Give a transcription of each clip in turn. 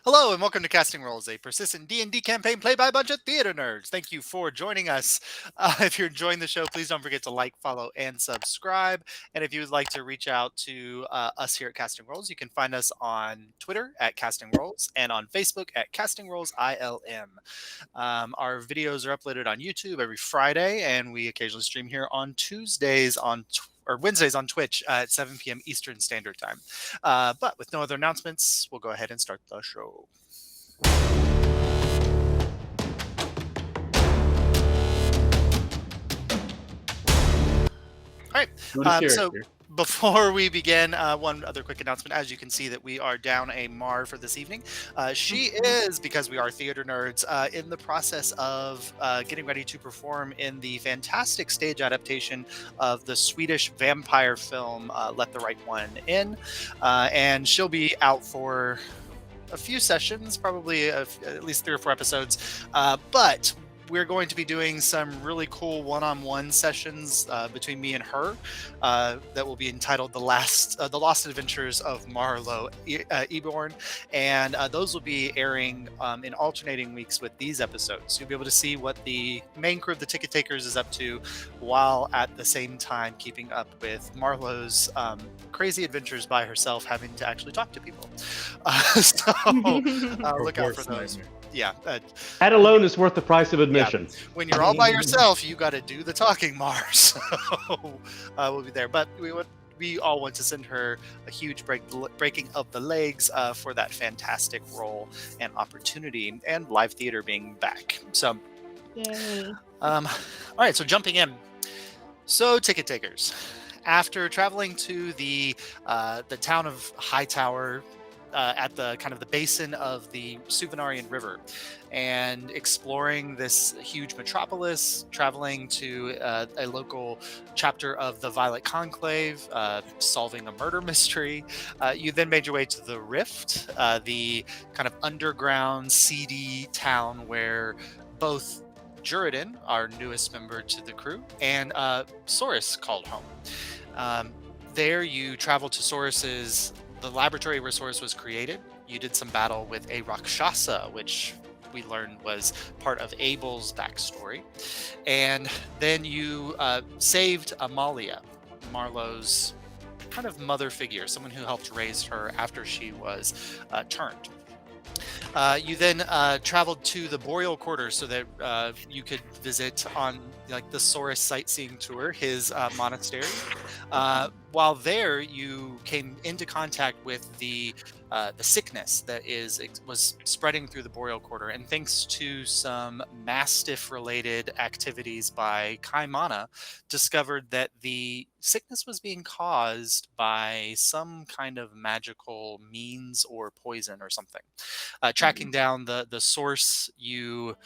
Hello and welcome to Casting Roles, a persistent D&D campaign played by a bunch of theater nerds. Thank you for joining us. If you're enjoying the show, please don't forget to like, follow, and subscribe. And if you would like to reach out to us here at Casting Roles, you can find us on Twitter at Casting Roles and on Facebook at Casting Roles ILM. Our videos are uploaded on YouTube every Friday, and we occasionally stream here on Tuesdays or Wednesdays on Twitch at 7 p.m. Eastern Standard Time. But with no other announcements, we'll go ahead and start the show. All right. So before we begin, one other quick announcement. As you can see that we are down a Mar for this evening. She is, because we are theater nerds, in the process of getting ready to perform in the fantastic stage adaptation of the Swedish vampire film Let the Right One In. And she'll be out for a few sessions, probably at least 3 or 4 episodes. But we're going to be doing some really cool one-on-one sessions between me and her that will be entitled the Lost Adventures of Marlo Eborn, and those will be airing in alternating weeks with these episodes. You'll be able to see what the main crew of the Ticket Takers is up to, while at the same time keeping up with Marlo's crazy adventures by herself, having to actually talk to people. So look out for those. Yeah. That alone is worth the price of admission. Yeah. When you're all by yourself, you got to do the talking, Mars. So we'll be there. But we all want to send her a huge breaking of the legs for that fantastic role and opportunity, and live theater being back. So, yay. All right. So jumping in. So Ticket Takers, after traveling to the town of Hightower, at the kind of the basin of the Suvenarian River, and exploring this huge metropolis, traveling to a local chapter of the Violet Conclave, solving a murder mystery. You then made your way to the Rift, the kind of underground, seedy town where both Juridan, our newest member to the crew, and Saurus called home. There you traveled to the laboratory where Saurus was created. You did some battle with a Rakshasa, which we learned was part of Abel's backstory. And then you saved Amalia, Marlo's kind of mother figure, someone who helped raise her after she was turned. You then traveled to the Boreal Quarter so that you could visit on the Saurus sightseeing tour, his monastery. While there, you came into contact with the sickness that was spreading through the Boreal Quarter, and thanks to some Mastiff-related activities by Kaimana, discovered that the sickness was being caused by some kind of magical means or poison or something. Tracking down the source, you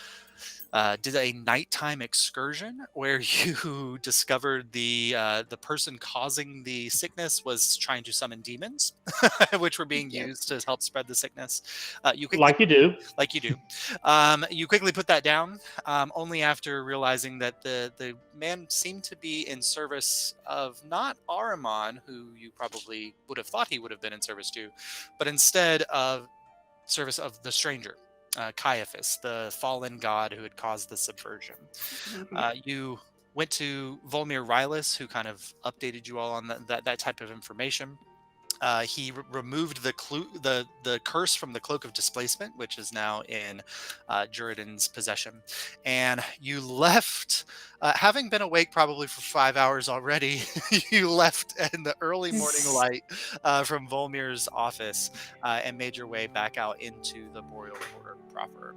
did a nighttime excursion where you discovered the person causing the sickness was trying to summon demons, which were being used to help spread the sickness. You do. You quickly put that down, only after realizing that the man seemed to be in service of not Ahriman, who you probably would have thought he would have been in service to, but instead of service of the stranger. Caiaphas, the fallen god who had caused the subversion. You went to Volmir Rylus, who kind of updated you all on that type of information. He removed the curse from the Cloak of Displacement, which is now in Juridan's possession. And you left, having been awake probably for 5 hours already, you left in the early morning light from Volmir's office and made your way back out into the Boreal Quarter proper.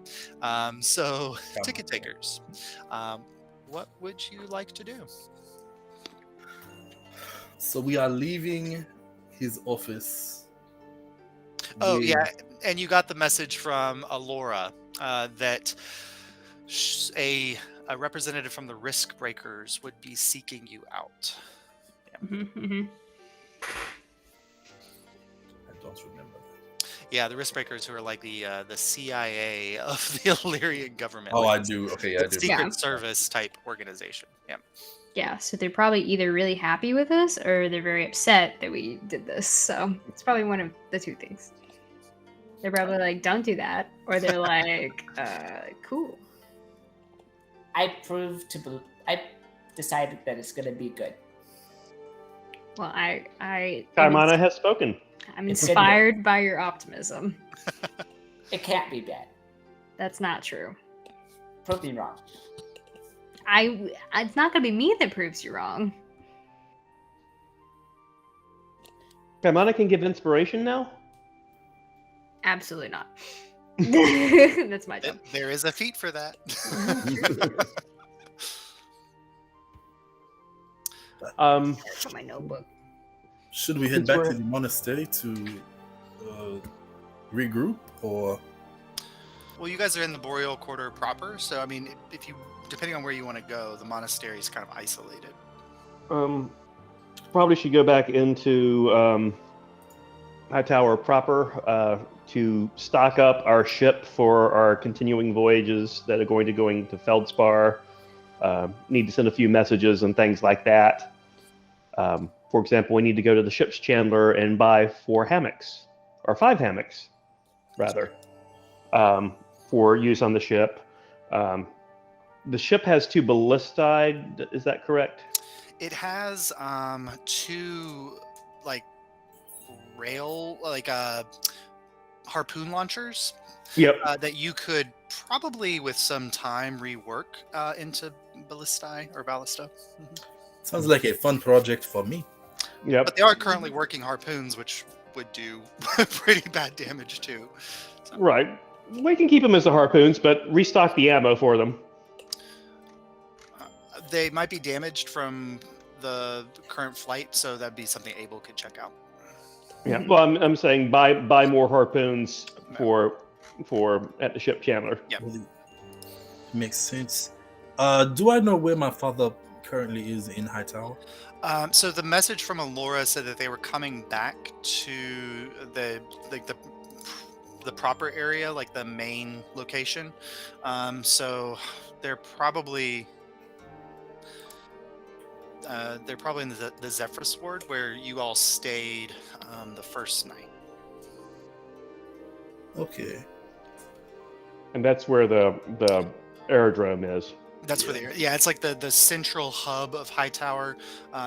So, Ticket Takers, what would you like to do? So we are leaving his office. Oh, yeah. And you got the message from Alora that a representative from the Risk Breakers would be seeking you out. Yeah. I don't remember that. Yeah, the Risk Breakers, who are like the CIA of the Illyrian government. Oh, I do. Okay, I do. Secret Service type organization. Yeah. Yeah, so they're probably either really happy with us or they're very upset that we did this. So it's probably one of the two things. They're probably like, don't do that. Or they're like, cool. I decided that it's gonna be good. Well, I'm Kaimana has spoken. It's good inspired by your optimism. It can't be bad. That's not true. Prove me wrong. It's not gonna be me that proves you wrong. Kaimana can give inspiration now? Absolutely not. That's my job. There is a feat for that. For my notebook. Should we head back to the monastery to regroup, or? Well, you guys are in the Boreal Quarter proper, so I mean, if you, depending on where you want to go, the monastery is kind of isolated. Probably should go back into Hightower proper to stock up our ship for our continuing voyages that are going to Feldspar. Need to send a few messages and things like that. For example, we need to go to the ship's chandler and buy 4 hammocks, or 5 hammocks, rather, for use on the ship. The ship has 2 ballistae, is that correct? It has 2 like harpoon launchers. Yep. That you could probably, with some time, rework into ballista. Mm-hmm. Sounds like a fun project for me. Yep. But they are currently working harpoons, which would do pretty bad damage too. So. Right. We can keep them as the harpoons, but restock the ammo for them. They might be damaged from the current flight, so that'd be something Abel could check out. Yeah. Well, I'm saying buy more harpoons for at the ship chandler. Yeah. Really makes sense. Do I know where my father currently is in Hightower? So the message from Alyria said that they were coming back to the proper area, like the main location. So they're probably in the Zephyrus Ward where you all stayed the first night. Okay. And that's where the aerodrome is. That's where it's like the central hub of Hightower.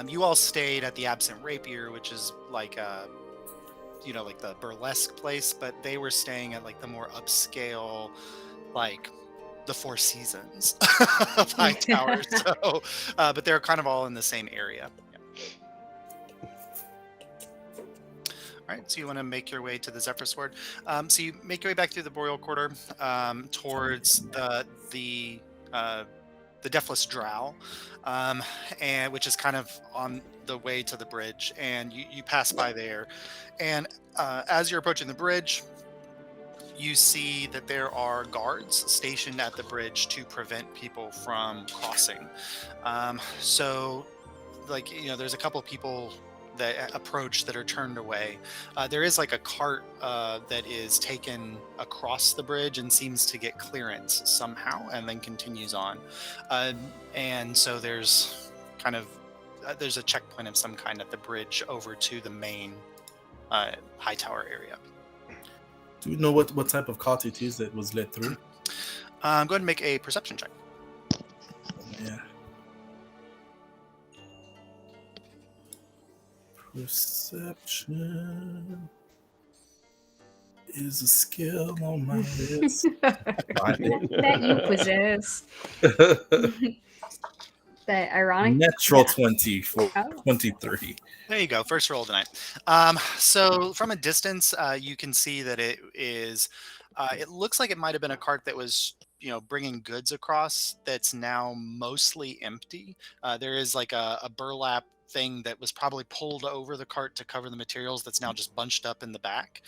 You all stayed at the Absent Rapier, which is like like the burlesque place, but they were staying at like the more upscale, like the Four Seasons of Hightower. So, but they're kind of all in the same area. Yeah. All right, so you want to make your way to the Zephyr Sword. So you make your way back through the Boreal Quarter towards the Deathless Drow, and which is kind of on the way to the bridge, and you pass by there, and as you're approaching the bridge, you see that there are guards stationed at the bridge to prevent people from crossing. So, there's a couple people that approach that are turned away. There is like a cart that is taken across the bridge and seems to get clearance somehow and then continues on. And so there's there's a checkpoint of some kind at the bridge over to the main Hightower area. Do you know what type of cart it is that was led through? Go ahead and make a perception check. Yeah. Perception is a skill on my list. that you possess. That ironic. Natural 20 for 23. There you go. First roll tonight. So from a distance, you can see that it is. It looks like it might have been a cart that was, bringing goods across. That's now mostly empty. There is like a burlap thing that was probably pulled over the cart to cover the materials. That's now just bunched up in the back.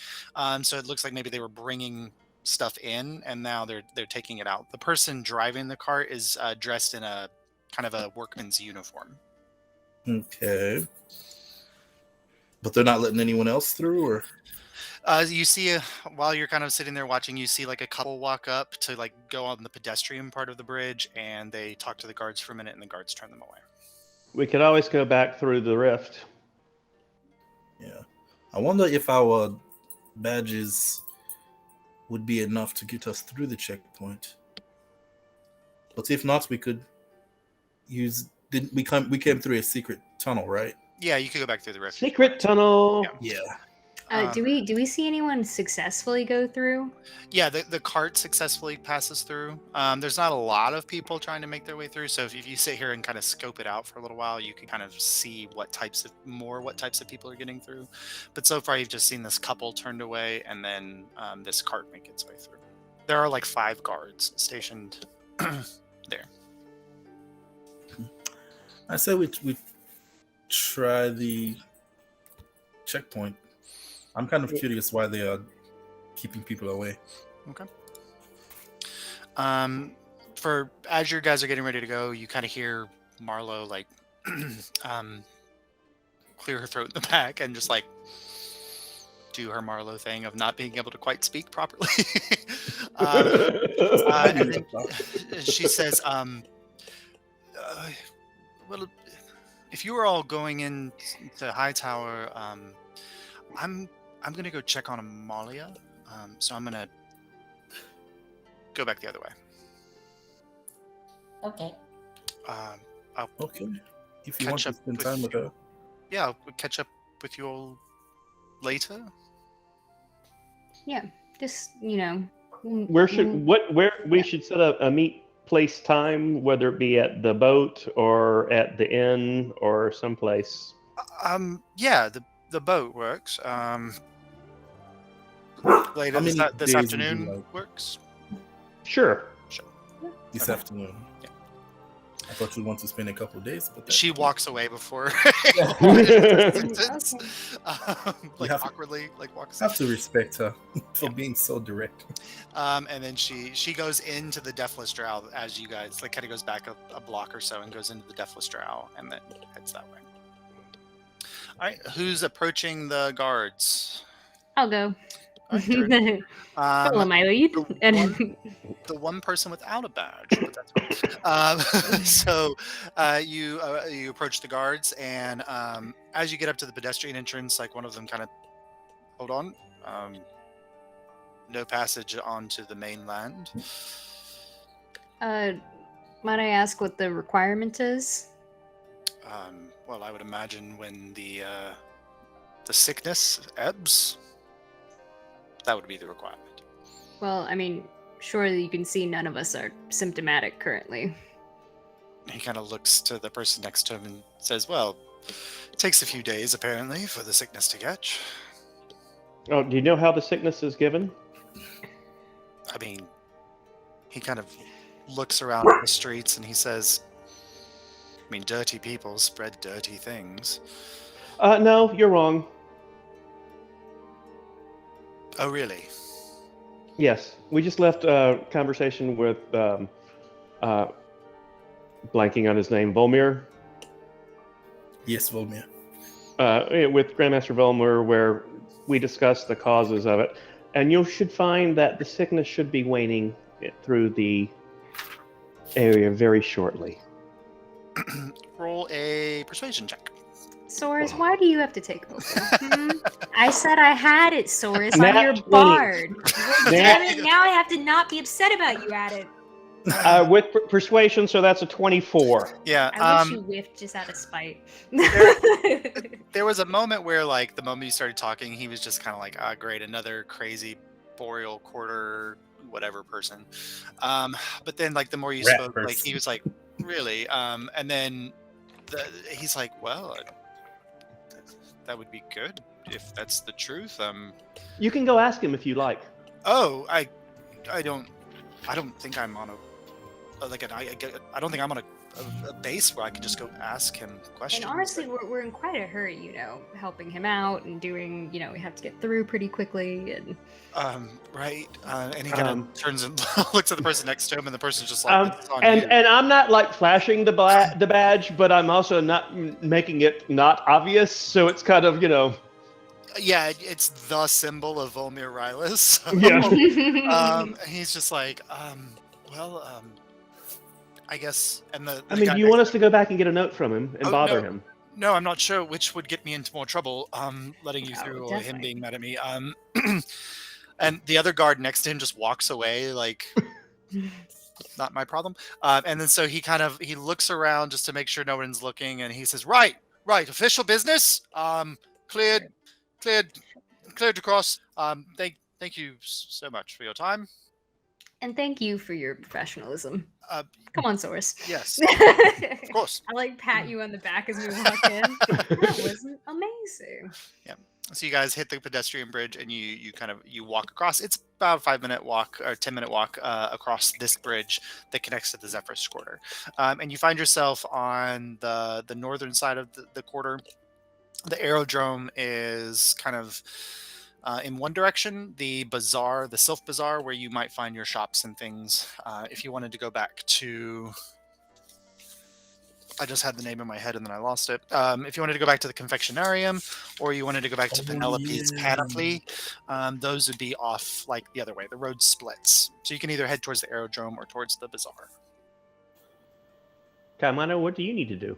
So it looks like maybe they were bringing stuff in, and now they're taking it out. The person driving the cart is dressed in a kind of a workman's uniform. Okay. But they're not letting anyone else through, or? You see, while you're kind of sitting there watching, you see like a couple walk up to like go on the pedestrian part of the bridge, and they talk to the guards for a minute, and the guards turn them away. We could always go back through the rift. Yeah. I wonder if our badges would be enough to get us through the checkpoint. But if not, we could use. We came through a secret tunnel, right? Yeah, you could go back through the refuge. Secret tunnel. Yeah. Do we see anyone successfully go through? Yeah, the cart successfully passes through. There's not a lot of people trying to make their way through, so if you sit here and kind of scope it out for a little while, you can kind of see what types of people are getting through. But so far, you've just seen this couple turned away, and then this cart make its way through. There are like 5 guards stationed there. I say we try the checkpoint. I'm kind of curious why they are keeping people away. Okay. For as you guys are getting ready to go, you kind of hear Marlo like clear her throat in the back and just like do her Marlo thing of not being able to quite speak properly. And then she says, well, if you were all going into Hightower, I'm gonna go check on Amalia, so I'm gonna go back the other way. Okay. Okay. If you want to spend time with her. Yeah, I'll catch up with you all later. Yeah, just Where we should set a meet place time, whether it be at the boat or at the inn or someplace. Yeah, the boat works. Later this afternoon works. Sure. This afternoon. Yeah. I thought you'd want to spend a couple of days, but She walks away before awkwardly walks. I have to respect her for being so direct. And then she goes into the Deathless Drow as you guys kind of goes back a block or so and goes into the Deathless Drow and then heads that way. All right, who's approaching the guards? I'll go. All right, Follow my lead. The one person without a badge. But that's cool. So you approach the guards, and as you get up to the pedestrian entrance, like one of them kind of, hold on, no passage onto the mainland. Might I ask what the requirement is? Well, I would imagine when the sickness ebbs, that would be the requirement. Well, I mean, surely you can see none of us are symptomatic currently. He kind of looks to the person next to him and says, well, it takes a few days, apparently, for the sickness to catch. Oh, do you know how the sickness is given? I mean, he kind of looks around the streets and he says, I mean, dirty people spread dirty things. No, you're wrong. Oh, really? Yes, we just left a conversation with blanking on his name, Volmir. Yes, Volmir. With Grandmaster Volmir, where we discussed the causes of it, and you should find that the sickness should be waning through the area very shortly. Roll a persuasion check. Soris, why do you have to take over? I said I had it, Soris. I'm Nat your 20. bard. Damn it, now I have to not be upset about you at it. With persuasion, so that's a 24. Yeah. I wish you whiffed just out of spite. There was a moment where, the moment you started talking, he was just kind of like, great, another crazy boreal quarter whatever person. But then, the more you spoke, he was like, really? And then he's like, well, that would be good if that's the truth. You can go ask him if you like. Oh, I don't think I'm on I don't think I'm on a base where I can just go ask him questions. And honestly, we're in quite a hurry, helping him out and doing, we have to get through pretty quickly. And right. And he kind of turns and looks at the person next to him, and the person's just like, "It's on you." And I'm not flashing the badge, but I'm also not making it not obvious. So it's kind of, Yeah, it's the symbol of Volmir Rylus. So, Yeah. he's just like, I guess. And the I mean, do you want us to go back and get a note from him and bother no. him? No, I'm not sure which would get me into more trouble. Letting you through or him definitely. being mad at me. And the other guard next to him just walks away, like, not my problem. And then so he looks around just to make sure no one's looking, and he says, "Right, official business. Cleared, cleared, cleared across. Thank you so much for your time." And thank you for your professionalism. Uh, Come on, Source. yes, Of of course. I like pat you on the back as we walk in. That was amazing. So you guys hit the pedestrian bridge, and you walk across. It's about a 5-minute walk or 10-minute walk across this bridge that connects to the Zephyrus quarter, and you find yourself on the northern side of the quarter. The aerodrome is kind of in one direction. The bazaar, the Sylph Bazaar, where you might find your shops and things. If you wanted to go back to, I just had the name in my head and then I lost it. If you wanted to go back to the confectionarium, or you wanted to go back to Penelope's panoply, those would be off like the other way. The road splits, so you can either head towards the aerodrome or towards the bazaar. Kamano, what do you need to do?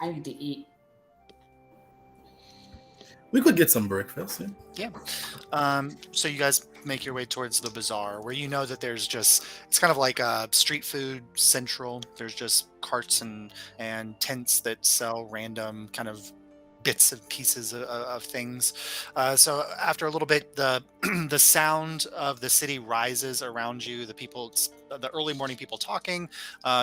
I need to eat. We could get some breakfast. Yeah. So you guys make your way towards the bazaar, where you know that it's kind of like a street food central. There's just carts and tents that sell random kind of bits and pieces of things. So after a little bit, the the sound of the city rises around you. The early morning people talking.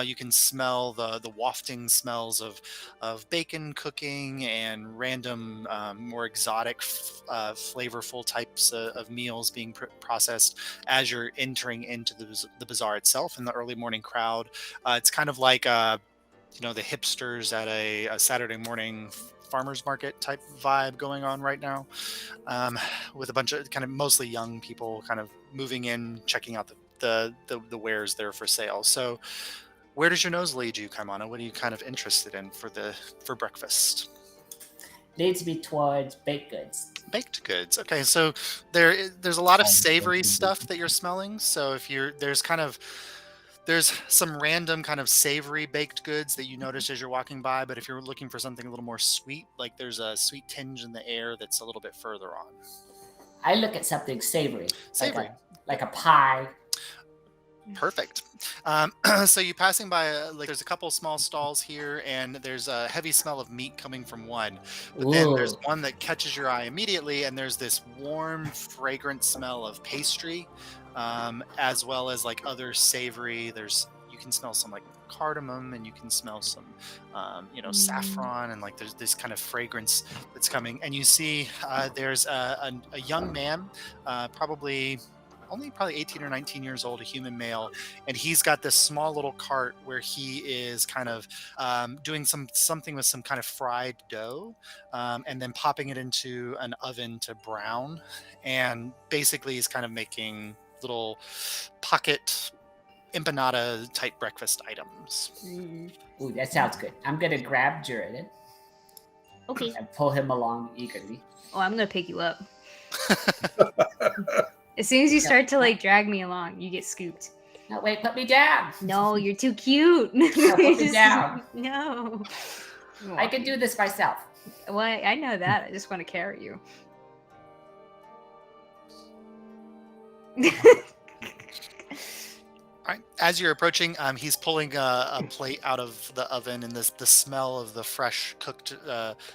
You can smell the wafting smells of bacon cooking and random more exotic, flavorful types of meals being processed as you're entering into the bazaar itself. In the early morning crowd, it's kind of like the hipsters at a Saturday morning farmers market type vibe going on right now, with a bunch of kind of mostly young people kind of moving in, checking out the wares there for sale. So where does your nose lead you, Kaimana? What are you kind of interested in for breakfast? Leads me towards baked goods. Baked goods. Okay, so there's a lot of savory stuff that you're smelling. So there's some random kind of savory baked goods that you notice as you're walking by, but if you're looking for something a little more sweet, like there's a sweet tinge in the air that's a little bit further on. I look at something savory. Savory. Like a pie. Perfect. So you're passing by, there's a couple small stalls here, and there's a heavy smell of meat coming from one. But then there's one that catches your eye immediately, and there's this warm, fragrant smell of pastry, as well as like other savory. You can smell some like cardamom, and you can smell some, saffron, and like there's this kind of fragrance that's coming. And you see there's a young man, probably 18 or 19 years old, a human male, and he's got this small little cart where he is kind of doing something with some kind of fried dough, and then popping it into an oven to brown, and basically he's kind of making little pocket empanada type breakfast items. Ooh, that sounds good. I'm gonna grab Jordan. Okay. And pull him along eagerly. Oh, I'm gonna pick you up. As soon as you start to drag me along, you get scooped. No, wait, put me down. No, you're too cute. No, put me down. No. I can do this myself. Well, I know that. I just want to carry you. All right. As you're approaching, he's pulling a plate out of the oven, and the smell of the fresh cooked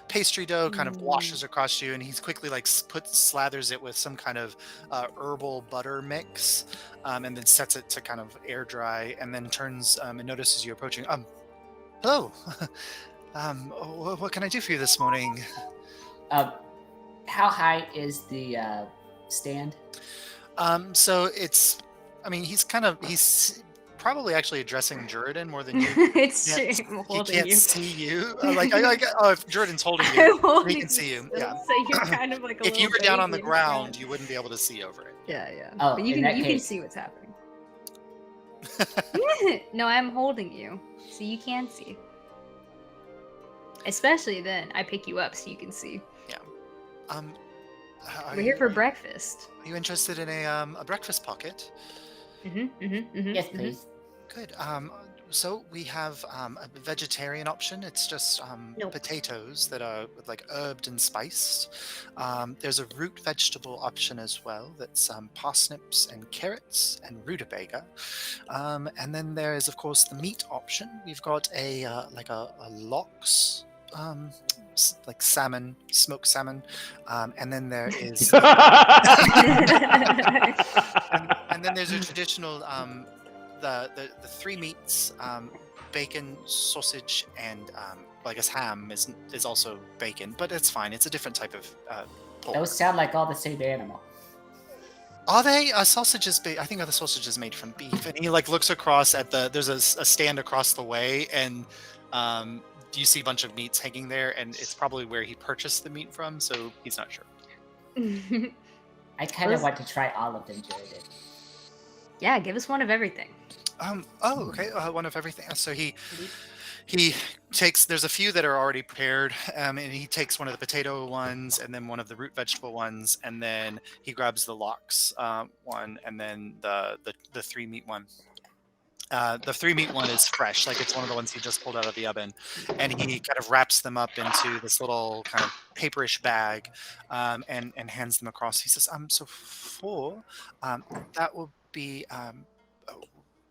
pastry dough kind of washes across you, and he's quickly slathers it with some kind of herbal butter mix, and then sets it to kind of air dry, and then turns and notices you approaching. Hello. What can I do for you this morning? How high is the stand? So it's. I mean, he's probably actually addressing Juridan more than you. It's He holding can't you. see you. If Juridan's holding you, he can see you. Yeah. So you're kind of like a If you little were down on baby the in ground, front. you wouldn't be able to see over it. Yeah. Oh, But you in that can case- see what's happening. No, I'm holding you, so you can see. Especially then, I pick you up so you can see. We're here for breakfast. Are you interested in a breakfast pocket? Yes, please. Good. So we have a vegetarian option. It's just Nope. potatoes that are like herbed and spiced. There's a root vegetable option as well. That's parsnips and carrots and rutabaga. And then there is, of course, the meat option. We've got a lox, like salmon, smoked salmon, and then there is, and then there's a traditional the three meats, bacon, sausage, and well, I guess ham is also bacon, but it's fine. It's a different type of pork. Those sound like all the same animal. Are they? A sausage is I think the sausage is made from beef, and he like looks across at there's a stand across the way, and you see a bunch of meats hanging there, and it's probably where he purchased the meat from, so he's not sure. I kind of want to try all of them, Jared. Yeah, give us one of everything. Oh, okay. One of everything. So he takes. There's a few that are already prepared, and he takes one of the potato ones, and then one of the root vegetable ones, and then he grabs the lox one, and then the three meat one. The three meat one is fresh, like it's one of the ones he just pulled out of the oven, and he kind of wraps them up into this little kind of paperish bag, and hands them across. He says, so four, that will be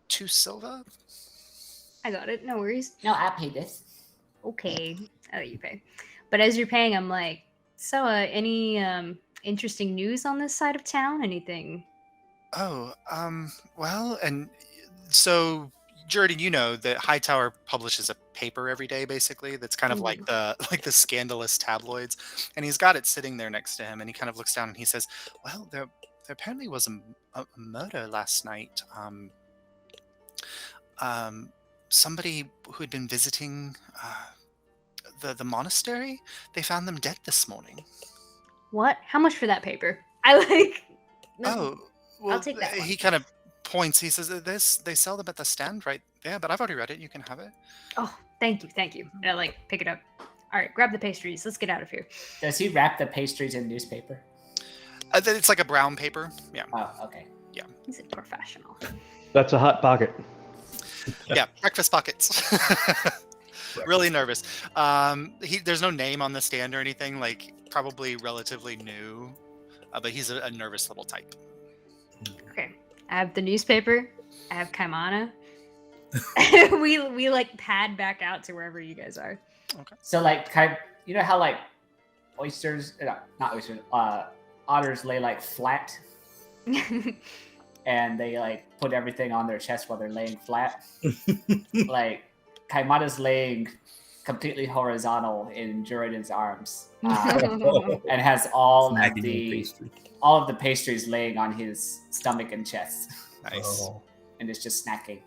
2 silver. I got it. No worries. No, I paid this. Okay. I'll let you pay. But as you're paying, I'm like, so any interesting news on this side of town? Anything? Oh, well, and so Jordan, you know that Hightower publishes a paper every day, basically. That's kind of like the scandalous tabloids, and he's got it sitting there next to him, and he kind of looks down and he says, "Well, there apparently was a murder last night. Somebody who had been visiting the monastery, they found them dead this morning." What? How much for that paper? I like. Oh, well, I'll take that one. He kind of points. He says, they sell them at the stand right there, but I've already read it. You can have it. Oh, thank you. And I like pick it up. All right, grab the pastries. Let's get out of here. Does he wrap the pastries in newspaper? It's like a brown paper. Yeah. Oh, okay. Yeah. He's a professional. That's a hot pocket. Yeah, breakfast pockets. Really nervous. There's no name on the stand or anything. Like probably relatively new, but he's a nervous little type. Okay, I have the newspaper. I have Kaimana. we like pad back out to wherever you guys are. Okay. So like, you know how like oysters, not oysters, otters lay like flat, and they like put everything on their chest while they're laying flat. Like Kaimana's laying completely horizontal in Juridan's arms, and has all of the pastries laying on his stomach and chest. Nice. Oh, And it's just snacking.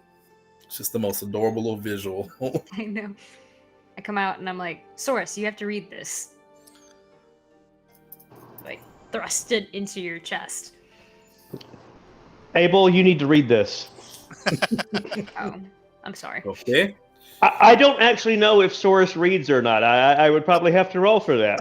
it's just the most adorable little visual. I know. I come out and I'm like, Source, you have to read this. Like, thrust it into your chest. Abel, you need to read this. Oh, I'm sorry. Okay. I don't actually know if Source reads or not. I would probably have to roll for that.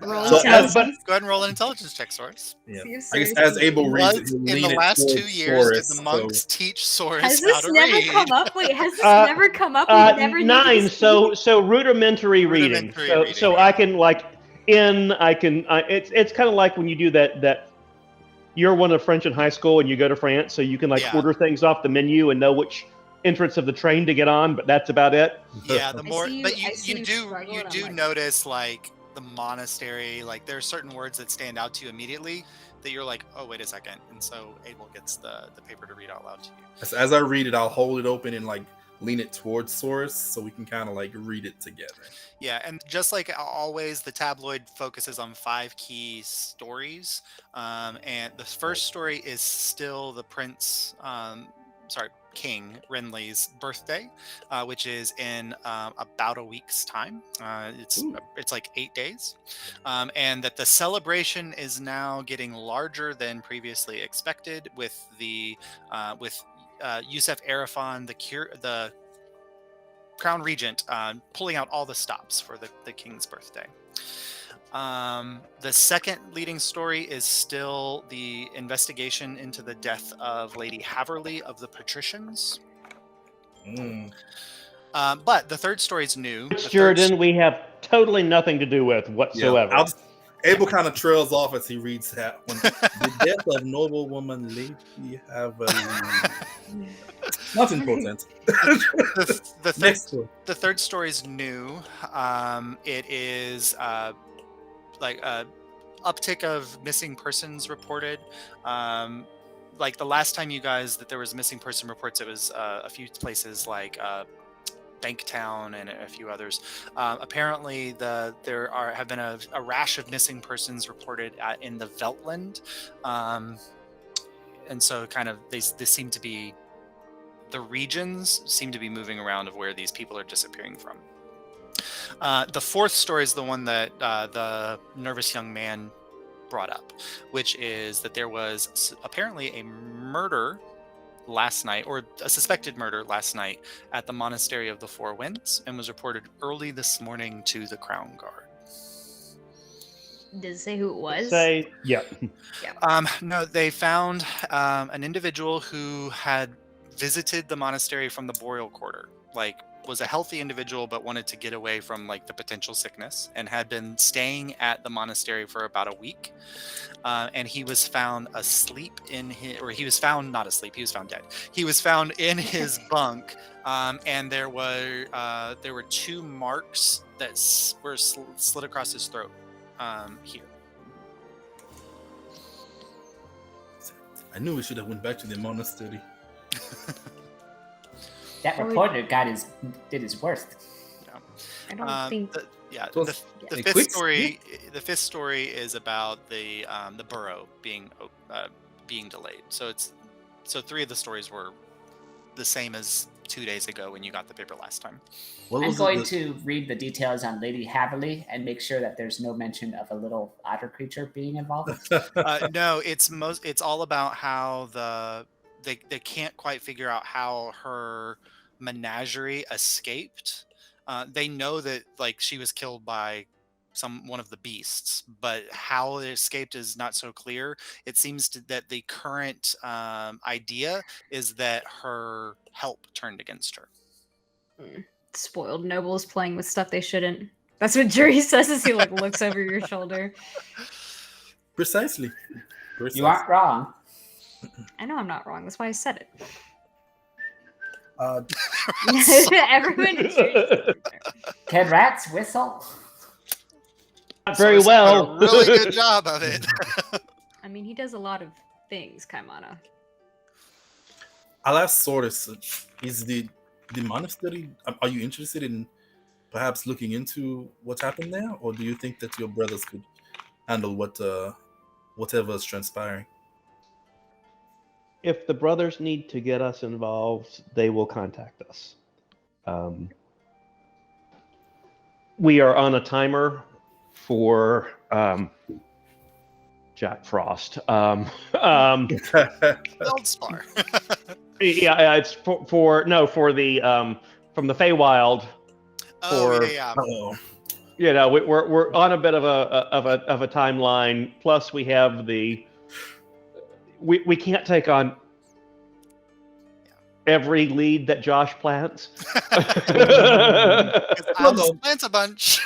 Roll So intelligence. but- Go ahead and roll an intelligence check, Source. Yeah. See if I guess Source as can- Abel reads it, What he'll in lean the it last towards 2 years Source, did the monks teach Source Has how this to never read? come up? Wait, has this Uh, never come up? We've never needed 9. to So rudimentary reading. Rudimentary So reading, so yeah. I can like it's kind of like when you do that. You're one of French in high school and you go to France, so you can like Yeah. order things off the menu and know which entrance of the train to get on, but that's about it. Yeah, the I more, see but you- I see you you do struggle, you and I'm do like- notice like the monastery, like there are certain words that stand out to you immediately that you're like, oh wait a second, and so Abel gets the paper to read out loud to you. As I read it, I'll hold it open and like lean it towards Source so we can kind of like read it together. Yeah, and just like always, the tabloid focuses on 5 key stories, and the first story is still the King Renly's birthday, which is in about a week's time. It's like 8 days, and that the celebration is now getting larger than previously expected, with the Yusef Arafan, the Crown Regent, pulling out all the stops for the king's birthday. The second leading story is still the investigation into the death of Lady Haverly of the Patricians. But the third story is new. Which The third Jordan we have totally nothing to do with whatsoever. Abel kind of trails off as he reads that one. The death of noble woman Lady Haverly. Not important. The third story is new. It is like a uptick of missing persons reported. Like the last time you guys that there was missing person reports, it was a few places like Banktown and a few others. Apparently, there have been a rash of missing persons reported in the Veltland, and so kind of they seem to be the regions seem to be moving around of where these people are disappearing from. The fourth story is the one that the nervous young man brought up, which is that there was apparently a murder last night, or a suspected murder last night at the Monastery of the Four Winds, and was reported early this morning to the Crown Guard. Does it say who it was? No, they found an individual who had visited the monastery from the Boreal Quarter, like was a healthy individual but wanted to get away from like the potential sickness, and had been staying at the monastery for about a week. And he was found asleep he was found not asleep, he was found dead. He was found in his bunk, and there were 2 marks that were slit across his throat here. I knew we should have went back to the monastery. That reporter did his worst. I don't think. The fifth story is about the burrow being delayed. So 3 of the stories were the same as 2 days ago when you got the paper last time. I'm going to read the details on Lady Haverly and make sure that there's no mention of a little otter creature being involved. No, it's all about how they can't quite figure out how her menagerie escaped. They know that like she was killed by one of the beasts, but how it escaped is not so clear. It seems that the current idea is that her help turned against her. Spoiled nobles playing with stuff they shouldn't. That's what Jury says as he like looks over your shoulder. Precisely. You aren't wrong. I know I'm not wrong. That's why I said it. Everyone. Can rats whistle? Not very well. A really good job of it. I mean, he does a lot of things, Kaimana. I'll ask Sortis, is the monastery, are you interested in perhaps looking into what's happened there? Or do you think that your brothers could handle whatever is transpiring? If the brothers need to get us involved, they will contact us. We are on a timer for Jack Frost. Feldspar. Yeah, it's for the from the Feywild. You know, we're on a bit of a timeline. Plus, we have we can't take on every lead that Josh plants. I'll just plant a bunch.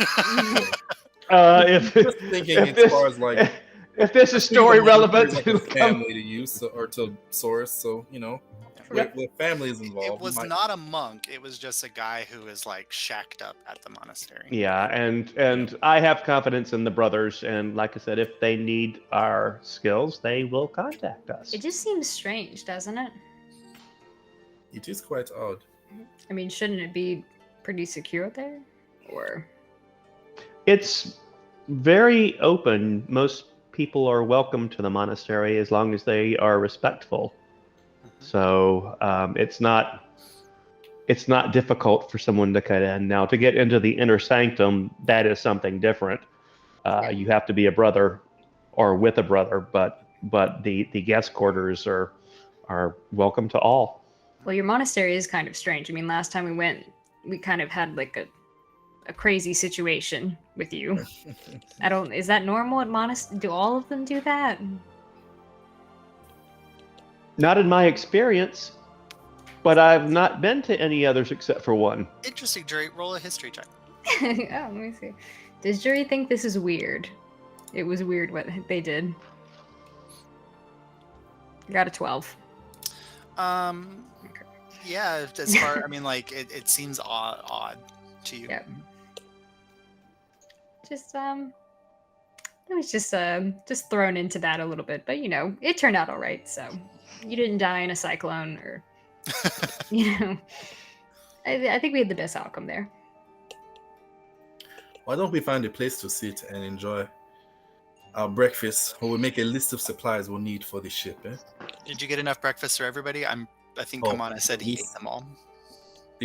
If this is story relevant, like a family to you, or to Source, so you know, with families involved. It was not a monk. It was just a guy who is like shacked up at the monastery. Yeah, and I have confidence in the brothers, and like I said, if they need our skills, they will contact us. It just seems strange, doesn't it? It is quite odd. I mean, shouldn't it be pretty secure there? Or it's very open. Most people are welcome to the monastery as long as they are respectful. So it's not difficult for someone to cut in. Now, to get into the inner sanctum, that is something different. You have to be a brother or with a brother, but the guest quarters are welcome to all. Well, your monastery is kind of strange. I mean, last time we went, we kind of had like a crazy situation with you. Is that normal at monastery? Do all of them do that? Not in my experience. But I've not been to any others except for one. Interesting, Jury. Roll a history check. Oh, let me see. Does Jury think this is weird? It was weird what they did. I got a 12. Yeah, as far I mean, like it seems odd to you. Yep. Just it was just thrown into that a little bit, but you know, it turned out all right. So you didn't die in a cyclone, or you know, I think we had the best outcome there. Why don't we find a place to sit and enjoy our breakfast, or we'll make a list of supplies we'll need for the ship, eh? Did you get enough breakfast for everybody? I think Kamana said he ate them all.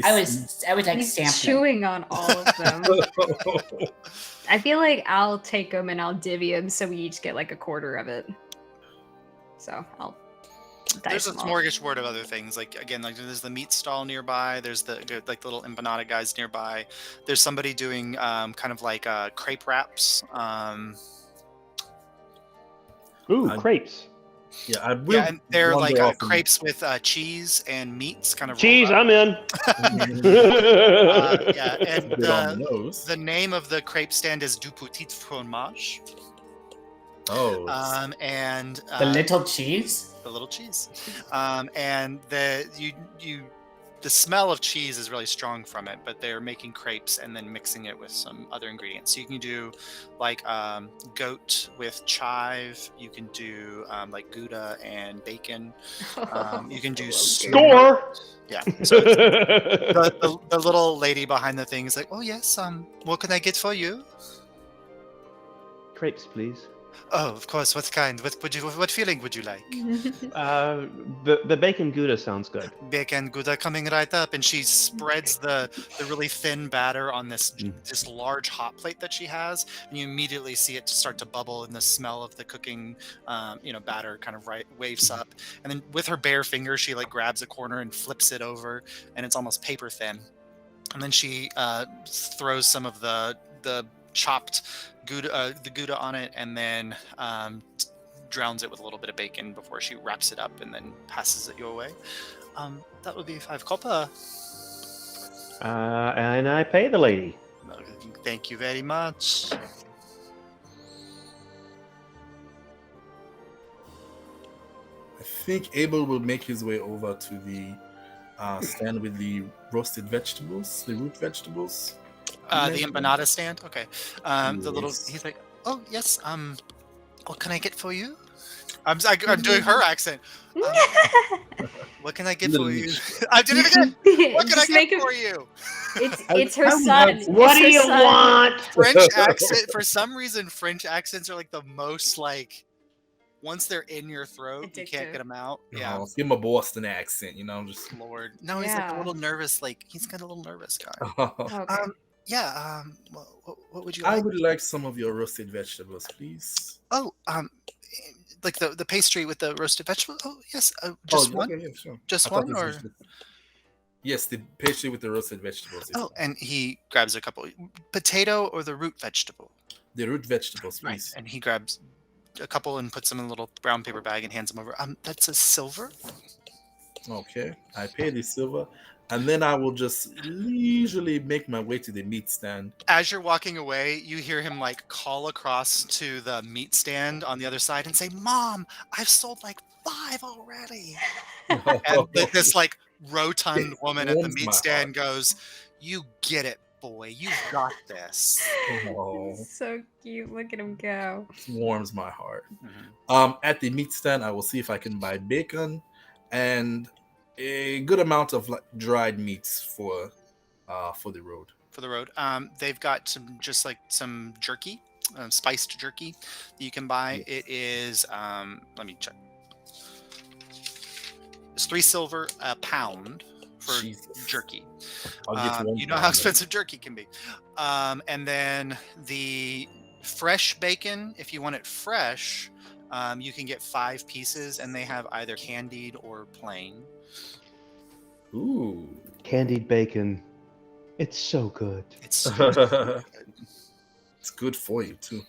I was like He's sampling. chewing on all of them. I feel like I'll take them and I'll divvy them, so we each get like a quarter of it. So I'll. There's a dice them all. smorgasbord of other things. Like again, like there's the meat stall nearby. There's the little empanada guys nearby. There's somebody doing kind of like crepe wraps. Ooh, crepes. Yeah, I will. Yeah, and they're like wander off and- crepes with cheese and meats, kind of. Cheese, rolled up. I'm in. Yeah, and Bit on the nose. the name of the crepe stand is Du Petit Fromage. Oh, And The little cheese. the little cheese, and the smell of cheese is really strong from it, but they're making crepes and then mixing it with some other ingredients. So you can do like goat with chive. You can do like Gouda and bacon. You can do Score! Yeah. So it's, the little lady behind the thing is like, oh yes, what can I get for you? Crepes, please. Oh, of course. What kind? What filling would you like? The bacon Gouda sounds good. Bacon Gouda coming right up, and she spreads the really thin batter on this large hot plate that she has, and you immediately see it start to bubble, and the smell of the cooking, batter kind of waves up, and then with her bare finger, she like grabs a corner and flips it over, and it's almost paper thin, and then she throws some of the chopped Gouda, the Gouda on it, and then drowns it with a little bit of bacon before she wraps it up and then passes it your way. That would be 5 copper. And I pay the lady. Thank you very much. I think Abel will make his way over to the stand with the roasted vegetables, the root vegetables. The empanada stand. Okay. The little. Yes. He's like, oh yes. What can I get for you? I'm doing her accent. What can I get for you? I did it again. What can I Just make get him- for you? It's her son. What It's do her you son. want? French accent. For some reason, French accents are like the most like. Once they're in your throat, you can't Addictive. get them out. Yeah. Oh, give him a Boston accent, I'm just. Lord. No, he's like a Yeah. little nervous. Like he's got a little nervous guy. Okay. Yeah. What would you I like? would like some of your roasted vegetables, please. Oh, like the pastry with the roasted vegetable. Oh, yes. Just one. Okay, yeah, sure. Just I thought one, this or was yes, the pastry with the roasted vegetables. is oh, fine. and he grabs a couple. Potato or the root vegetable. The root vegetables, Right. please. And he grabs a couple and puts them in a little brown paper bag and hands them over. That's a silver. Okay, I pay the silver, and then I will just leisurely make my way to the meat stand. As you're walking away, you hear him like call across to the meat stand on the other side and say, "Mom, I've sold like 5 already." And this like rotund woman at the warms meat my stand goes, "You get it, boy. You got this." Oh, So cute. Look at him go. it warms my heart. Mhm. At the meat stand, I will see if I can buy bacon and a good amount of like dried meats for the road. For the road, they've got some jerky, spiced jerky that you can buy. It is let me check. It's 3 silver a pound for Jesus. jerky. I'll get one You know pound how of it. expensive jerky can be. And then the fresh bacon, if you want it fresh, you can get 5 pieces, and they have either candied or plain. Ooh. Candied bacon. It's so good. It's It's good for you too.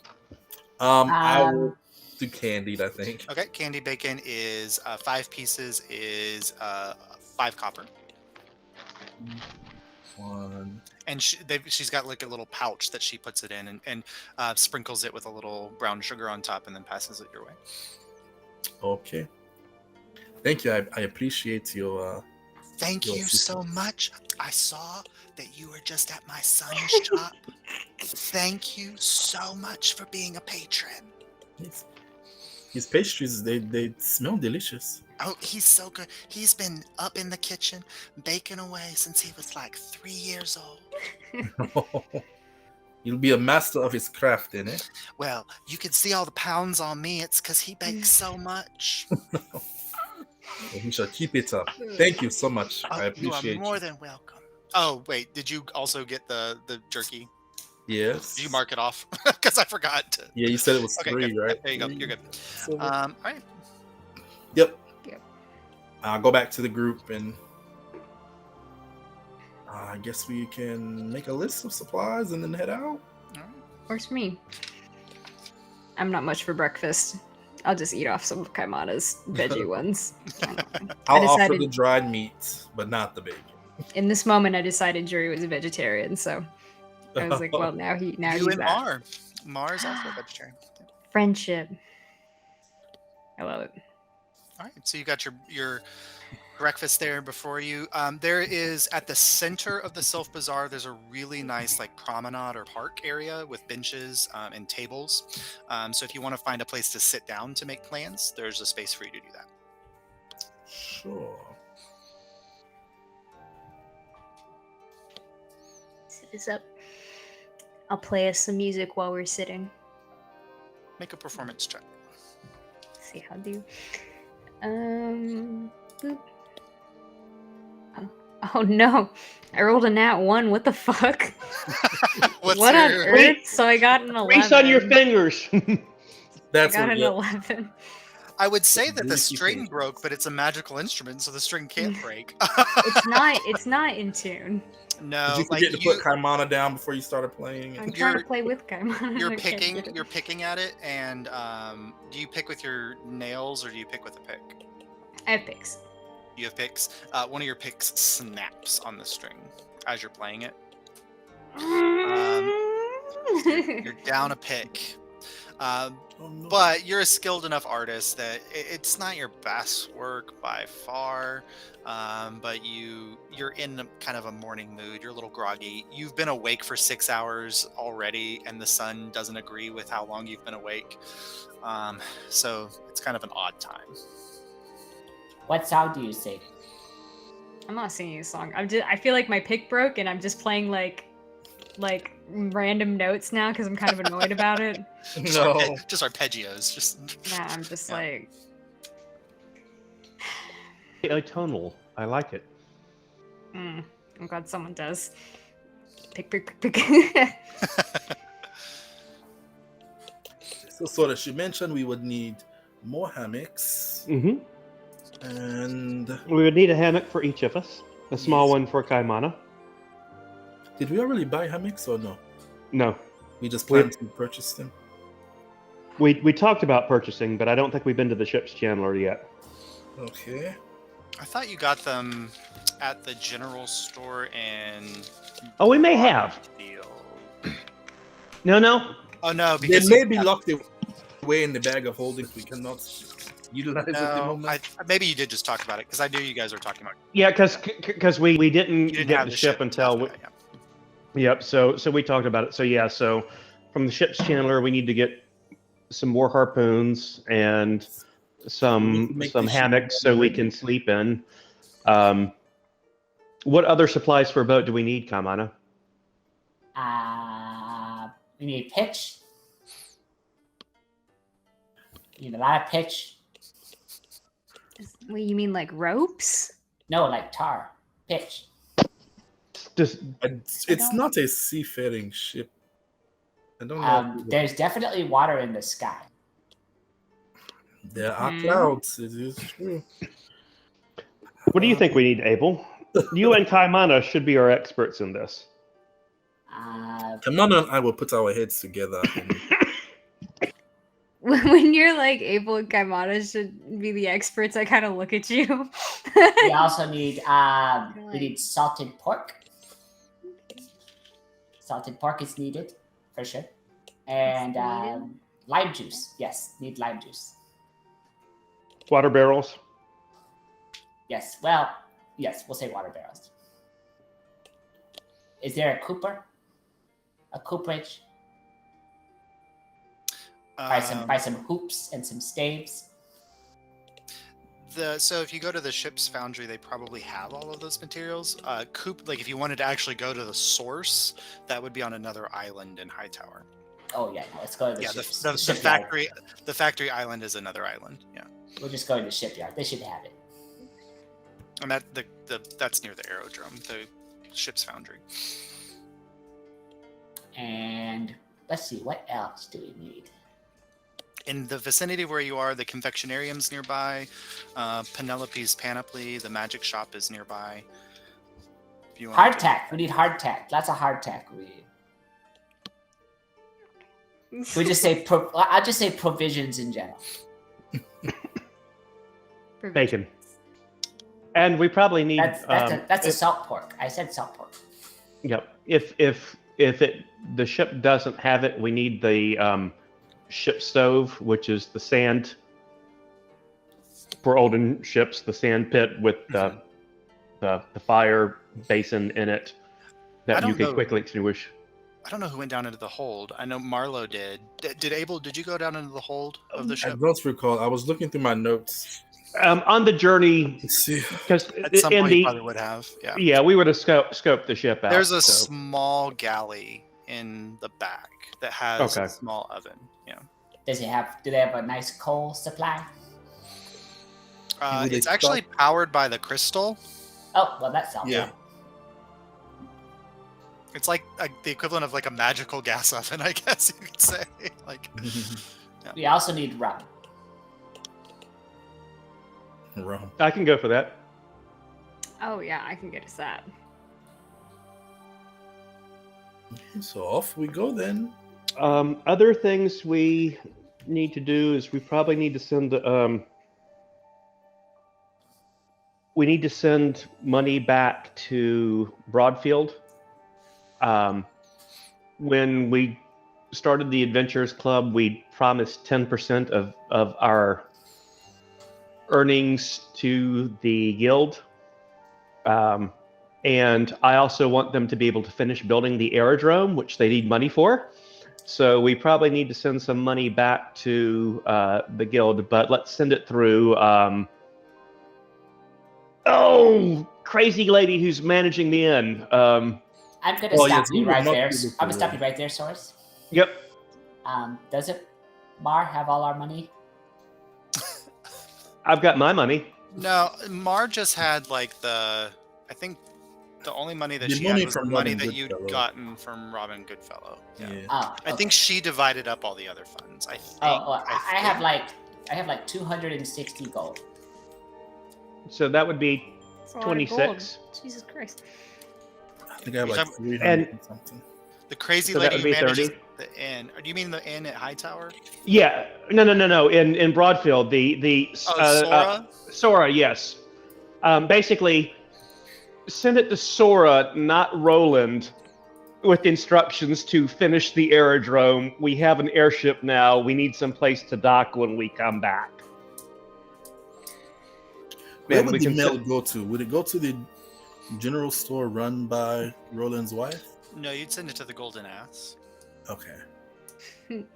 I will do candied, I think. okay. Candied bacon is 5 pieces is 5 copper. 1. And she's got like a little pouch that she puts it in and sprinkles it with a little brown sugar on top and then passes it your way. Okay. Thank you. I appreciate your. Thank Your you so assistance. much. I saw that you were just at my son's shop. Thank you so much for being a patron. His pastries, they smell delicious. Oh, he's so good. He's been up in the kitchen baking away since he was like 3 years old. You'll be a master of his craft, then, eh? Well, you can see all the pounds on me. It's because he bakes so much. We shall keep it up. Thank you so much. I You appreciate are more than welcome. Oh, wait. Did you also get the jerky? Yes. Did you mark it off? Because I forgot to. Yeah, you said it was Okay, 3, good. right? There you go. You're good. So, All right. yep. Yep. I'll go back to the group and I guess we can make a list of supplies and then head out. All right. Works for me. I'm not much for breakfast. I'll just eat off some of Kaimana's veggie ones. I'll offer decided- the dried meat, but not the bacon. In this moment, I decided Jury was a vegetarian, so I was like, well, now You he's and that. Mar is also a vegetarian. Friendship. I love it. All right, so you got your breakfast there before you. There is at the center of the Sylph Bazaar. There's a really nice like promenade or park area with benches and tables. So if you want to find a place to sit down to make plans, there's a space for you to do that. Sure. Set this up. I'll play us some music while we're sitting. Make a performance check. See how I do. Boop. Oh no! I rolled a nat 1. What the fuck? What's What on your- earth? So I got an 11. Grease on your fingers. That's I got what. an Yep. 11. I would say that the Greasy string fingers. broke, but it's a magical instrument, so the string can't break. It's not in tune. No, Did you like forget to put Kaimana down before you started playing? I'm trying to You're- play with Kaimana. you're I can't picking get it. you're picking at it, and do you pick with your nails or do you pick with a pick? I have picks. You have picks. One of your picks snaps on the string as you're playing it. You're down a pick. Oh, no. But you're a skilled enough artist that it's not your best work by far. But you're in kind of a morning mood. You're a little groggy. You've been awake for 6 hours already, and the sun doesn't agree with how long you've been awake. So it's kind of an odd time. What song do you sing? I'm not singing a song. I feel like my pick broke, and I'm just playing like random notes now because I'm kind of annoyed about it. No. Just arpeggios. Just Yeah, I'm just Yeah. like, Tonal. I like it. I'm glad someone does. Pick. So, sort of, she mentioned we would need more hammocks, Mm-hmm. and We would need a hammock for each of us. A small Yes. one for Kaimana. did we already buy hammocks or no? No. We just planned to purchase them. We talked about purchasing, but I don't think we've been to the ship's chandler yet. Okay. I thought you got them at the general store and. Oh, we may have. No. Oh no, They because may be locked away in the bag of holding. We cannot utilize at the no, moment. maybe you did just talk about it because I knew you guys were talking about. Yeah, because we didn't, You didn't get have the ship until. after that, yeah. Yep. So we talked about it. So yeah. So from the ship's chandler, we need to get some more harpoons and We need to some make the ship hammocks so we can sleep in. What other supplies for a boat do we need, Kaimana? We need pitch. You need a lot of pitch. What, you mean like ropes? No, like tar. Pitch. Just It's not a seafaring ship. I don't know. There's definitely water in the sky. There are Hmm. clouds. It is true. what do you think we need, Abel? You and Kaimana should be our experts in this. Uh, Kamana and I will put our heads together and when you're like Abel and Kaimata should be the experts, I kind of look at you. We also need we need salted pork. Salted pork is needed for sure, and needed? lime juice. Yes, need lime juice. Water barrels. Yes. Well, yes, we'll say water barrels. Is there a cooper? A cooperage? Buy some hoops and some staves. So if you go to the ship's foundry, they probably have all of those materials. Like if you wanted to actually go to the source, that would be on another island in Hightower. Oh yeah, no, let's go to the Yeah, ships. the shipyard. factory. The factory island is another island. Yeah, We'll just go to the shipyard. They should have it. and that's near the aerodrome, the ship's foundry. And let's see, what else do we need? In the vicinity where you are, the confectionarium's nearby. Penelope's Panoply, the magic shop is nearby. If you want Hardtack. We need hardtack. Lots of hardtack. We just say I'll just say provisions in general. Bacon. And we probably need. That's a salt pork. I said salt pork. Yep. If the ship doesn't have it, we need the ship stove, which is the sand for olden ships, the sand pit with the fire basin in it that you can quickly extinguish. I don't know who went down into the hold. I know Marlowe did. Did Abel? Did you go down into the hold of the I ship? don't recall. I was looking through my notes. On the journey, Let's see. because At some point, you probably would have. Yeah. yeah, we would have scoped the ship out. There's a so. small galley in the back that has Okay. a small oven. Yeah. Do they have a nice coal supply? Would they It's actually powered by the crystal. Oh, well, that sounds Yeah. good. It's like the equivalent of like a magical gas oven, I guess you could say. Like, We also need rum. Rum. I can go for that. Oh yeah, I can get us that. So off we go then. Other things we need to do is we probably need to send money back to Broadfield. When we started the Adventurers Club, we promised 10% of our earnings to the guild. And I also want them to be able to finish building the aerodrome, which they need money for. So we probably need to send some money back to the guild, but let's send it through. Crazy lady who's managing the inn. I'm gonna Oh, stop yes, you we were right not there. able to I'm gonna stop do you right there, Source. Yep. Doesn't Mar have all our money? I've got my money. no, Mar just had like I think the only money that The she money had was the from money Robin that you'd Goodfellow. gotten from Robin Goodfellow. Yeah. Oh, I think okay. she divided up all the other funds. I think. I have like 260 gold. So that would be That's a lot of 26. gold. Jesus Christ. I think I have like You're 300 and- something. The crazy So that lady would be who manages 30? the inn. Or do you mean the inn at Hightower? Yeah. No. In Broadfield, the Sora? Sora, yes. Basically, send it to Sora, not Roland, with instructions to finish the aerodrome. We have an airship now. We need some place to dock when we come back. Where And would we the can mail send- go to? Would it go to the general store run by Roland's wife? No, you'd send it to the Golden Ass. Okay.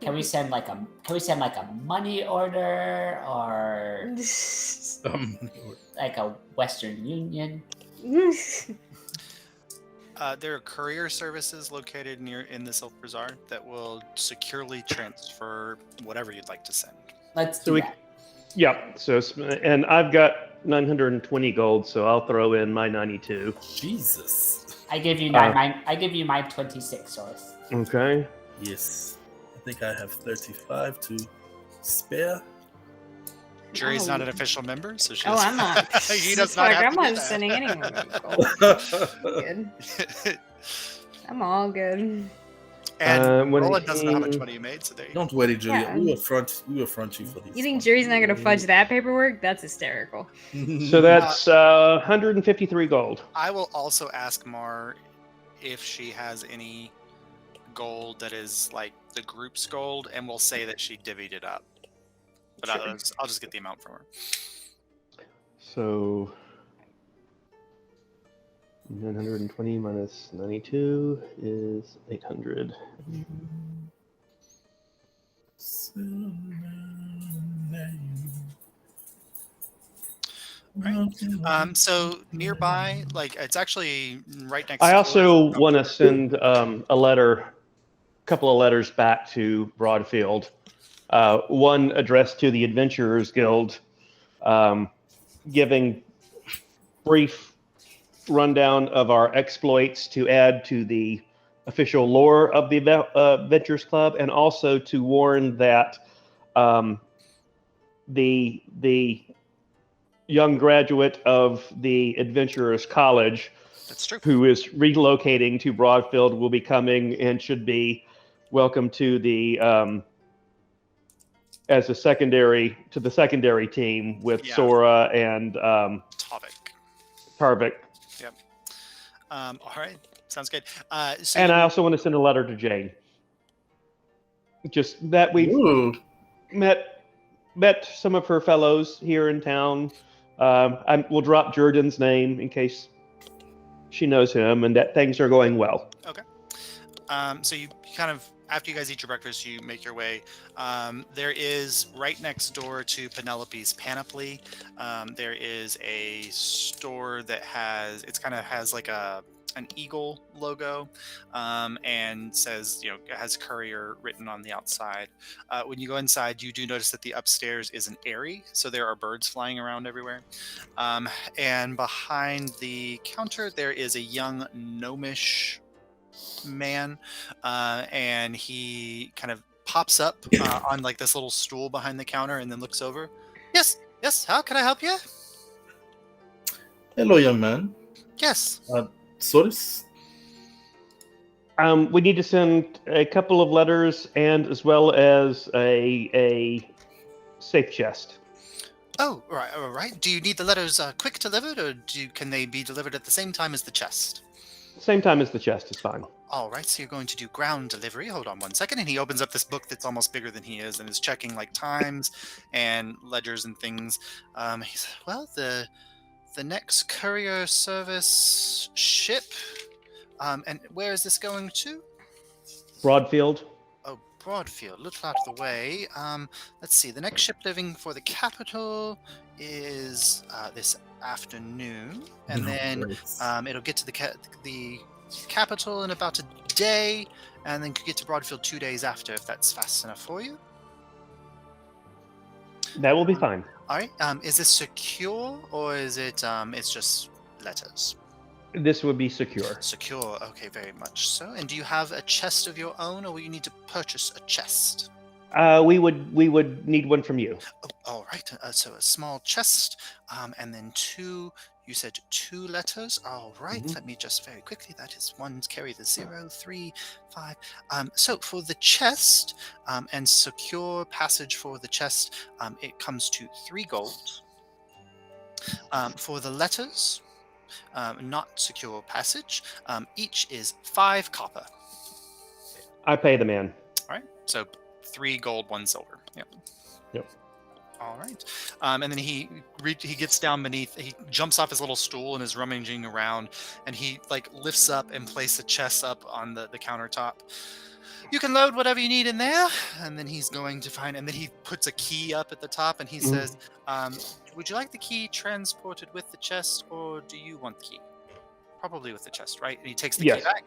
Can we send like a money order or like a Western Union? There are courier services located in the Silk Bazaar that will securely transfer whatever you'd like to send. Let's So do we- that. Yep. So, and I've got 920 gold, so I'll throw in my 92. Jesus. I give you I give you my 26 Source. Okay. Yes. I think I have 35 to spare. Jury's Oh. not an official member, so she Oh, I'm not. He does It's not like, have I'm to do not that. sending anyone gold. Good. I'm all good. And when Roland doesn't know how much he- money you made, so there you go. Don't worry, Julia. Yeah. We will front you for these. You think Jerry's not gonna fudge that paperwork? That's hysterical. So that's 153 gold. I will also ask Mar if she has any gold that is like the group's gold, and we'll say that she divvied it up. But Sure. I'll just get the amount from her. So 920 minus 92 is 800. So nearby, like it's actually right next. I door. also want to send a couple of letters back to Broadfield. One addressed to the Adventurers Guild, giving brief rundown of our exploits to add to the official lore of the Adventurers Club, and also to warn that the young graduate of the Adventurers College, That's true. who is relocating to Broadfield, will be coming and should be welcome to the as a secondary team with Yeah. Sora and Topic. Tarvik. All right, sounds good. And I also want to send a letter to Jane. Just that we've Ooh. met some of her fellows here in town. We'll drop Jordan's name in case she knows him, and that things are going well. So you kind of, after you guys eat your breakfast, you make your way. There is right next door to Penelope's Panoply. There is a store that has like an eagle logo, and says, it has courier written on the outside. When you go inside, you do notice that the upstairs is an airy, so there are birds flying around everywhere. And behind the counter, there is a young gnomish man, and he kind of pops up on like this little stool behind the counter and then looks over. Yes, how can I help you? Hello, young man. Yes. Soris? We need to send a couple of letters and as well as a safe chest. Oh, right, all right. Do you need the letters quick delivered, or can they be delivered at the same time as the chest? Same time as the chest is fine. All right, so you're going to do ground delivery. Hold on one second. And he opens up this book that's almost bigger than he is and is checking like times and ledgers and things. He said, well, the next courier service ship. And where is this going to? Broadfield. Oh, Broadfield. Look out of the way. Let's see. The next ship leaving for the capital is this afternoon, and then it'll get to the capital in about a day, and then could get to Broadfield 2 days after, if that's fast enough for you. That will be fine. All right. Is this secure, or is it? It's just letters. This would be secure. Secure. Okay, very much so. And do you have a chest of your own, or will you need to purchase a chest? We would need one from you. Oh, all right. So a small chest, and then two. You said 2 letters. All right. Mhm. Let me just very quickly. That is one. Carry the 0, 3, 5. So for the chest, and secure passage for the chest, it comes to 3 gold. For the letters, not secure passage, each is 5 copper. I pay the man. All right. So 3 gold, 1 silver. Yep. Yep. All right. And then he gets down beneath. He jumps off his little stool and is rummaging around, and he like lifts up and places the chest up on the countertop. You can load whatever you need in there, and then he's going to find. And then he puts a key up at the top, and he says, "Would you like the key transported with the chest, or do you want the key?" Probably with the chest, right? And he takes the key Yes. back,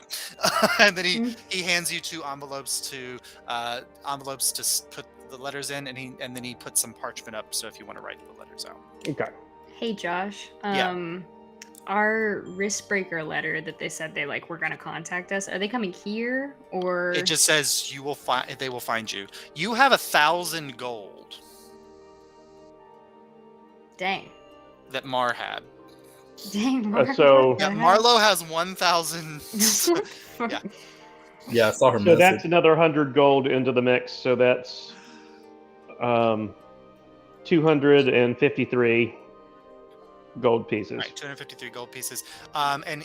and then he hands you 2 envelopes to put the letters in, and then he puts some parchment up, so if you want to write the letters out. Okay. Hey Josh, Yeah. our wristbreaker letter that they said they were gonna contact us, are they coming here or? It just says they will find you. You have 1,000 gold Dang. that Mar had. Dang. Mark, so- Yeah, Marlo has 1,000. Yeah. Yeah, I saw her So message. that's another 100 gold into the mix. So that's 253 gold pieces. Right, 253 gold pieces. And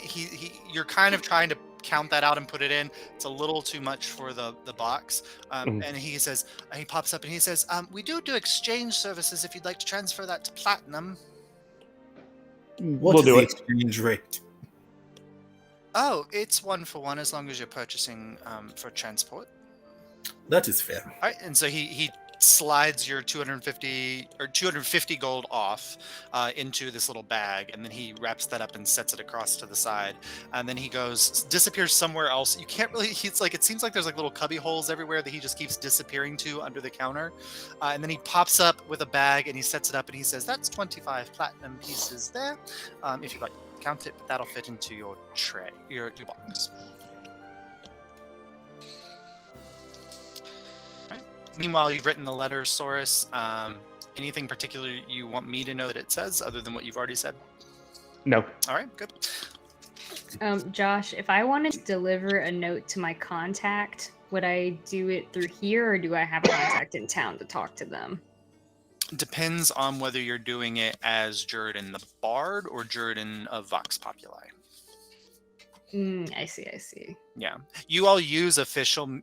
you're kind of trying to count that out and put it in. It's a little too much for the box. Mhm. And he says, he pops up and he says, we do exchange services if you'd like to transfer that to platinum. What We'll is do the it. exchange rate? Oh, it's 1-for-1 as long as you're purchasing for transport. That is fair. All right, and so he slides your 250 gold off into this little bag, and then he wraps that up and sets it across to the side, and then he disappears somewhere else. You can't really. It seems like there's like little cubby holes everywhere that he just keeps disappearing to under the counter, and then he pops up with a bag and he sets it up and he says, "That's 25 platinum pieces there. If you'd like to count it, but that'll fit into your tray, your box." Meanwhile, you've written the letter, Saurus. Anything particular you want me to know that it says, other than what you've already said? No. All right, good. Josh, if I wanted to deliver a note to my contact, would I do it through here, or do I have a contact in town to talk to them? Depends on whether you're doing it as Juridan the Bard or Juridan of Vox Populi. I see. Yeah, you all use official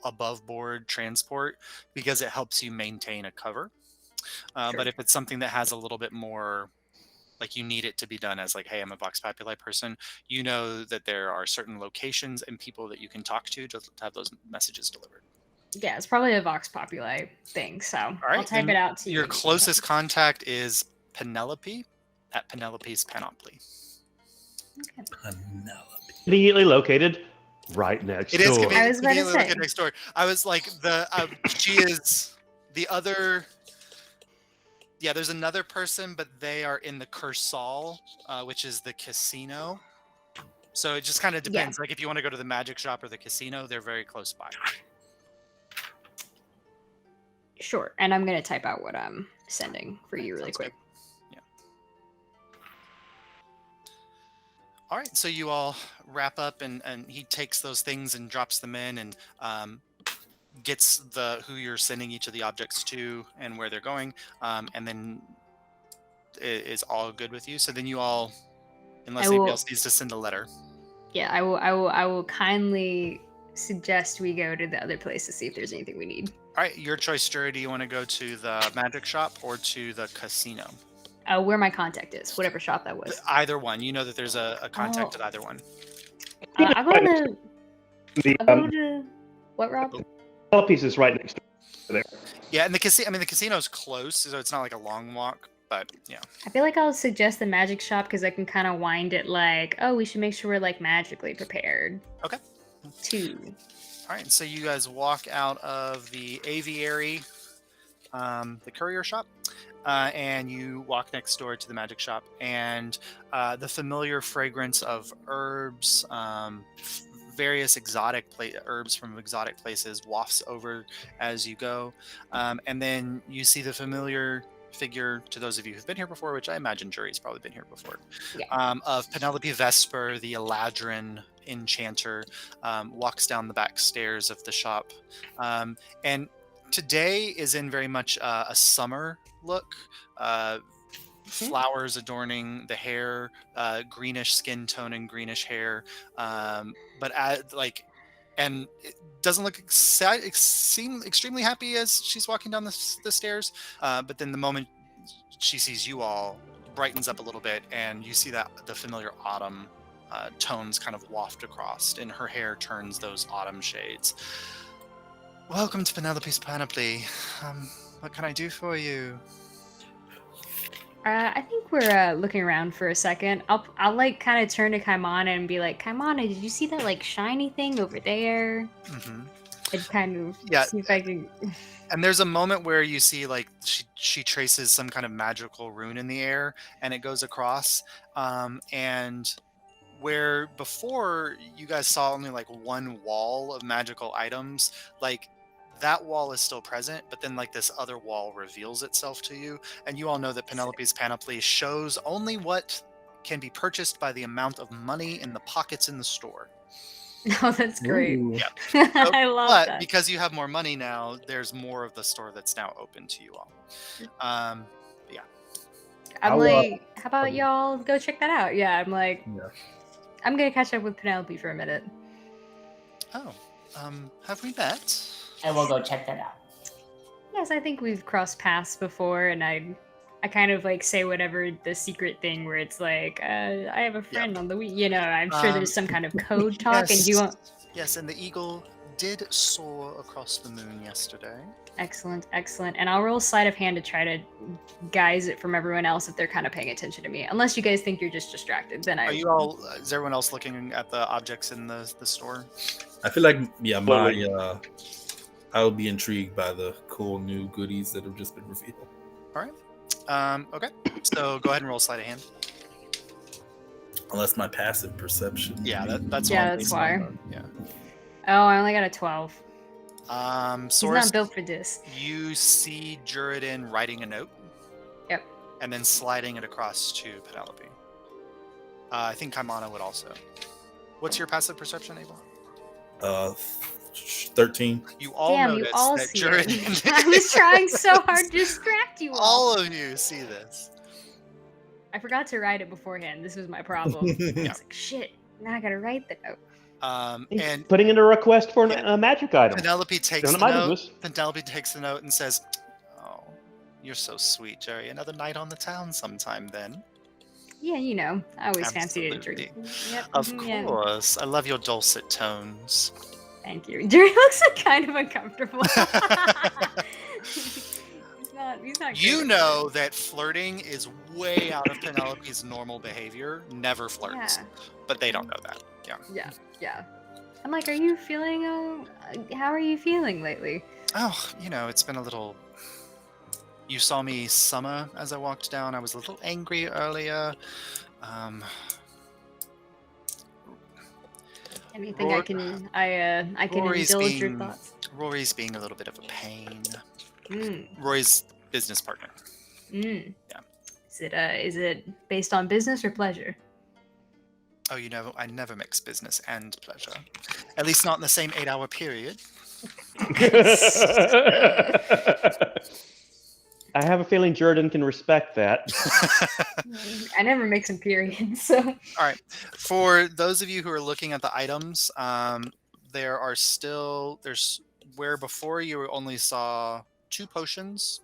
above board transport because it helps you maintain a cover. Sure. But if it's something that has a little bit more, like you need it to be done as like, hey, I'm a Vox Populi person, you know that there are certain locations and people that you can talk to have those messages delivered. Yeah, it's probably a Vox Populi thing, so right, I'll type it out to you. Your closest contact is Penelope at Penelope's Panoply. Okay. Penelope. Conveniently located right next It is door. I was about to conveniently say. located next door. I was like, she is the other. Yeah, there's another person, but they are in the Cursal, which is the casino. So it just kind of depends. Like if you want to go to the magic shop or the casino, they're very close by. Sure, and I'm gonna type out what I'm sending for you really Sounds quick. good. Yeah. All right, so you all wrap up, and he takes those things and drops them in, and gets who you're sending each of the objects to and where they're going, and then it is all good with you. So then you all, unless anybody else needs to send a letter. Yeah, I will kindly suggest we go to the other place to see if there's anything we need. All right, your choice, Jury. Do you want to go to the magic shop or to the casino? Where my contact is, whatever shop that was. Either one. You know that there's a contact at either one. I'll go to The what, Rob? Penelope's is right next door there. Yeah, and the casino. I mean, the casino's close, so it's not like a long walk. But yeah. I feel like I'll suggest the magic shop because I can kind of wind it like, oh, we should make sure we're like magically prepared. Okay. Too. All right, so you guys walk out of the aviary, the courier shop, and you walk next door to the magic shop, and the familiar fragrance of herbs, various exotic herbs from exotic places wafts over as you go, and then you see the familiar figure, to those of you who've been here before, which I imagine Jury's probably been here before, of Penelope Vesper, the Eladrin enchanter, walks down the back stairs of the shop, and today is in very much a summer look. Flowers adorning the hair, greenish skin tone and greenish hair, but and it doesn't look seem extremely happy as she's walking down the stairs, but then the moment she sees you all, brightens up a little bit, and you see that the familiar autumn tones kind of waft across, and her hair turns those autumn shades. Welcome to Penelope's Panoply. What can I do for you? I think we're looking around for a second. I'll like kind of turn to Kaimana and be like, Kaimana, did you see that like shiny thing over there? Mm-hmm. I'd kind of see if I can. And there's a moment where you see like she traces some kind of magical rune in the air, and it goes across, and where before you guys saw only like one wall of magical items, like that wall is still present, but then like this other wall reveals itself to you, and you all know that Penelope's Panoply shows only what can be purchased by the amount of money in the pockets in the store. Oh, that's great. Ooh. I love But that. because you have more money now, there's more of the store that's now open to you all. Yeah. I'm I'll, like, how about y'all go check that out? Yeah, I'm like, Yeah. I'm gonna catch up with Penelope for a minute. Oh, have we met? And we'll go check that out. Yes, I think we've crossed paths before, and I kind of like say whatever the secret thing where it's like, I have a friend on the week. You know, I'm sure there's some kind of code talk, and you want. Yes, and the eagle did soar across the moon yesterday. Excellent, excellent. And I'll roll sleight of hand to try to guise it from everyone else if they're kind of paying attention to me. Unless you guys think you're just distracted, then I. Are you all? Is everyone else looking at the objects in the store? I feel like I'll be intrigued by the cool new goodies that have just been revealed. All right. Okay. So go ahead and roll sleight of hand. Unless my passive perception. Yeah, that's Yeah, all that's based why. on that. Yeah. Oh, I only got a 12. He's Source, not built for this. you see Juridan writing a note. Yep. And then sliding it across to Penelope. I think Kaimana would also. What's your passive perception, Abel? 13. You all Damn, notice you all that see Juridan. it. I was trying so hard to distract you all. All of you see this. I forgot to write it beforehand. This was my problem. I was like, shit, now I gotta write the note. And putting in a request for a magic item. Penelope takes None the of my note. business. Penelope takes the note and says, "Oh, you're so sweet, Jerry. Another night on the town sometime, then." Yeah, you know, I always fancy a Absolutely. drink. Yep, Of mhm, yeah. course. I love your dulcet tones. Thank you. Jerry looks like kind of uncomfortable. he's not You great. know that flirting is way out of Penelope's normal behavior. Never flirts. Yeah. But they don't know that. Yeah. Yeah. I'm like, are you feeling, how are you feeling lately? Oh, it's been a little... You saw me summer as I walked down. I was a little angry earlier. Anything Rory- I can Rory's indulge your being- thoughts? Rory's being a little bit of a pain. Mm, Rory's business partner. mm. Yeah. Is it based on business or pleasure? Oh, I never mix business and pleasure. At least not in the same 8-hour period. I have a feeling Jordan can respect that. I never mix in periods, so. All right. For those of you who are looking at the items, there's where before you only saw 2 potions,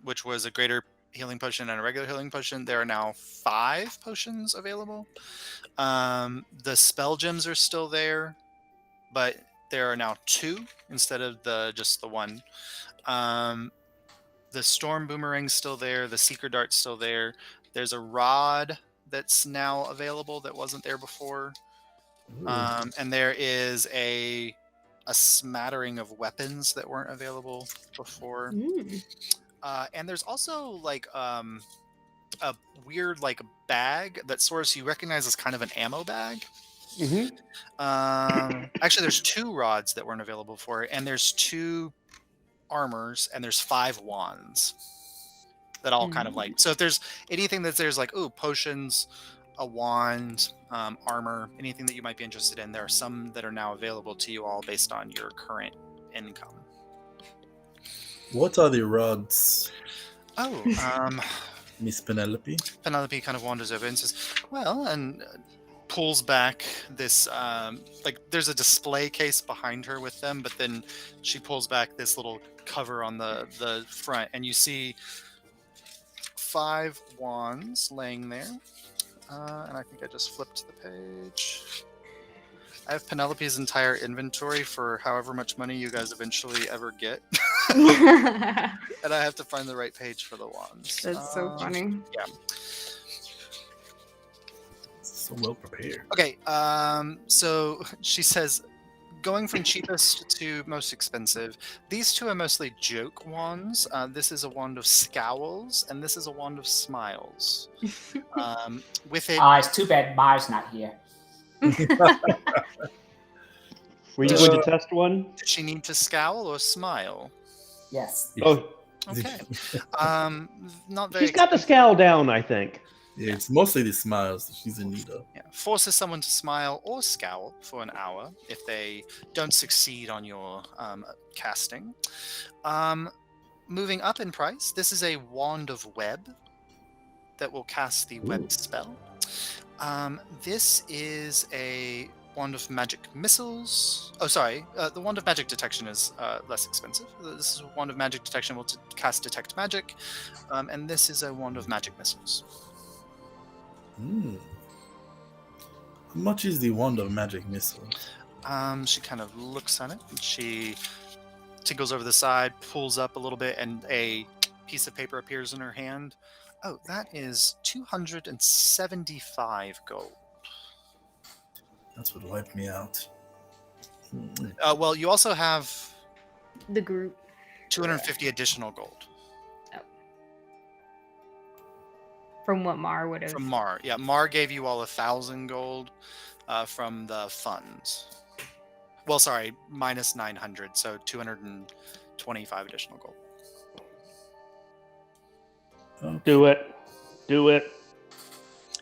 which was a greater healing potion and a regular healing potion. There are now 5 potions available. The spell gems are still there, but there are now 2 instead of just the 1. The storm boomerang's still there. The seeker dart's still there. There's a rod that's now available that wasn't there before. And there is a smattering of weapons that weren't available before. Mm. And there's also like a weird like bag that you recognize as kind of an ammo bag. Mm-hmm. Actually, there's 2 rods that weren't available for it, and there's 2 armors, and there's 5 wands that all kind of like. So if there's anything there's like, potions, a wand, armor, anything that you might be interested in, there are some that are now available to you all based on your current income. What are the rods, Oh, Miss Penelope? Penelope kind of wanders over and says, well, and pulls back this, there's a display case behind her with them, but then she pulls back this little cover on the front, and you see 5 wands laying there. And I think I just flipped the page. I have Penelope's entire inventory for however much money you guys eventually ever get. And I have to find the right page for the wands. That's so funny. Yeah. So well prepared. Okay, so she says, going from cheapest to most expensive, these 2 are mostly joke wands. This is a wand of scowls, and this is a wand of smiles. With it, It's too bad Mars not here. Were you going to test one? does she need to scowl or smile? Yes. Oh, Okay. Not very. she's got the scowl down, I think. Yeah, it's mostly the smiles that she's in need of. Yeah. Forces someone to smile or scowl for an hour if they don't succeed on your casting. Moving up in price, this is a Wand of Web that will cast the web spell. This is a Wand of Magic Missiles. Oh, sorry. The Wand of Magic Detection is less expensive. This is a Wand of Magic Detection will cast Detect Magic. And this is a Wand of Magic Missiles. How much is the Wand of Magic Missile? She kind of looks at it. She tinkles over the side, pulls up a little bit, and a piece of paper appears in her hand. Oh, that is 275 gold. That's what wiped me out. Well, you also have The group. 250 additional gold From what Mar would have. from Mar. Yeah, Mar gave you all 1,000 gold from the funds. Well, sorry, minus 900, so 225 additional gold. Do it. Do it.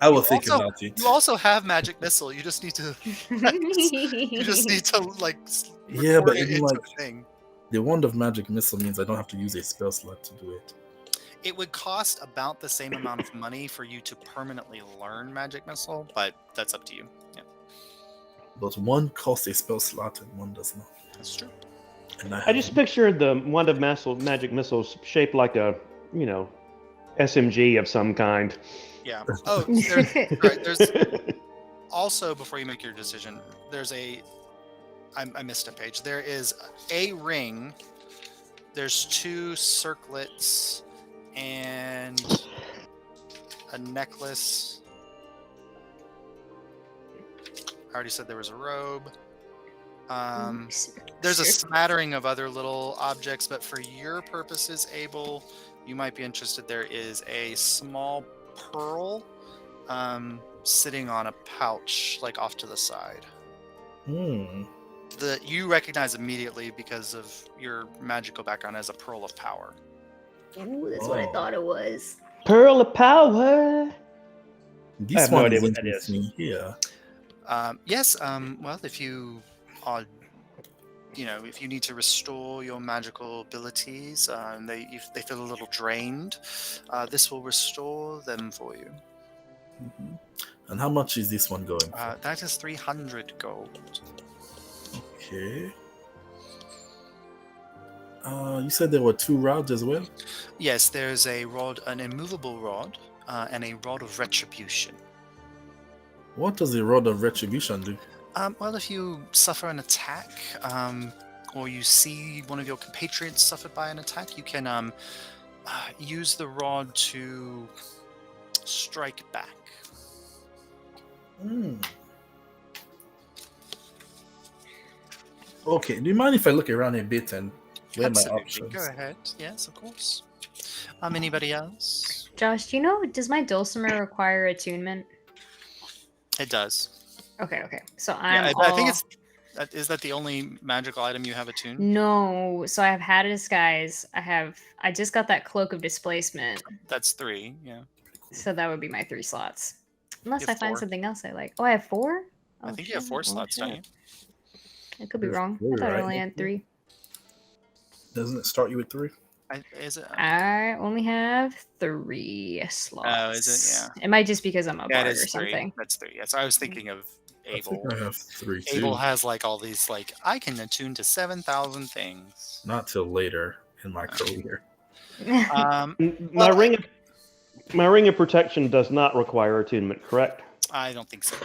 I will think Also- about it. You also have Magic Missile. You just need to. You just need to like. Yeah, record but it even into like a thing. the Wand of Magic Missile means I don't have to use a spell slot to do it. It would cost about the same amount of money for you to permanently learn Magic Missile, but that's up to you. Yeah, But one costs a spell slot and one does not. that's true. And I just pictured the Wand of Magic Missiles shaped like a, SMG of some kind. Yeah. Oh, there's also, before you make your decision, there's I missed a page. There is a ring. There's 2 circlets and a necklace. I already said there was a robe. There's a smattering of other little objects, but for your purposes, Abel, you might be interested. There is a small pearl sitting on a pouch, like off to the side. That you recognize immediately because of your magical background as a pearl of power. Ooh, that's what I thought it was. Pearl of Power. I This have no one idea is what that is. interesting here. Yes. Well, if you are, if you need to restore your magical abilities, if they feel a little drained, this will restore them for you. And how much is this one going for? That is 300 gold. Okay. You said there were 2 rods as well? Yes, there's a rod, an immovable rod, and a rod of retribution. What does the Rod of Retribution do? Well, if you suffer an attack, or you see one of your compatriots suffered by an attack, you can use the rod to strike back. Okay, do you mind if I look around a bit and weigh my Absolutely. options? Go ahead. Yes, of course. Anybody else? Josh, do you know, does my dulcimer require attunement? It does. Okay. So Yeah, I'm I think it's. Is that the only magical item you have attuned? No, so I have Hat of Disguise. I just got that Cloak of Displacement. That's 3. Yeah. So that would be my 3 slots. Unless You I have find 4. something else I like. Oh, I have 4? I think you have 4 slots, don't you? I could be There's wrong. 4, I thought I right? only had 3. Doesn't it start you with 3? Is it? I only have 3 slots. Oh, is it? Yeah. It might just because I'm a Yeah, it bard or is 3. something. That's 3. Yeah, so I was thinking of I Abel. think I have 3 too. Abel has like all these I can attune to 7,000 things. Not till later in my career. My ring of protection does not require attunement, correct? I don't think so.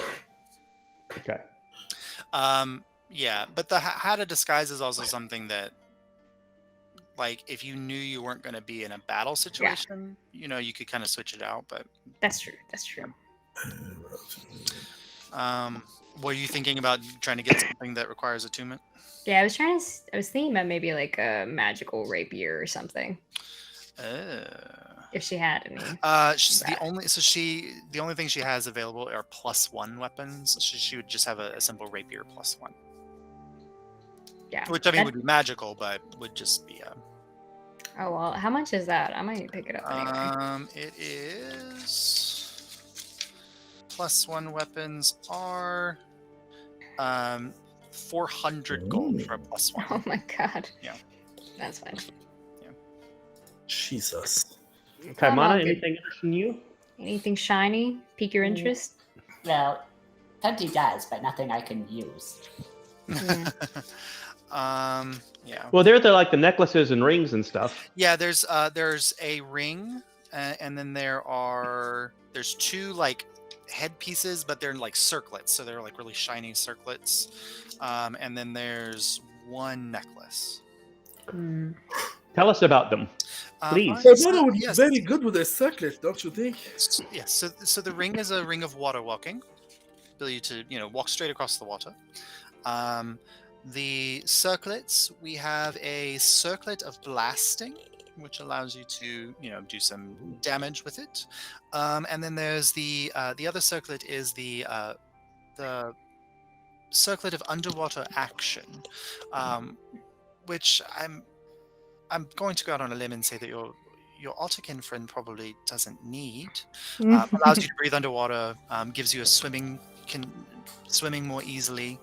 Okay. Yeah, but the Hat of Disguise is also something that, like, if you knew you weren't going to be in a battle situation, you could kind of switch it out. But That's true. were you thinking about trying to get something that requires attunement? Yeah, I was thinking about maybe like a magical rapier or something. If she had any. She's the only thing she has available are +1 weapons. She would just have a simple rapier +1. Yeah. Which I mean would be magical, but would just be Oh well, how much is that? I might pick it up anyway. It is +1 weapons are 400 gold for a +1. Oh my god. Yeah. That's fine. Jesus. I'm all Kaimana, good. anything interesting you? Anything shiny? Pique your interest? Well, plenty does, but nothing I can use. Yeah. Yeah. Well, they're like the necklaces and rings and stuff. Yeah, there's a ring, and then there's 2 like headpieces, but they're like circlets, so they're like really shiny circlets. And then there's 1 necklace. Hmm. Tell us about them. Please. Alright, Kaimana would be yes, very good with a circlet, don't you think? yes. So the ring is a ring of water walking, ability to walk straight across the water. The circlets, we have a circlet of blasting, which allows you to do some damage with it. And then there's the other circlet is the circlet of underwater action, which I'm going to go out on a limb and say that your Ottokin friend probably doesn't need. Allows you to breathe underwater, gives you a swimming more easily,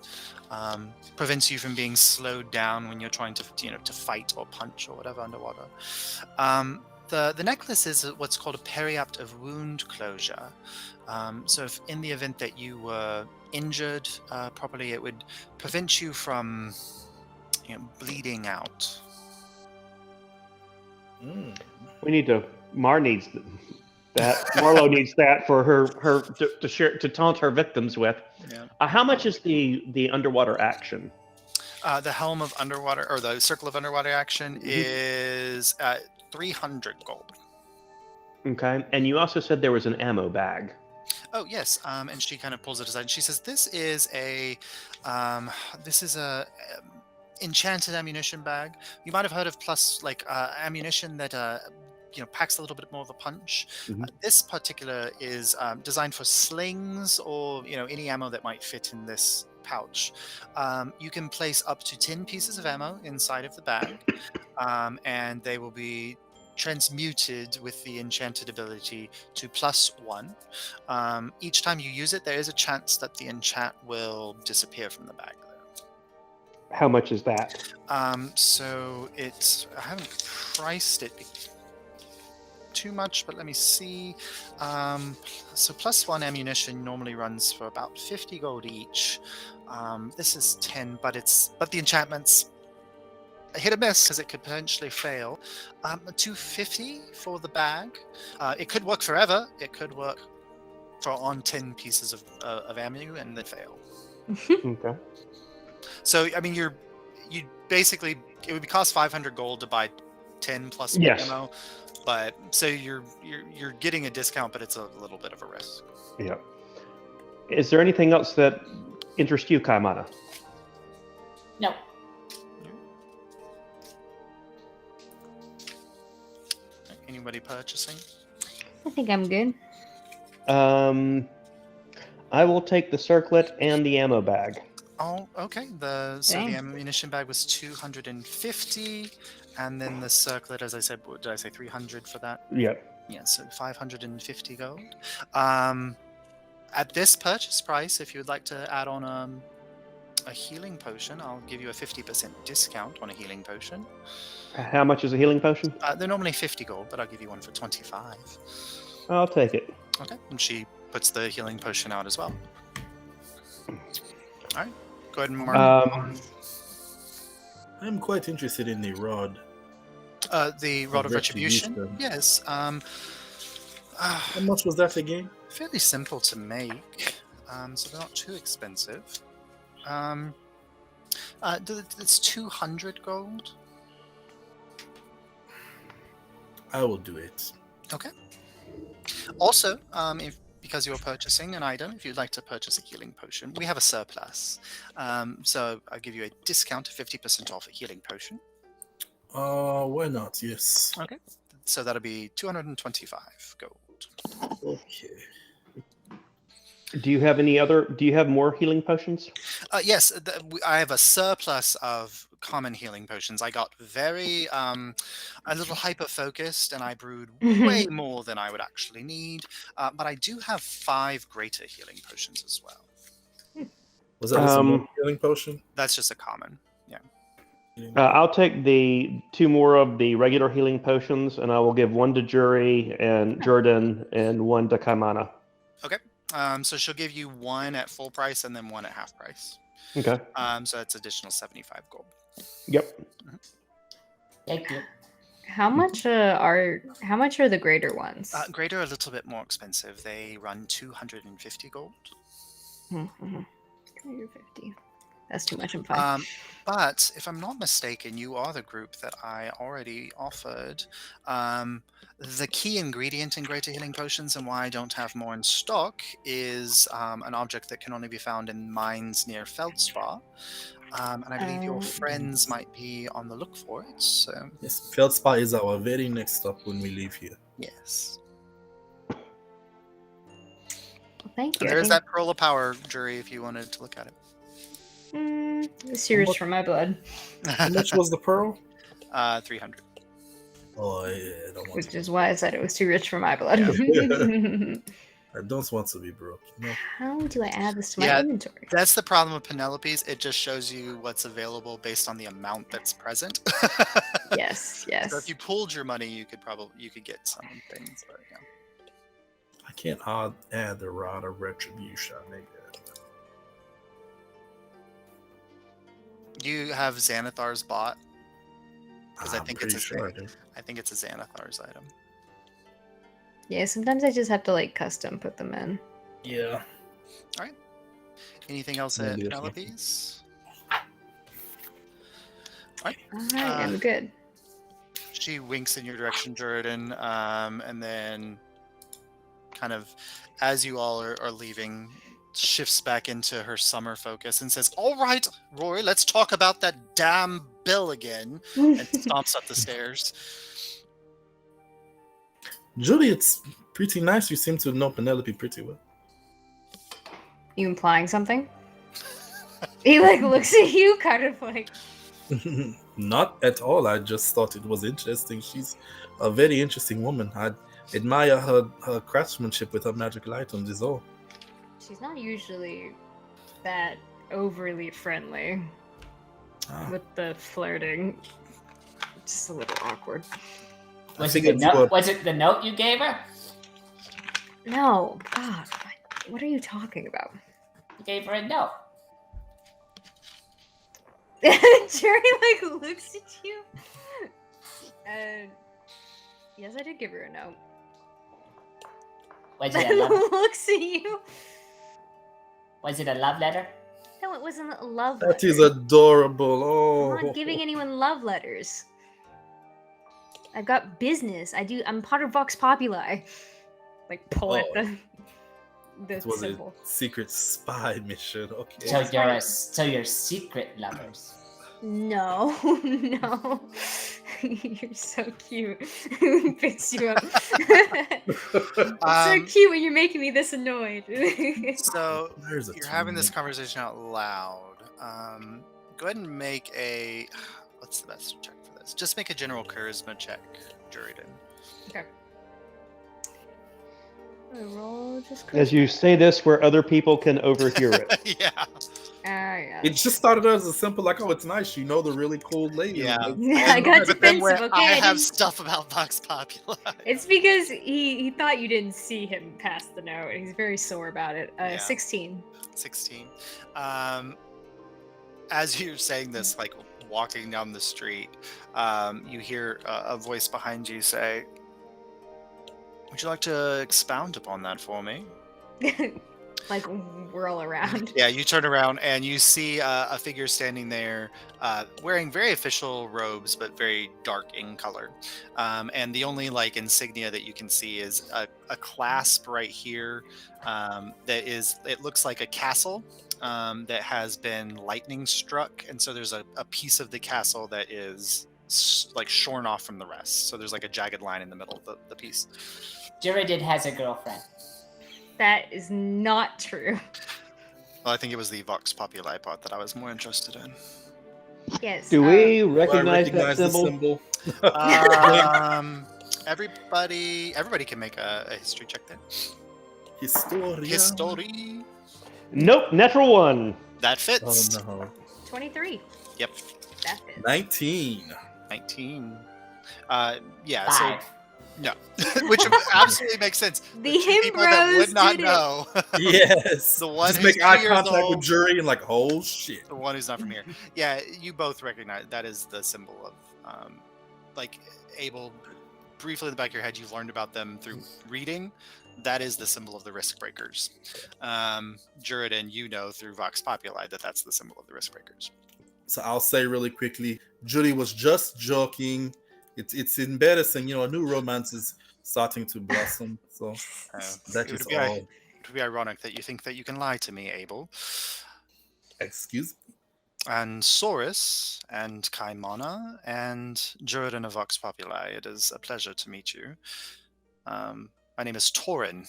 prevents you from being slowed down when you're trying to fight or punch or whatever underwater. The necklace is what's called a periapt of wound closure. So if in the event that you were injured properly, it would prevent you from bleeding out. We need to. Mar needs that. Marlo needs that for her to share to taunt her victims with. Yeah. How much is the underwater action? The helm of underwater, or the circle of underwater action, is 300 gold. Okay, and you also said there was an ammo bag. Oh yes, and she kind of pulls it aside. And she says, "This is a Enchanted Ammunition Bag. You might have heard of plus ammunition that packs a little bit more of a punch. This particular is designed for slings or any ammo that might fit in this pouch. You can place up to 10 pieces of ammo inside of the bag, and they will be transmuted with the enchanted ability to +1. Each time you use it, there is a chance that the enchant will disappear from the bag. How much is that? So I haven't priced it too much, but let me see. So +1 ammunition normally runs for about 50 gold each. This is 10, but the enchantment's a hit or miss because it could potentially fail. 250 for the bag. It could work forever. It could work on 10 pieces of ammo and then fail. Okay. So I mean, you basically, it would cost 500 gold to buy 10 plus Yes. ammo, but so you're getting a discount, but it's a little bit of a risk. Yeah. Is there anything else that interests you, Kaimana? No. Anybody purchasing? I think I'm good. I will take the circlet and the ammo bag. Oh, okay. The Dang. ammunition bag was 250, and then the circlet, as I said, what did I say, 300 for that? Yep. Yeah, so 550 gold. At this purchase price, if you would like to add on a healing potion, I'll give you a 50% discount on a healing potion. How much is a healing potion? They're normally 50 gold, but I'll give you one for 25. I'll take it. Okay, and she puts the healing potion out as well. All right, go ahead and mark. I'm quite interested in the rod. The Rod of Retribution. Retribution. Yes. How much was that again? Fairly simple to make, so they're not too expensive. It's 200 gold. I will do it. Okay. Also, because you're purchasing an item, if you'd like to purchase a healing potion, we have a surplus. So I'll give you a discount of 50% off a healing potion. Why not? Yes. Okay. So that'll be 225 gold. Okay. Do you have more healing potions? Yes, I have a surplus of common healing potions. I got very a little hyper focused, and I brewed way more than I would actually need. But I do have 5 greater healing potions as well. Was that just one healing potion? That's just a common. I'll take the 2 more of the regular healing potions, and I will give 1 to Jury and Jordan and 1 to Kaimana. Okay. So she'll give you 1 at full price and then 1 at half price. Okay. So that's additional 75 gold. Yep. Thank you. How much are the greater ones? Greater are a little bit more expensive. They run 250 gold. 250. That's too much. I'm fine. But if I'm not mistaken, you are the group that I already offered the key ingredient in Greater Healing Potions, and why I don't have more in stock is an object that can only be found in mines near Feldspar. And I believe your friends might be on the look for it. So Yes, Feldspar is our very next stop when we leave here. yes. Well, thank you. And there is that Pearl of Power, Jury, if you wanted to look at it. It's serious for my blood. How much was the pearl? 300. Oh, yeah, I don't want Which to. is why I said it was too rich for my blood. I don't want to be broke. No. How do I add this to my inventory? That's the problem with Penelope's. It just shows you what's available based on the amount that's present. Yes. So if you pooled your money, you could get some things. But yeah. I can't add the Rod of Retribution. You have Xanathar's bot? Because I think it's a sure I do. I think it's a Xanathar's item. Yeah, sometimes I just have to like custom put them in. Yeah. All right. Anything else No, at definitely. Penelope's? All right. Alright, I'm good. She winks in your direction, Jordan, and then kind of as you all are leaving, shifts back into her summer focus and says, "All right, Roy, let's talk about that damn bill again," and stomps up the stairs. Julie, it's pretty nice. You seem to know Penelope pretty well. You implying something? He like looks at you kind of like Not at all. I just thought it was interesting. She's a very interesting woman. I admire her craftsmanship with her magical items is all. she's not usually that overly friendly with the flirting. Just a little awkward. Was it the note you gave her? No, God, what are you talking about? You gave her a note. Jerry like looks at you, and yes, I did give her a note. Was it a love? Looks at you. Was it a love letter? No, it wasn't a love That letter. is adorable. Oh, I'm not giving anyone love letters. I've got business. I'm part of Vox Populi. Like pull at the it was symbol. a secret spy mission. Okay. So you're secret lovers. No, no. You're so cute. Picks you up. So cute when you're making me this annoyed. So There's a you're having this team. conversation out loud. Go ahead and make a. What's the best check for this? Just make a general charisma check, Juridan. Okay. Roll just As you say this where other people can overhear it. Yeah. yeah. It just started out as a simple, like, oh, it's nice. You know the really cool lady. Yeah. I got But then defensive, okay? I have didn't- stuff about Vox Populi. It's because he thought you didn't see him pass the note. He's very sore about it. Yeah. 16. 16. As you're saying this, like walking down the street, you hear a voice behind you say, "Would you like to expound upon that for me?" Like whirl around. Yeah, you turn around and you see a figure standing there wearing very official robes, but very dark in color. And the only like insignia that you can see is a clasp right here it looks like a castle that has been lightning struck. And so there's a piece of the castle that is like shorn off from the rest. So there's like a jagged line in the middle of the piece. Juridan has a girlfriend. That is not true. Well, I think it was the Vox Populi part that I was more interested in. Yes. Do we Do I recognize that recognize the symbol? symbol? Everybody can make a history check then. Historia. History. Nope, natural 1. That Oh fits. no. 23. Yep. That fits. 19. 19. Yeah. So 5. no, which absolutely makes sense. The two him people that bros would not did it. know. Yes. The one Just who's make eye 2 years contact old. with jury and like, oh shit. The one who's not from here. Yeah, you both recognize that is the symbol of, like, Abel. Briefly in the back of your head, you've learned about them through reading. That is the symbol of the Risk Breakers. Juridan, you know through Vox Populi that that's the symbol of the Risk Breakers. So I'll say really quickly, Judy was just joking. It's embarrassing, a new romance is starting to blossom. So that It is would be all. It would be ironic that you think that you can lie to me, Abel. Excuse me. And Saurus and Kaimana and Juridan of Vox Populi, it is a pleasure to meet you. My name is Torin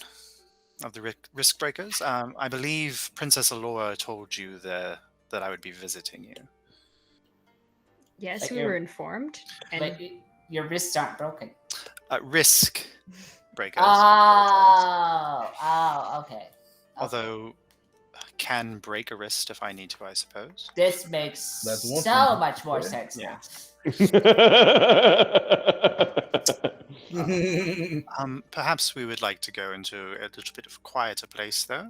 of the Risk Breakers. I believe Princess Alyria told you that I would be visiting you. Yes, Like we were informed. And But your wrists aren't broken. Risk Breakers. Oh, okay. Although, can break a wrist if I need to, I suppose. This makes That's one so thing. much more Yeah. sense Yeah. now. Perhaps we would like to go into a little bit of a quieter place, though.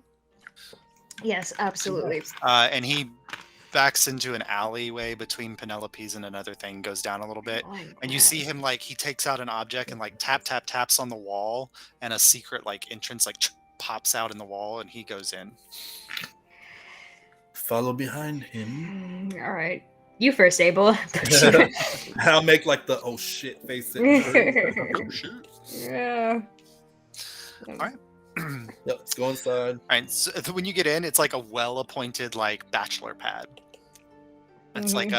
yes, absolutely. And he backs into an alleyway between Penelope's and another thing, goes down a little bit. Oh, And you see him, like, he takes out an object and, like, taps on the wall, and a secret, like, entrance, like, pops out in the wall, and he goes in. Follow behind him. All right. You first, Abel. I'll make like the oh shit face. Yeah. All right. Yep, let's go inside. All right, so when you get in, it's like a well-appointed like bachelor pad. It's like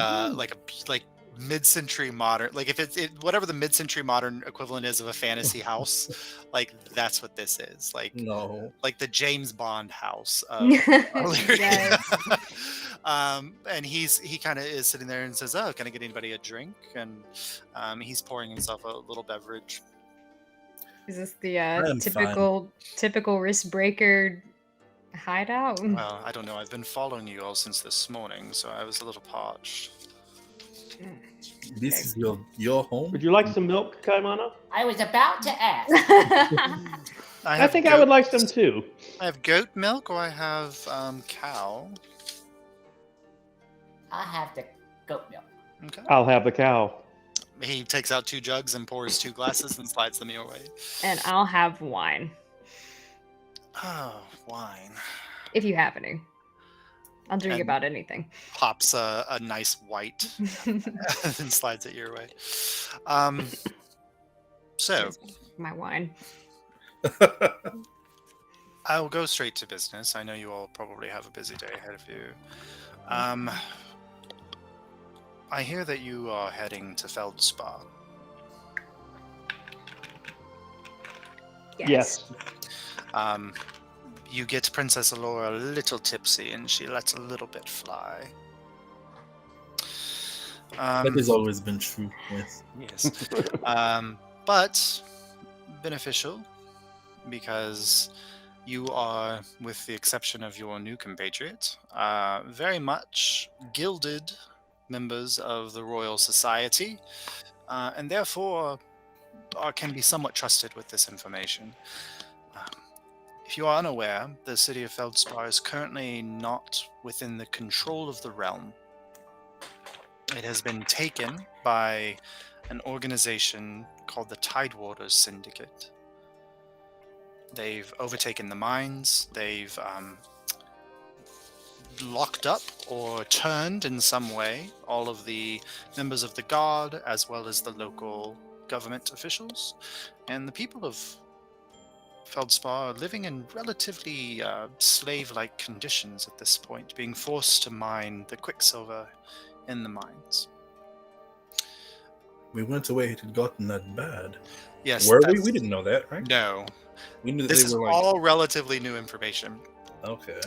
mid-century modern, like if it's whatever the mid-century modern equivalent is of a fantasy house, like that's what this is. Like No. like the James Bond house of Yes. Alyria. And he kind of is sitting there and says, "Oh, can I get anybody a drink?" And he's pouring himself a little beverage. Is this the am typical wrist breaker hideout? Well, I don't know. I've been following you all since this morning, so I was a little parched. This is your home. Would you like some milk, Kaimana? I was about to ask. I think I would like some too. I have goat milk, or I have cow. I'll have the goat milk. Okay. I'll have the cow. He takes out 2 jugs and pours 2 glasses and slides them your way. And I'll have wine, Oh, wine. if you have any. I'll drink And- about anything. Pops a nice white and slides it your way. So, My wine. I'll go straight to business. I know you all probably have a busy day ahead of you. I hear that you are heading to Feldspar. Yes. You get Princess Alyria a little tipsy, and she lets a little bit fly. That has always been true. Yes. Yes. But beneficial, because you are, with the exception of your new compatriot, very much gilded members of the Royal Society, and therefore can be somewhat trusted with this information. If you are unaware, the city of Feldspar is currently not within the control of the realm. It has been taken by an organization called the Tidewaters Syndicate. They've overtaken the mines, they've locked up or turned in some way all of the members of the guard, as well as the local government officials, and the people of Feldspar are living in relatively slave-like conditions at this point, being forced to mine the quicksilver in the mines. We went away. It had gotten that bad. Yes. Were we? that's- We didn't know that, right? No. We knew that This they is were like. all relatively new information. Okay.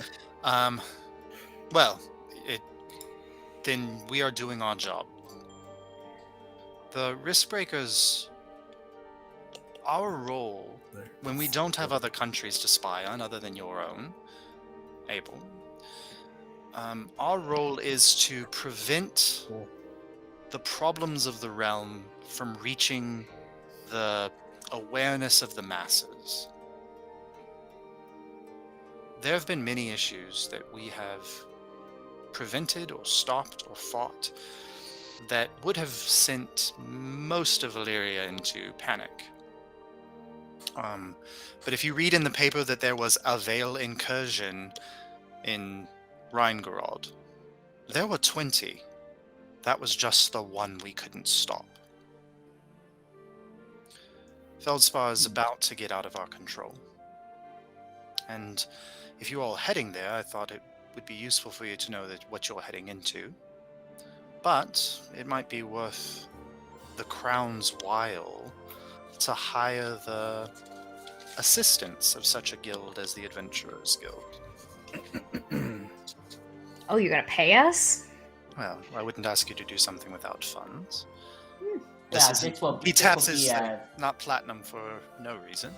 Well, it then we are doing our job. The risk breakers, our role, when we don't have other countries to spy on other than your own, Abel, our role is to prevent the problems of the realm from reaching the awareness of the masses. There have been many issues that we have prevented or stopped or fought that would have sent most of Alyria into panic. But if you read in the paper that there was a Veil incursion in Rheingerald, there were 20. That was just the one we couldn't stop. Feldspar is about to get out of our control. And if you're all heading there, I thought it would be useful for you to know that what you're heading into. But it might be worth the Crown's while to hire the assistance of such a guild as the Adventurers Guild. Oh, you're gonna pay us? Well, I wouldn't ask you to do something without funds. Yeah, Taps is not platinum for no reason.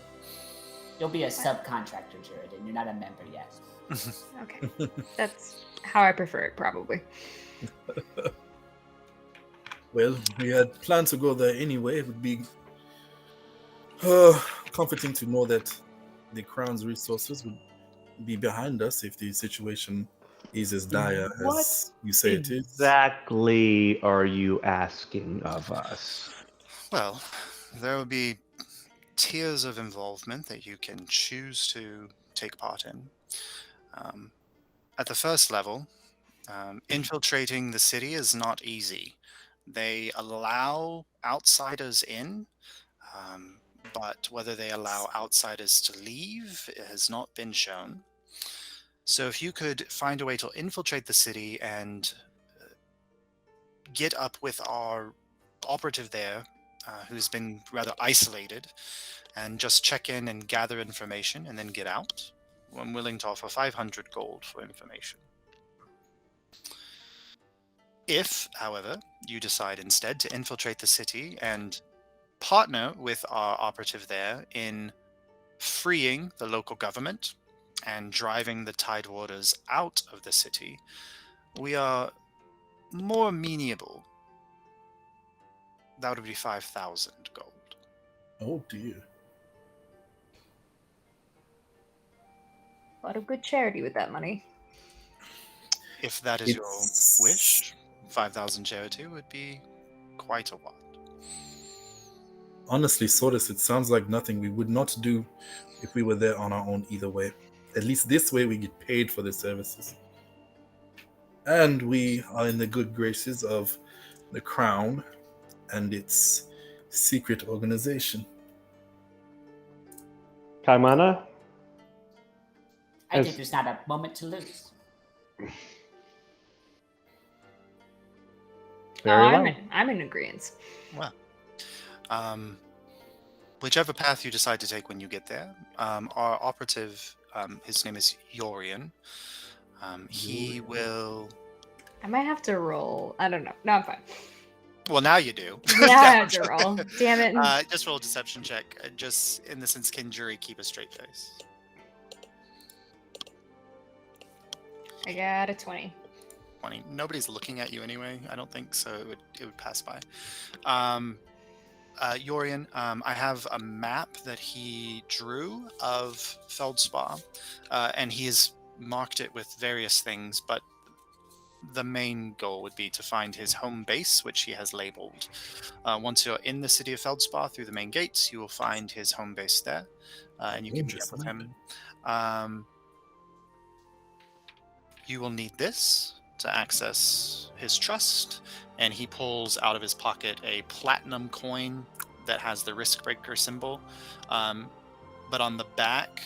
You'll be a subcontractor, Jared, and you're not a member yet. Okay. That's how I prefer it, probably. Well, we had planned to go there anyway. It would be comforting to know that the Crown's resources would be behind us if the situation is as dire as you say it is. Exactly are you asking of us? Well, there will be tiers of involvement that you can choose to take part in. At the first level, infiltrating the city is not easy. They allow outsiders in, but whether they allow outsiders to leave has not been shown. So if you could find a way to infiltrate the city and get up with our operative there, who's been rather isolated, and just check in and gather information and then get out, I'm willing to offer 500 gold for information. If, however, you decide instead to infiltrate the city and partner with our operative there in freeing the local government and driving the Tide Warders out of the city, we are more amenable. That would be 5,000 gold. Oh dear. A lot of good charity with that money. If that is your wish, 5,000 charity would be quite a lot. Honestly, Sordus, it sounds like nothing we would not do if we were there on our own either way. At least this way we get paid for the services. And we are in the good graces of the Crown and its secret organization. Kaimana? I think there's not a moment to lose. I'm in agreement. Well, whichever path you decide to take when you get there, our operative, his name is Yorian. He will... I might have to roll. I don't know. No, I'm fine. Well, now you do. Yeah, I have to roll. Damn it. Just roll a deception check. Just in the sense, can jury keep a straight face? I got a 20. 20. Nobody's looking at you anyway, I don't think, so it would pass by. Yorian, I have a map that he drew of Feldspar, and he has marked it with various things, but the main goal would be to find his home base, which he has labeled. Once you're in the city of Feldspar through the main gates, you will find his home base there, and you can meet up with him. You will need this to access his trust, and he pulls out of his pocket a platinum coin that has the risk breaker symbol, but on the back,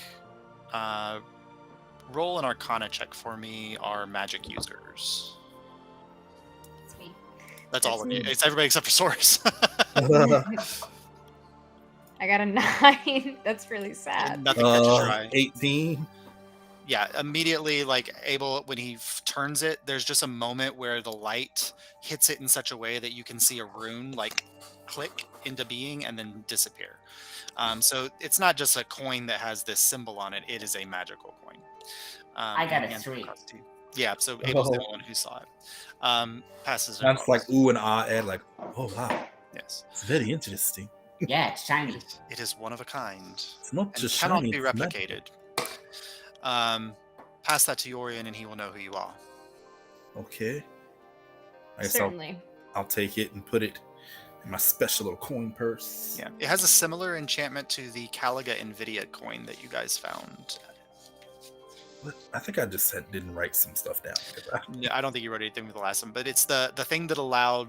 roll an arcana check for me, our magic users. It's me. That's all of you. It's everybody except for Source. I got a 9. That's really sad. Nothing catches your eye. 18. yeah, immediately, like, Abel, when he turns it, there's just a moment where the light hits it in such a way that you can see a rune, like, click into being and then disappear. So it's not just a coin that has this symbol on it, it is a magical coin. I got and a hands it 3. across to you. Yeah, so Abel's the Oh. only one who saw it. Passes it That's like across. ooh and ah and like, oh wow, Yes. it's very interesting. Yeah, it's shiny. It is one of a kind. It's not And just cannot shiny, be it's magical. replicated. Pass that to Yorian and he will know who you are. Okay. I guess Certainly. I'll take it and put it in my special little coin purse. Yeah, it has a similar enchantment to the Caliga Nvidia coin that you guys found. What? I think I just didn't write some stuff down. No, I don't think you wrote anything with the last one, but it's the thing that allowed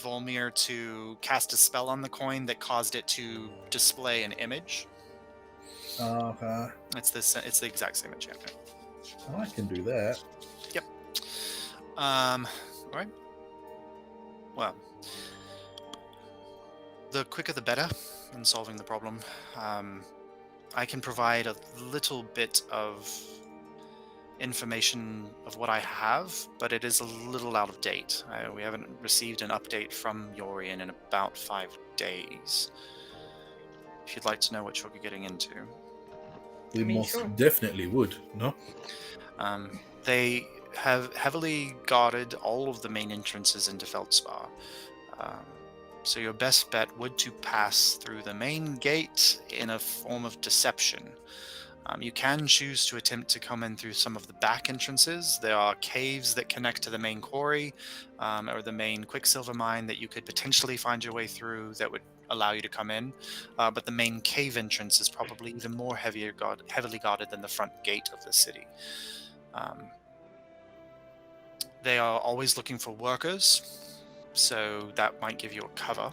Volmir to cast a spell on the coin that caused it to display an image. It's the exact same enchantment. Well, I can do that. Yep. All right. Well, the quicker the better in solving the problem. I can provide a little bit of information of what I have, but it is a little out of date. We haven't received an update from Yorian in about 5 days. If you'd like to know what you're getting into. We most sure. definitely would, no? They have heavily guarded all of the main entrances into Feldspar. So your best bet would to pass through the main gate in a form of deception. You can choose to attempt to come in through some of the back entrances. There are caves that connect to the main quarry or the main Quicksilver mine that you could potentially find your way through that would allow you to come in. But the main cave entrance is probably even more heavily guarded than the front gate of the city. They are always looking for workers, so that might give you a cover.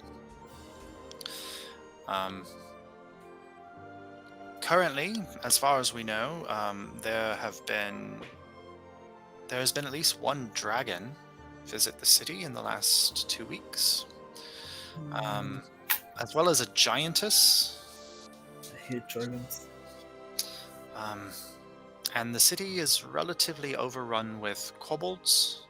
Currently, as far as we know, there has been at least one dragon visit the city in the last 2 weeks, as well as a giantess. I hate dragons. And the city is relatively overrun with kobolds.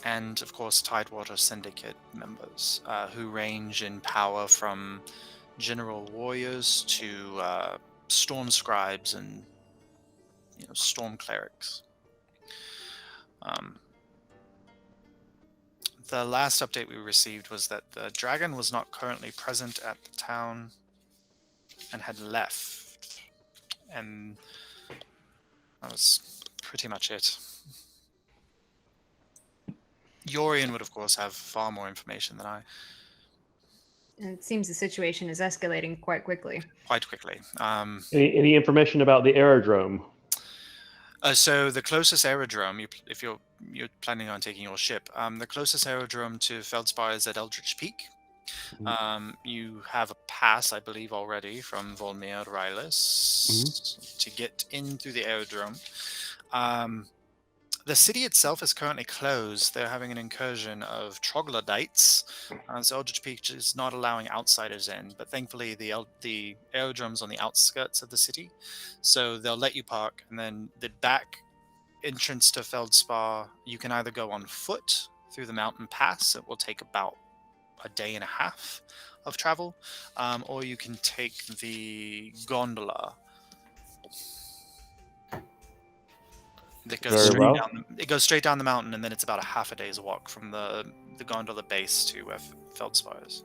And, of course, Tidewater Syndicate members, who range in power from general warriors to storm scribes and storm clerics. The last update we received was that the dragon was not currently present at the town and had left. And that was pretty much it. Yorian would, of course, have far more information than I. And it seems the situation is escalating quite quickly. Quite quickly. Any information about the aerodrome? So the closest aerodrome, if you're planning on taking your ship, the closest aerodrome to Feldspar is at Eldritch Peak. You have a pass, I believe, already from Volmir Rylis to get in through the aerodrome. The city itself is currently closed. They're having an incursion of troglodytes. So Eldritch Peak is not allowing outsiders in, but thankfully the aerodrome's on the outskirts of the city. So they'll let you park, and then the back entrance to Feldspar, you can either go on foot through the mountain pass. It will take about a day and a half of travel, or you can take the gondola. It goes straight down the mountain, and then it's about a half a day's walk from the gondola base to where Feldspar is.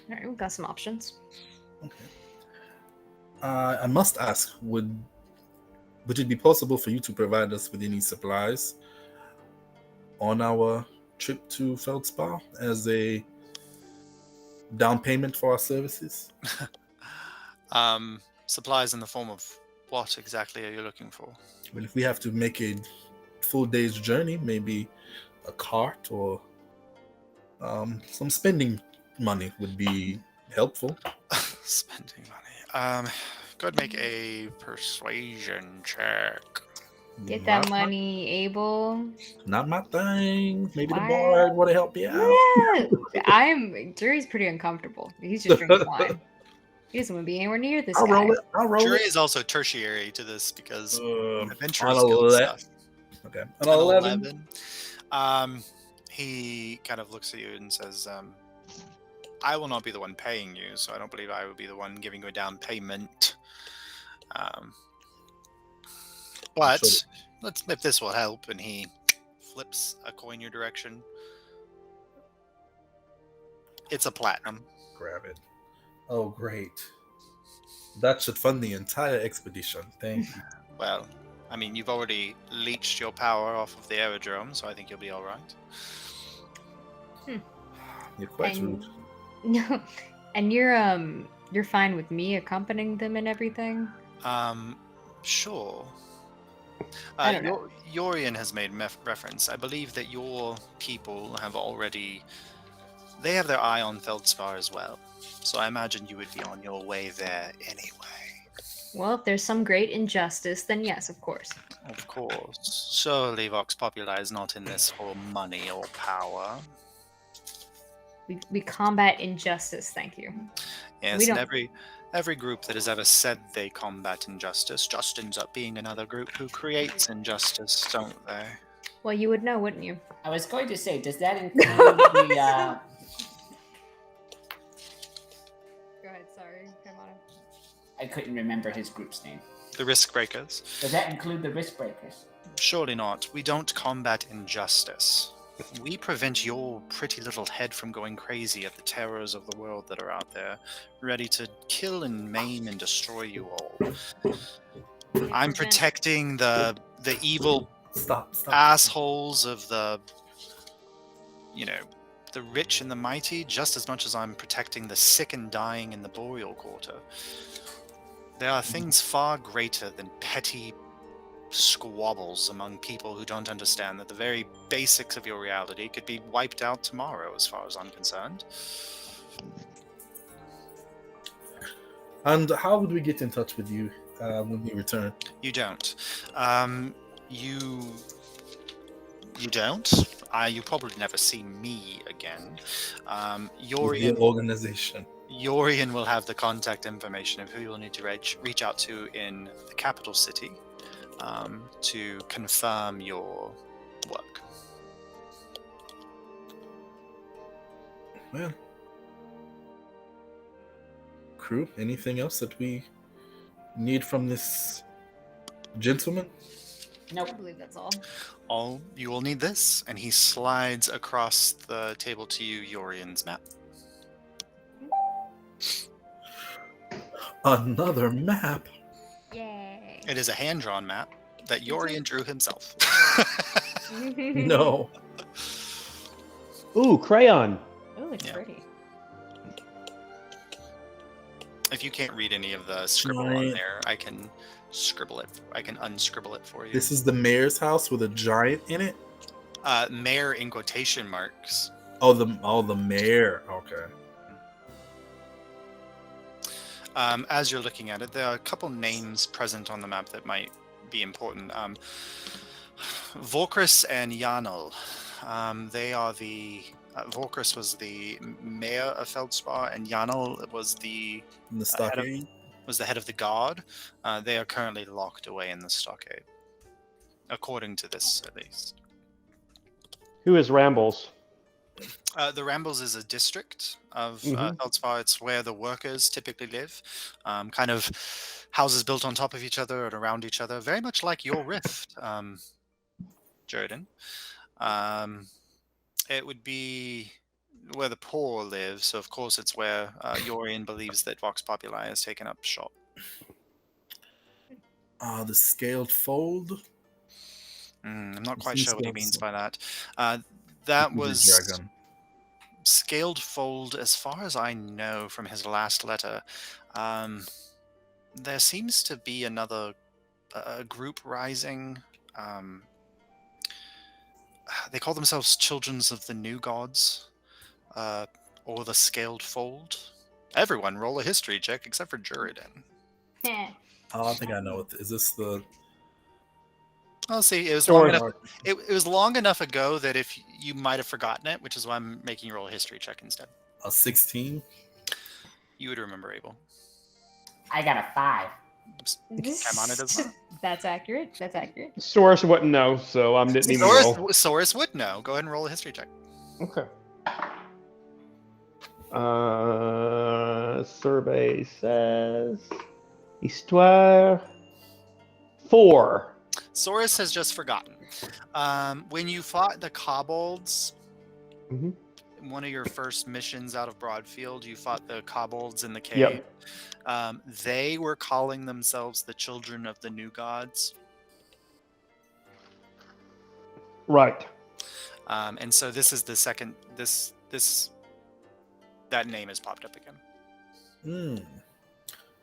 All right, we've got some options. Okay. I must ask, would it be possible for you to provide us with any supplies on our trip to Feldspar as a down payment for our services? Supplies in the form of what exactly are you looking for? Well, if we have to make a full day's journey, maybe a cart or some spending money would be helpful. Spending money. Go ahead and make a persuasion check. Get that Not my- money, Abel. Not my thing. Maybe the Why? bard want to help me out. Yeah, Jury's pretty uncomfortable. He's just drinking wine. He doesn't want to be anywhere near this I'll guy. roll it. I'll roll Jury it. is also tertiary to this because On adventurers guild 11. stuff. Okay. An An 11. He kind of looks at you and says, I will not be the one paying you, so I don't believe I will be the one giving you a down payment. But if this will help, and he flips a coin your direction. It's a platinum. Grab it. Oh, great. That should fund the entire expedition. Thank you. Well, I mean, you've already leached your power off of the aerodrome, so I think you'll be all right. You're quite And- rude. No, and you're fine with me accompanying them and everything. Sure. I don't know. Yorian has made reference. I believe that your people have already... They have their eye on Feldspar as well. So I imagine you would be on your way there anyway. Well, if there's some great injustice, then yes, of course. Of course. Surely Vox Populi is not in this for money or power. We combat injustice, thank you. Yes, We and don't- every group that has ever said they combat injustice just ends up being another group who creates injustice, don't they? Well, you would know, wouldn't you? I was going to say, does that include the? Go ahead, sorry, Kaimana. I couldn't remember his group's name. The Risk Breakers? Does that include the risk breakers? Surely not. We don't combat injustice. We prevent your pretty little head from going crazy at the terrors of the world that are out there, ready to kill and maim and destroy you all. I'm protecting the evil Stop. assholes of the rich and the mighty just as much as I'm protecting the sick and dying in the boreal quarter. There are things far greater than petty squabbles among people who don't understand that the very basics of your reality could be wiped out tomorrow, as far as I'm concerned. And how would we get in touch with you when you return? You don't. You don't. You probably never see me again. With the Yorian organization. will have the contact information of who you'll need to reach out to in the capital city to confirm your work. Well, crew, anything else that we need from this gentleman? Nope. I believe that's all. All you will need this, and he slides across the table to you Yorian's map. Another map. Yay. It is a hand-drawn map that Yorian drew himself. No. Ooh, crayon. Oh, it's Yeah. pretty. If you can't read any of the scribble on Giant. there, I can scribble it. I can unscribble it for you. This is the mayor's house with a giant in it. Mayor in quotation marks. Oh, the mayor. Okay. As you're looking at it, there are a couple names present on the map that might be important. Volkris and Janel. They are the... Volkris was the mayor of Feldspar, and Janel was the In the Head of- stockade. head of the guard. They are currently locked away in the stockade, according to this, at least. Who is Rambles? The Rambles is a district of Mhm. Feldspar. It's where the workers typically live. Kind of houses built on top of each other and around each other, very much like your rift, Jordan. It would be where the poor live, so of course it's where Yorian believes that Vox Populi has taken up shop. The scaled fold. I'm not quite Seems sure what he like means so. by that. That The was dragon. scaled fold, as far as I know from his last letter. There seems to be another group rising. They call themselves Childrens of the New Gods, or the Scaled Fold. Everyone roll a history check except for Juridan. Oh, I think I know it. Is this the I'll see. It was Sure. long enough. It was long enough ago that if you might have forgotten it, which is why I'm making you roll a history check instead. A 16. You would remember, Abel. I got a 5. Kaimana does not. That's accurate. That's accurate. Source wouldn't know, so I didn't even roll. Source would know. Go ahead and roll a history check. Okay. Survey says Histoire 4. Saurus has just forgotten. When you fought the kobolds, Mhm. in one of your first missions out of Broadfield, you fought the kobolds in the cave. Yep. They were calling themselves the children of the new gods. Right. And so this is the second. That name has popped up again.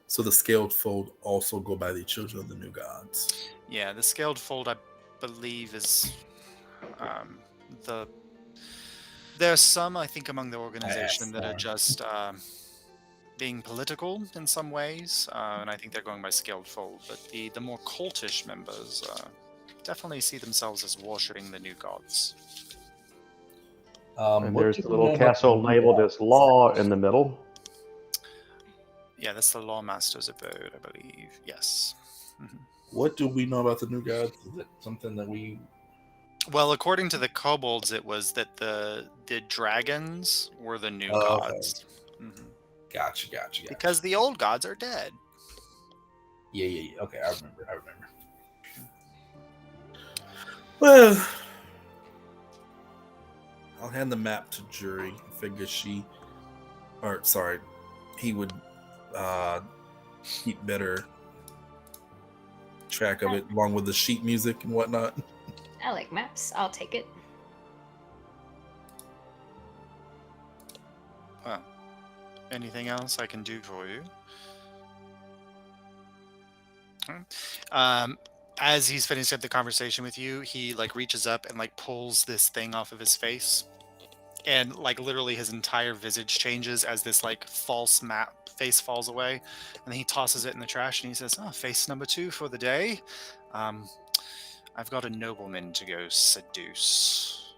So the scaled fold also go by the children of the new gods. Yeah, the scaled fold, I believe, is There's some, I think, among the organization that are just being political in some ways, and I think they're going by scaled fold. But the more cultish members definitely see themselves as worshipping the new gods. And what there's do the we little know about castle the new labeled gods? as Law in the middle. Yeah, that's the Lawmaster's abode, I believe. Yes. Mhm. What do we know about the new gods? Is it something that we... Well, according to the kobolds, it was that the dragons were the new gods. Mhm. Gotcha. Because the old gods are dead. Yeah. Okay, I remember. Well, I'll hand the map to Jury. I figure he would keep better track of it, along with the sheet music and whatnot. I like maps. I'll take it. Well, anything else I can do for you? As he's finishing up the conversation with you, he reaches up and pulls this thing off of his face, and literally his entire visage changes as this false map face falls away, and then he tosses it in the trash and he says, face number 2 for the day. I've got a nobleman to go seduce.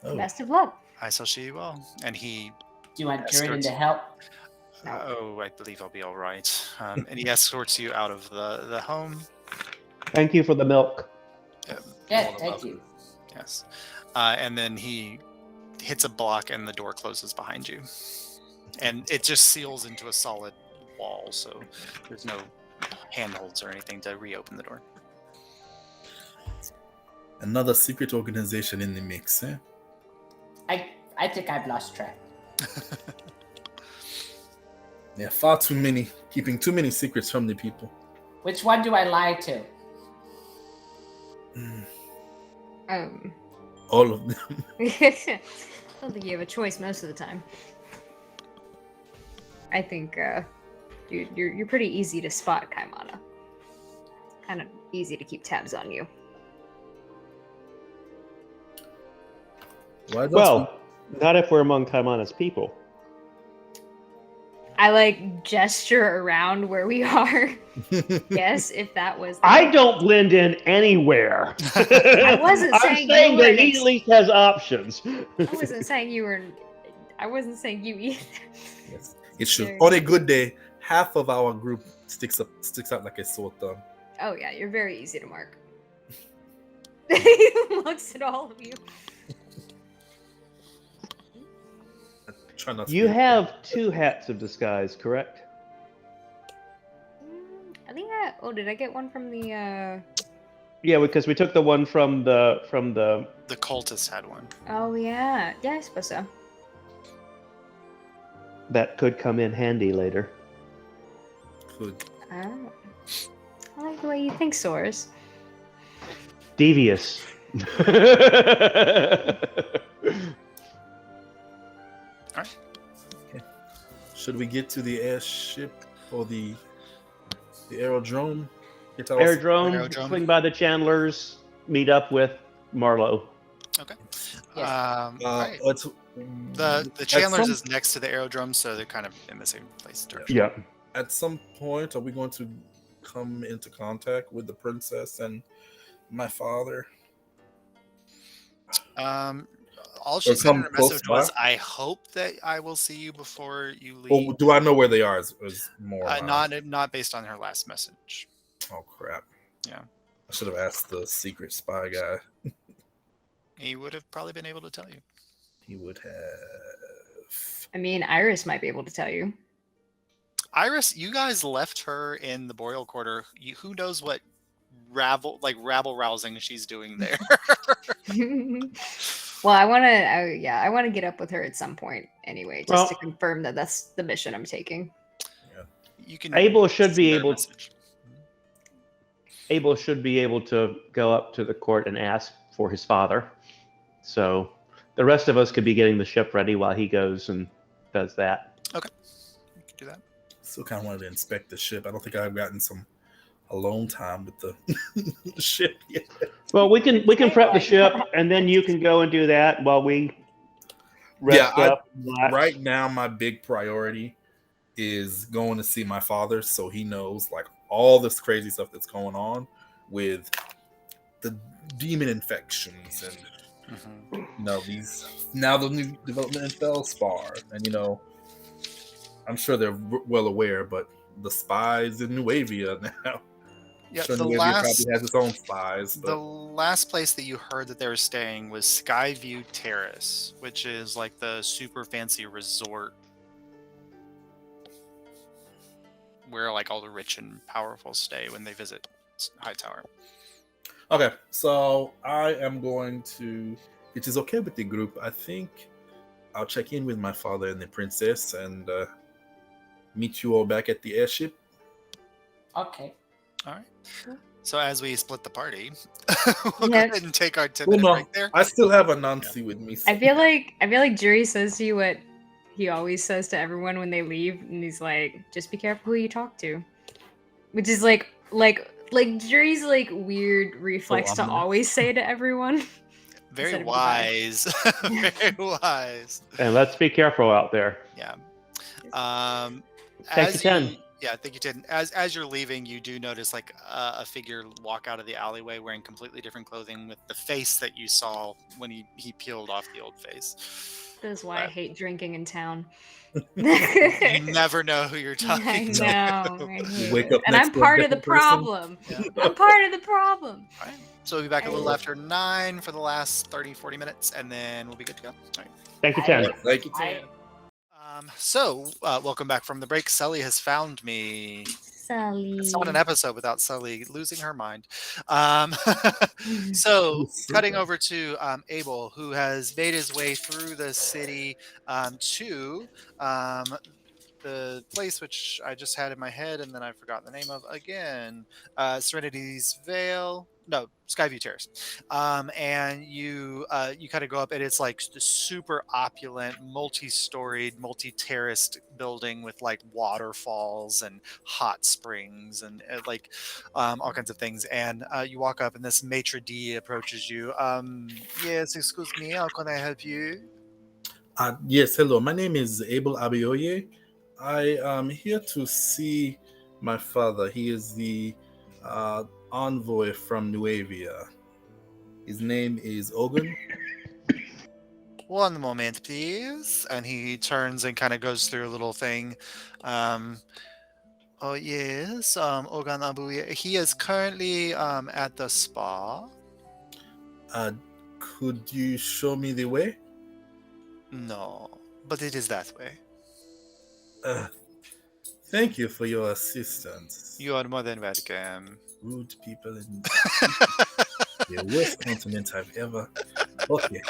Oh. Best of luck. I shall see you well. And he Do you want Juridan escorts- to help? I believe I'll be all right. And he escorts you out of the home. Thank you for the milk. Yeah, All thank above. you. Yes. And then he hits a block and the door closes behind you. And it just seals into a solid wall, so there's no handholds or anything to reopen the door. Another secret organization in the mix, eh? I think I've lost track. Yeah, far too many, keeping too many secrets from the people. Which one do I lie to? All of them. I don't think you have a choice most of the time. I think you're pretty easy to spot, Kaimana. Kind of easy to keep tabs on you. Why don't Well, not if we're among Kaimana's people. I gesture around where we are. Yes, if that was. I don't blend in anywhere. I wasn't I'm saying you saying were that he at least has options. I wasn't saying you were. I wasn't saying you either. Yes. It should. Very On a good day, half of our group sticks out like a sore thumb. Oh yeah, you're very easy to mark. He looks at all of you. Try not to You be- have 2 hats of disguise, correct? I think did I get one from the? Yeah, because we took the one from the The cultist had one. Oh yeah, I suppose so. that could come in handy later. Good. Oh. I like the way you think, Soars. Devious. Should we get to the airship or the aerodrome? Get our- Aerodrome, swing by the Chandlers, meet up with Marlowe. Okay. Yes. Right. Let's- The at Chandler's some- is next to the aerodrome, so they're kind of in the same place. Yeah. At some point, are we going to come into contact with the princess and my father? All she Or said in come her close message was, by? "I hope that I will see you before you Or leave." do I know where they are? Is more Not based on her last message. Oh crap! Yeah, I should have asked the secret spy guy. he would have probably been able to tell you. He would have. I mean, Iris might be able to tell you. Iris, you guys left her in the Boreal Quarter. Who knows what rabble rousing she's doing there? Well, I want to get up with her at some point anyway, just to confirm that that's the mission I'm taking. Yeah. You can. Abel should be send her a able. message. Abel should be able to go up to the court and ask for his father. So the rest of us could be getting the ship ready while he goes and does that. Okay, you can do that. Still kind of wanted to inspect the ship. I don't think I've gotten some alone time with the ship yet. Well, we can prep the ship, and then you can go and do that while we rest up. Right now, my big priority is going to see my father, so he knows like all this crazy stuff that's going on with the demon infections and these now the new development in Feldspar, and I'm sure they're well aware, but the spies in Nuevia now. Yeah, Sure, the Nuevia last probably has its own spies. But the last place that you heard that they were staying was Skyview Terrace, which is like the super fancy resort where like all the rich and powerful stay when they visit Hightower. okay, so I am going to. It is okay with the group. I think I'll check in with my father and the princess and meet you all back at the airship. Okay. All right. So as we split the party, we'll go Yeah. ahead and take our 10 Well, minute no, break there. I still have Anansi with me. So. I feel like Jury says to you what he always says to everyone when they leave, and he's like, "Just be careful who you talk to," which is like Jury's like weird reflex to ominous. always say to everyone. Very Instead of wise. Very wise. And let's be careful out there. Yeah. Thank you, 10. Yeah, thank you, Ted. As you're leaving, you do notice like a figure walk out of the alleyway wearing completely different clothing with the face that you saw when he peeled off the old face. That is why I hate drinking in town. You never know who you're I talking to. know. I hate wake it. up And next I'm to a part of the different person. problem. I'm part of the problem. All right. So we'll be back a little after 9 for the last 30-40 minutes, and then we'll be good to go. All right. Thank you, 10. Thank you, I, Tim. Welcome back from the break. Sully has found me. Sully. It's not an episode without Sully losing her mind. So, cutting over to Abel, who has made his way through the city to the place which I just had in my head, and then I forgot the name of again. Serenity's Vale. No, Skyview Terrace. And you kind of go up, and it's like the super opulent, multi-storied, multi-terraced building with like waterfalls and hot springs and all kinds of things. And you walk up, and this maitre d' approaches you. Yes, excuse me, how can I help you? Yes, hello. My name is Abel Abiyoye. I am here to see my father. He is the envoy from Nuevia. His name is Ogun. One moment, please. And he turns and kind of goes through a little thing. Oh yes, Ogan Abuye. He is currently at the spa. Could you show me the way? No, but it is that way. Thank you for your assistance. You are more than welcome. Rude people in the worst continent I've ever. Okay.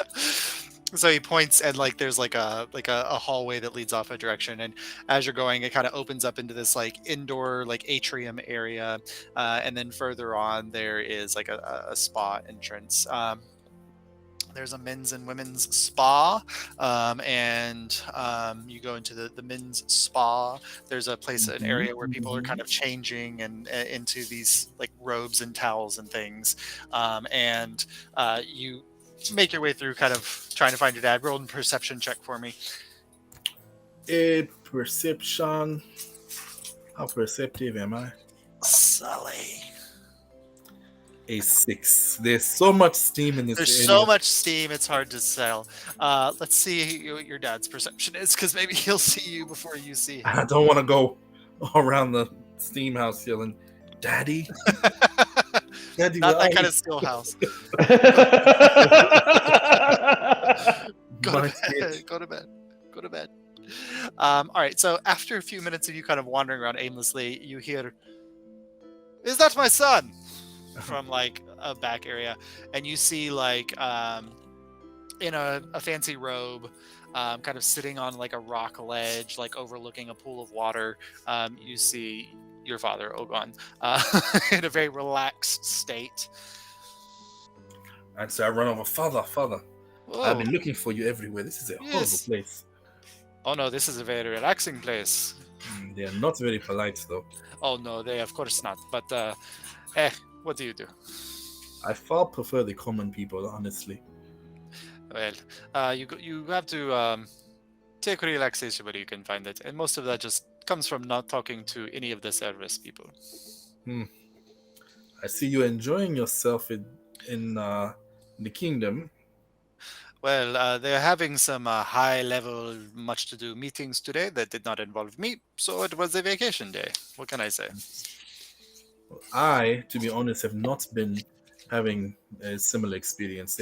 So he points, and like there's like a hallway that leads off a direction, and as you're going, it kind of opens up into this like indoor like atrium area, and then further on there is like a spa entrance. There's a men's and women's spa, and you go into the men's spa. There's a place, an area where people are kind of changing and into these like robes and towels and things, and you make your way through, kind of trying to find your dad. Roll a perception check for me. A perception. How perceptive am I? Sully. A 6. There's so much steam in this There's area. so much steam, it's hard to sell. Let's see what your dad's perception is, because maybe he'll see you before you see him. I don't want to go around the steam house yelling, "Daddy, Daddy!" Not where that are kind you?" of still house. Go My to bed. kid. Go to bed. Go to bed. All right. So after a few minutes of you kind of wandering around aimlessly, you hear, "Is that my son?" from like a back area, and you see like in a fancy robe, kind of sitting on like a rock ledge, like overlooking a pool of water. You see your father, Ogon, in a very relaxed state. And so I run over, "Father, father, Whoa. I've been looking for you everywhere. This is a horrible Yes. place." Oh no, this is a very relaxing place. They are not very polite, though. Oh no, they of course not. But what do you do? I far prefer the common people, honestly. Well, you have to take relaxation where you can find it, and most of that just comes from not talking to any of the service people. I see you enjoying yourself in the kingdom. Well, they're having some high-level, much-to-do meetings today that did not involve me, so it was a vacation day. What can I say? I, to be honest, have not been having a similar experience.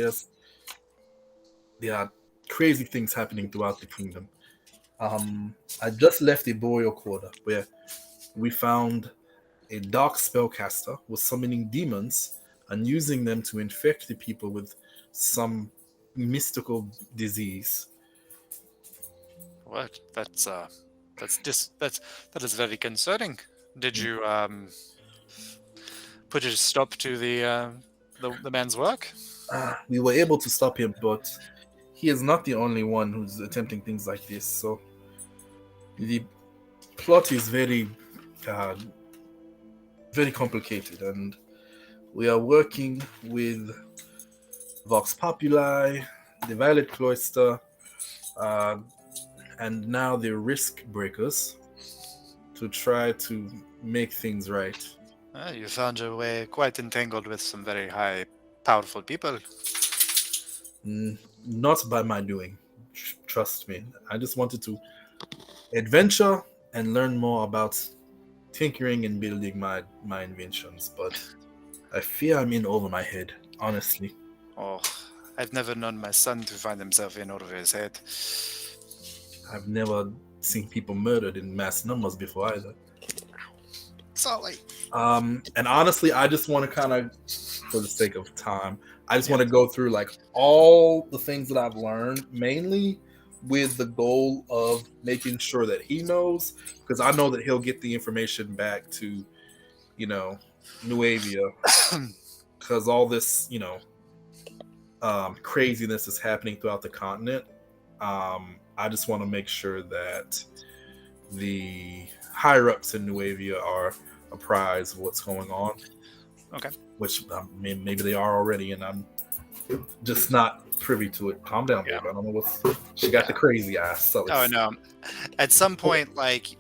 There are crazy things happening throughout the kingdom. I just left the Boreal Quarter where we found a dark spellcaster was summoning demons and using them to infect the people with some mystical disease. What? That is very concerning. Did you put a stop to the man's work? We were able to stop him, but he is not the only one who's attempting things like this. So the plot is very, very complicated, and we are working with Vox Populi, the Violet Cloister, and now the Risk Breakers to try to make things right. You found your way quite entangled with some very high, powerful people. Not by my doing. Trust me. I just wanted to adventure and learn more about tinkering and building my inventions, but I fear I'm in over my head, honestly. Oh, I've never known my son to find himself in over his head. I've never seen people murdered in mass numbers before either. Sorry. And honestly, I just want to kind of, for the sake of time, I just want to go through like all the things that I've learned, mainly with the goal of making sure that he knows, because I know that he'll get the information back to, Nuavia, because all this, craziness is happening throughout the continent. I just want to make sure that the higher ups in Nuavia are apprised of what's going on. Okay. Which maybe they are already, and I'm just not privy to it. Calm down, babe. I don't know what's. She got the crazy eyes. So Oh no! At some point, like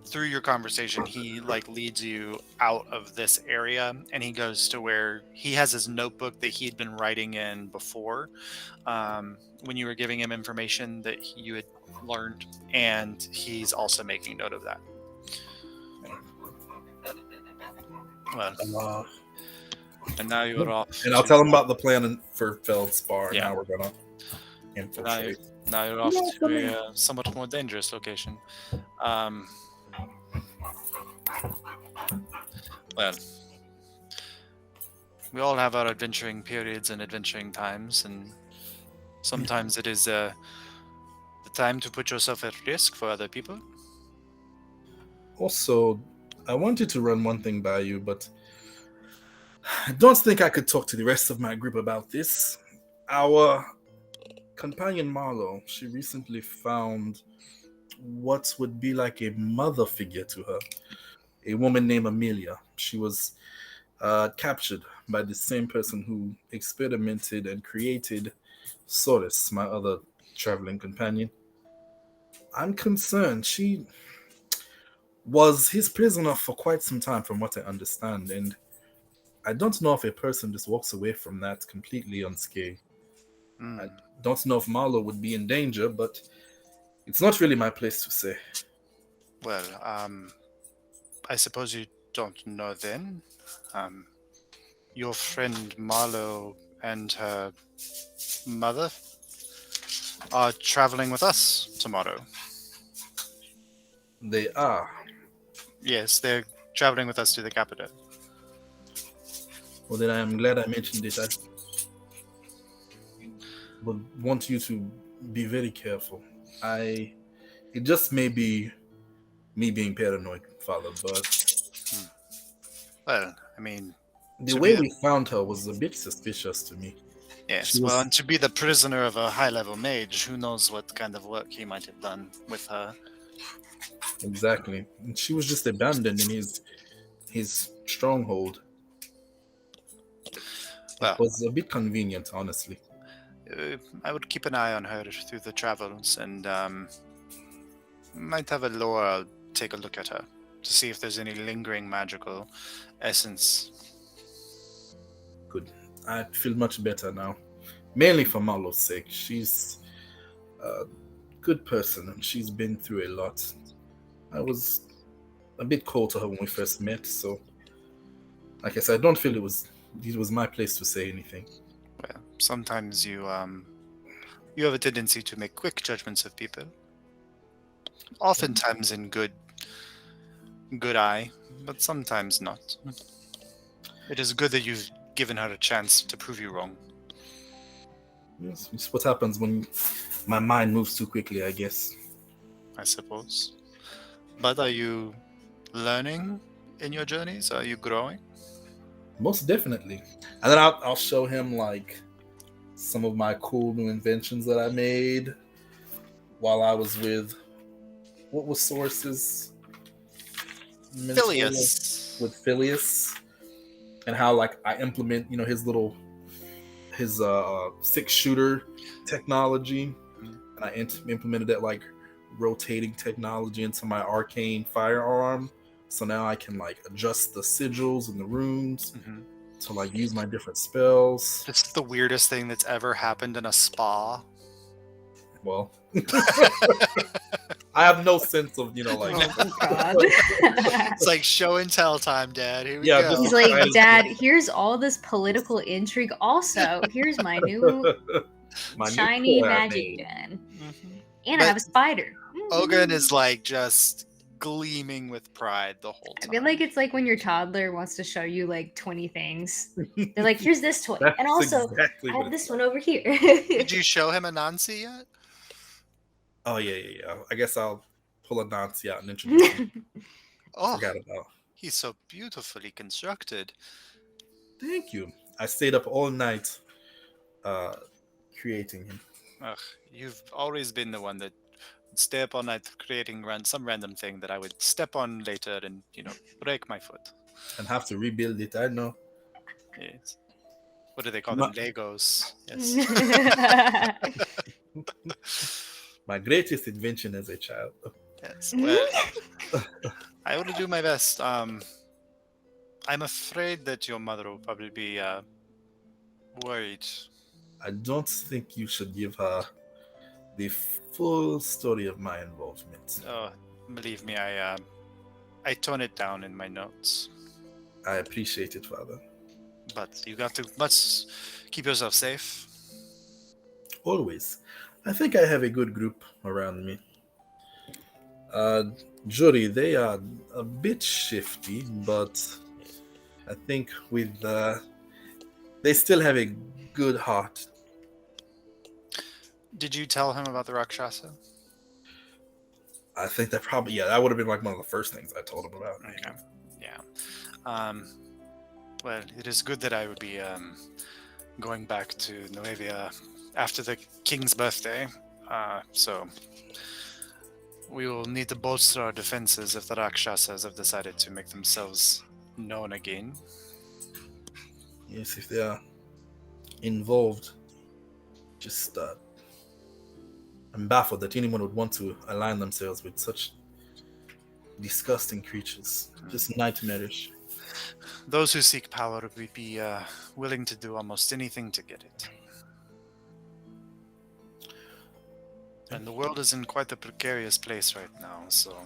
through your conversation, he like leads you out of this area, and he goes to where he has his notebook that he'd been writing in before, when you were giving him information that you had learned, and he's also making note of that. Well, and now you're off. And I'll tell him about the plan for Feldspar and Yeah. how we're gonna infiltrate. Now you're off to a somewhat more dangerous location. Well, we all have our adventuring periods and adventuring times, and sometimes it is the time to put yourself at risk for other people. Also, I wanted to run one thing by you, but I don't think I could talk to the rest of my group about this. Our companion Marlo, she recently found what would be like a mother figure to her, a woman named Amelia. She was captured by the same person who experimented and created Solace, my other traveling companion. I'm concerned. was his prisoner for quite some time, from what I understand, and I don't know if a person just walks away from that completely unscathed. Hmm. I don't know if Marlowe would be in danger, but it's not really my place to say. Well, I suppose you don't know then. Um, your friend Marlowe and her mother are traveling with us tomorrow. They are. Yes, they're traveling with us to the capital. Well, then I am glad I mentioned it. I would want you to be very careful. It just may be me being paranoid, Father, but Well, I mean, the to way be we found her was a bit suspicious to me. yes, She was- well, and to be the prisoner of a high-level mage, who knows what kind of work he might have done with her. Exactly. And she was just abandoned in his stronghold. Well, It was a bit convenient, honestly. I would keep an eye on her through the travels, and might have a lore. I'll take a look at her to see if there's any lingering magical essence. Good. I feel much better now. Mainly for Marlowe's sake. She's a good person and she's been through a lot. I was a bit cold to her when we first met, so like I said, I don't feel it was my place to say anything. Well, sometimes you have a tendency to make quick judgments of people. Oftentimes in good eye, but sometimes not. It is good that you've given her a chance to prove you wrong. Yes, it's what happens when my mind moves too quickly, I guess. I suppose. But are you learning in your journeys? Are you growing? Most definitely. And then I'll show him like some of my cool new inventions that I made while I was with what was Source's mentor Phileas. with Phileas, and how like I implement his 6-shooter technology, and I implemented that like rotating technology into my arcane firearm. So now I can like adjust the sigils and the runes to like use my different spells. This is the weirdest thing that's ever happened in a spa. Well, I have no sense of like. Oh God. It's like show and tell time, Dad. Here we Yeah, go. this He's like, Dad, here's all this political intrigue. Also, here's my new my new shiny toy I magic made. gun. Mhm. And But I have a spider. Ogun is like just gleaming with pride the whole I time. feel like it's like when your toddler wants to show you like 20 things. They're like, here's this toy. That's And also, exactly I what have it's this like. one over here. Did you show him Anansi yet? Oh yeah. I guess I'll pull a Nancy out and introduce him. Oh, Forgot about. he's so beautifully constructed. Thank you. I stayed up all night creating him. Ugh, you've always been the one that would stay up all night creating some random thing that I would step on later and, break my foot. And have to rebuild it. I know. Yes. What do they call Ma- them? Legos. Yes. My greatest invention as a child. Yes. Well, I will do my best. I'm afraid that your mother will probably be worried. I don't think you should give her the full story of my involvement. Oh, believe me, I tone it down in my notes. I appreciate it, Father. But you must keep yourself safe. Always. I think I have a good group around me. Jury, they are a bit shifty, but I think they still have a good heart. Did you tell him about the Rakshasa? I think that that would have been like one of the first things I told him about. Okay. Yeah. Well, it is good that I would be going back to Nuevia after the king's birthday. So we will need to bolster our defenses if the Rakshasas have decided to make themselves known again. Yes, if they are involved, just I'm baffled that anyone would want to align themselves with such disgusting creatures, just nightmarish. Those who seek power would be willing to do almost anything to get it. And the world is in quite a precarious place right now, so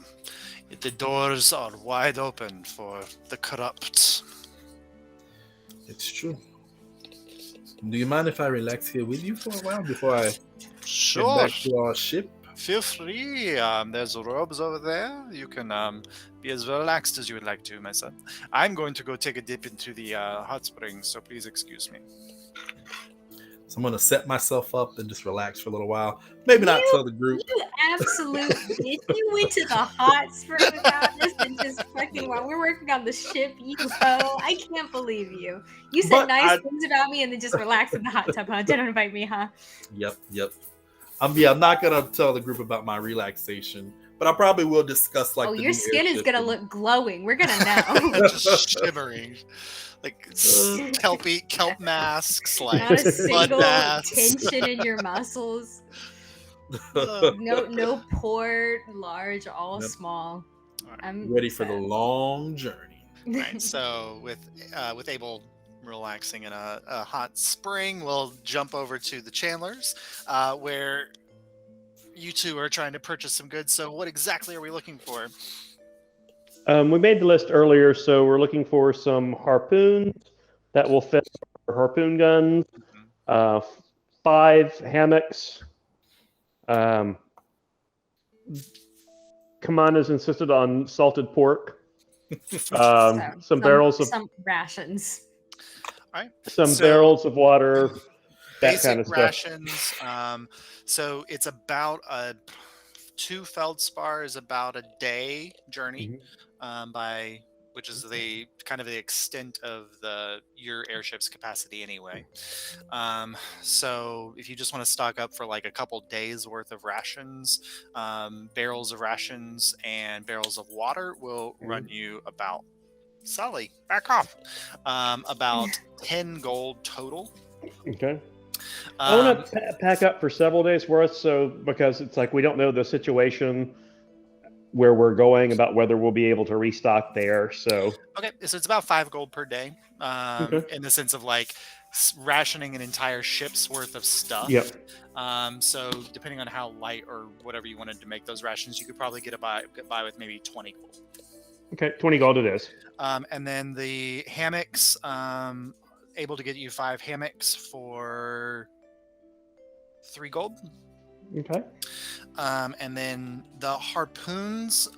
the doors are wide open for the corrupt. It's true. Do you mind if I relax here with you for a while before I Sure, head back to our ship? feel free. There's robes over there. You can be as relaxed as you would like to, my son. I'm going to go take a dip into the hot springs, so please excuse me. So I'm going to set myself up and just relax for a little while. Maybe not tell the group. You absolute bitch. You went to the hot spring about this and just fucking while we're working on the ship, you go. I can't believe you. You said But nice things about me and then just relax in the hot tub, huh? Don't invite me, huh? Yep. I'm not going to tell the group about my relaxation, but I probably will discuss like Oh, the your new skin is airship gonna and- look glowing. We're gonna know. Just shivering. Like kelp masks, like Not a blood single baths. tension in your muscles. No port, large, all Yep. small. I'm ready for the sad. long journey. Right. So with Abel relaxing in a hot spring, we'll jump over to the Chandlers, where you two are trying to purchase some goods. So what exactly are we looking for? We made the list earlier, so we're looking for some harpoons that will fit our harpoon guns, 5 hammocks. Kamanda's insisted on salted pork, some barrels of some rations. All right. some So- barrels of water, that Basic kind of stuff. rations. So it's about 2 Feldspar is about a day journey, by which is the kind of the extent of your airship's capacity anyway. So if you just want to stock up for like a couple days worth of rations, barrels of rations and barrels of water will run you about, Sully, back off, about 10 gold total. Okay. I want to pack up for several days worth, so because it's like we don't know the situation where we're going about whether we'll be able to restock there. So Okay, so it's about 5 gold per day, Okay. in the sense of like rationing an entire ship's worth of stuff. Yep. So depending on how light or whatever you wanted to make those rations, you could probably get by with maybe 20 gold. Okay, 20 gold it is. And then the hammocks, able to get you 5 hammocks for 3 gold. Okay. And then the harpoons,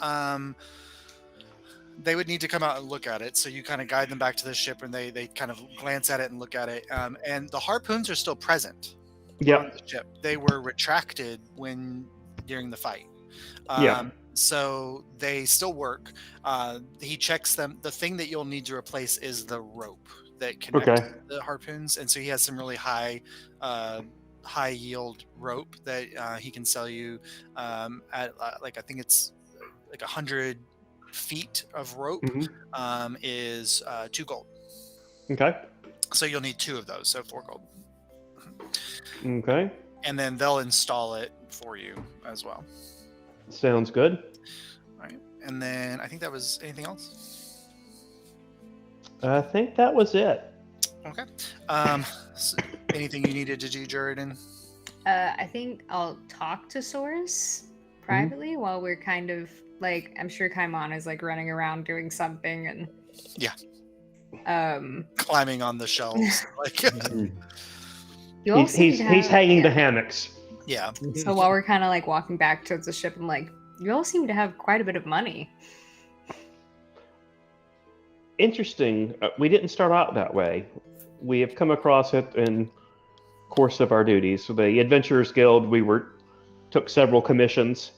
they would need to come out and look at it. So you kind of guide them back to the ship and they kind of glance at it and look at it. And the harpoons are still present on Yep. the ship. They were retracted during the fight. Yeah. So they still work. He checks them. The thing that you'll need to replace is the rope that connects the harpoons. And so he has some really high yield rope that he can sell you at like, I think it's like 100 feet of rope is 2 gold. Okay. So you'll need 2 of those, so 4 gold. Okay. And then they'll install it for you as well. Sounds good. All right. And then I think that was anything else. I think that was it. Okay. So anything you needed to do, Juridan? I think I'll talk to Source privately while we're kind of like, I'm sure Kaimon is like running around doing something and Climbing on the shelves. Like, you all He's seem to he's have- hanging yeah. the hammocks. yeah. So while we're kind of like walking back towards the ship, I'm like, you all seem to have quite a bit of money. Interesting. We didn't start out that way. We have come across it in course of our duties. So the Adventurers Guild, took several commissions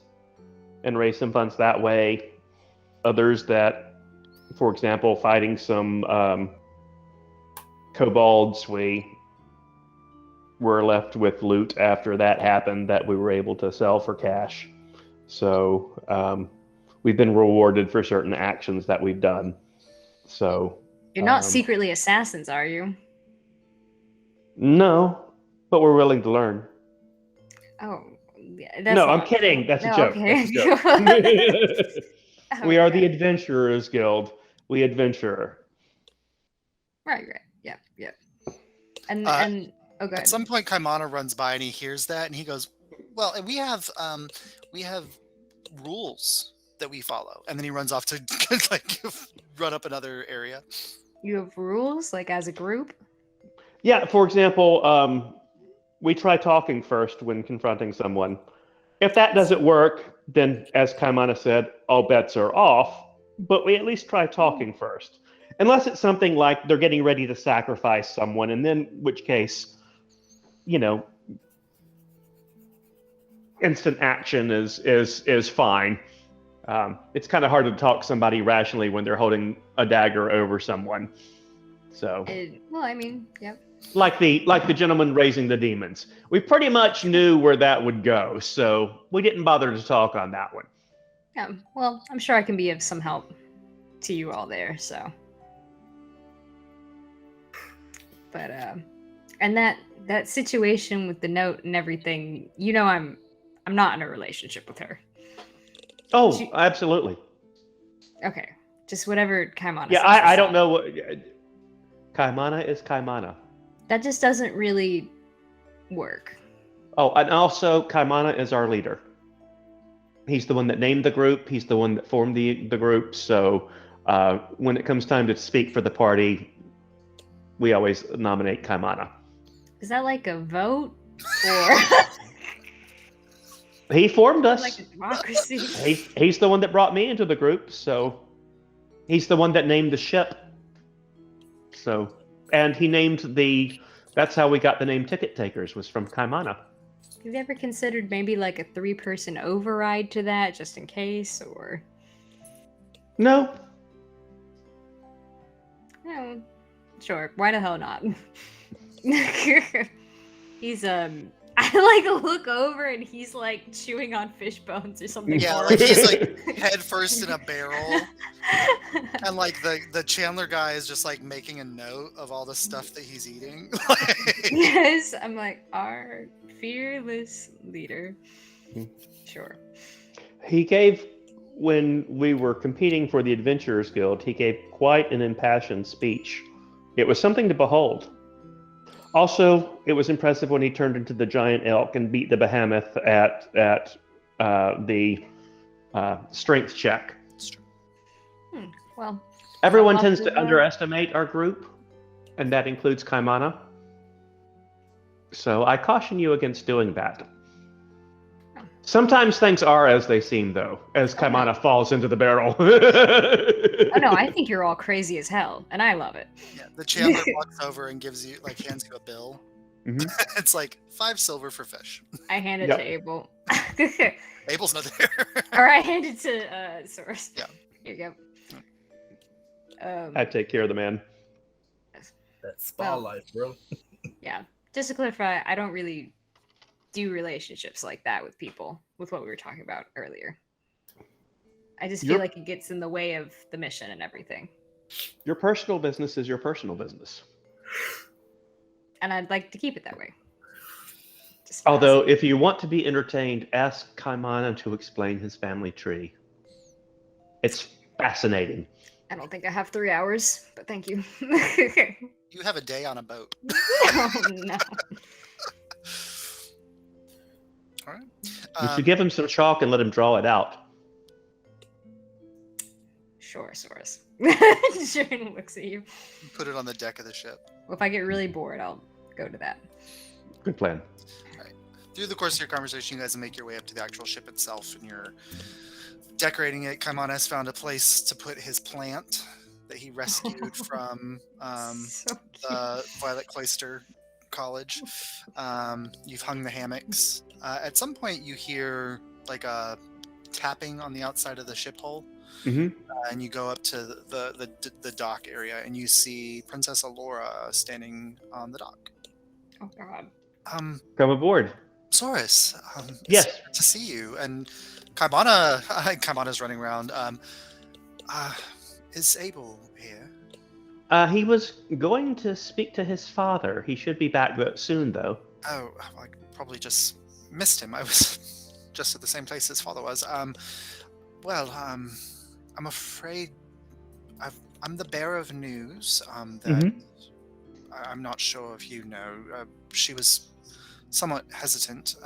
and raised some funds that way. Others that, for example, fighting some kobolds, we were left with loot after that happened that we were able to sell for cash. So we've been rewarded for certain actions that we've done. So You're not secretly assassins, are you? no, but we're willing to learn. Oh, yeah, that's No, a I'm lot. kidding. That's a No, joke. okay. That's a joke. We are the Okay. Adventurers Guild. We adventure. Right. Yep. And Uh, oh, go At ahead. some point, Kaimana runs by and he hears that and he goes, "Well, and we have rules that we follow." And then he runs off to like run up another area. You have rules, like as a group. Yeah, for example, we try talking first when confronting someone. If that doesn't work, then, as Kaimana said, all bets are off, but we at least try talking first. Unless it's something like they're getting ready to sacrifice someone, and then, which case, instant action is fine. It's kind of hard to talk somebody rationally when they're holding a dagger over someone. So, Well, I mean, yep. like the gentleman raising the demons, we pretty much knew where that would go, so we didn't bother to talk on that one. Yeah. Well, I'm sure I can be of some help to you all there. So, but and that situation with the note and everything, I'm not in a relationship with her. Oh, absolutely. Okay, just whatever Kaimana. Yeah, says I is don't fine. know what Kaimana is. Kaimana. That just doesn't really work. Oh, and also Kaimana is our leader. He's the one that named the group. He's the one that formed the group. So when it comes time to speak for the party, we always nominate Kaimana. Is that like a vote, or He formed us. like a democracy? He's the one that brought me into the group. So he's the one that named the ship. So, and he named that's how we got the name Ticket Takers, was from Kaimana. Have you ever considered maybe like a 3-person override to that, just in case, or? No. No. Sure. Why the hell not? He's I like look over and he's like chewing on fish bones or something. Yeah, horrible. like he's like head first in a barrel, and like the Chandler guy is just like making a note of all the stuff that he's eating. Yes, I'm like our fearless leader. Sure. He gave, when we were competing for the Adventurers Guild, he gave quite an impassioned speech. It was something to behold. Also, it was impressive when he turned into the giant elk and beat the behemoth at the strength check. Well, Everyone I'll tends have to to, underestimate our group, and that includes Kaimana. So I caution you against doing that. Sometimes things are as they seem, though, as Kaimana falls into the barrel. oh no, I think you're all crazy as hell, and I love it. Yeah, the Chandler walks over and hands you a bill. Mhm. It's like 5 silver for fish. I hand it Yep. to Abel. Abel's not there. Or I hand it to Source. Yeah. Here you go. I take care of the man. That spa Well, life, bro. Yeah. Just to clarify, I don't really do relationships like that with people, with what we were talking about earlier. I just feel You're- like it gets in the way of the mission and everything. Your personal business is your personal business. And I'd like to keep it that way. Just Although, if you want to be entertained, ask Kaimana to explain his family tree. It's fascinating. I don't think I have 3 hours, but thank you. You have a day on a boat. Oh no. All right. You should give him some chalk and let him draw it out. Sure, Source. Sharon looks at you. Put it on the deck of the ship. Well, if I get really bored, I'll go to that. Good plan. Through the course of your conversation, you guys make your way up to the actual ship itself, and you're decorating it. Kaimana has found a place to put his plant that he rescued from So cute. the Violet Cloister College. You've hung the hammocks. At some point, you hear like a tapping on the outside of the ship hull, Mm-hmm. and you go up to the dock area, and you see Princess Alyria standing on the dock. Oh god. Come aboard. Soros, Yes. it's good to see you. And Kaimana's running around. Is Abel here? He was going to speak to his father. He should be back soon, though. Oh, I probably just missed him. I was just at the same place his father was. I'm afraid I'm the bearer of news that Mhm. I'm not sure if you know. She was somewhat hesitant.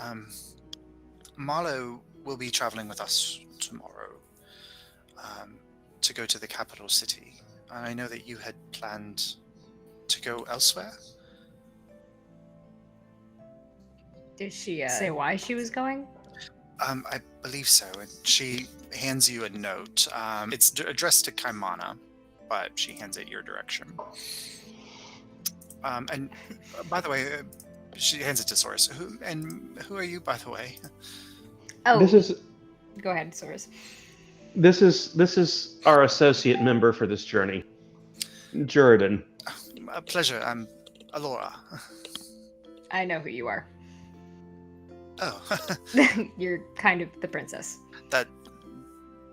Marlowe will be traveling with us tomorrow to go to the capital city. And I know that you had planned to go elsewhere. Did she say why she was going? I believe so. And she hands you a note. It's addressed to Kaimana, but she hands it your direction. And by the way, she hands it to Source. Who are you, by the way? Oh, This is go ahead, Source. this is our associate member for this journey, Juridan. A pleasure. I'm Alyria. I know who you are. Oh, You're kind of the princess. that.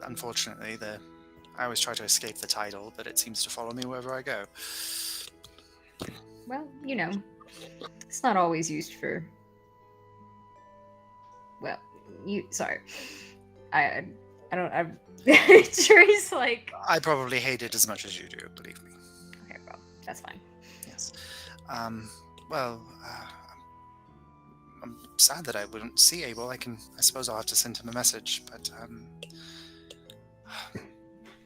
Unfortunately, I always try to escape the title, but it seems to follow me wherever I go. Well, you know, it's not always used for. Well, sorry, I don't. I'm Cherry's like. I probably hate it as much as you do. Believe me. Okay, well, that's fine. Yes. Well, I'm sad that I wouldn't see Abel. I suppose I'll have to send him a message, but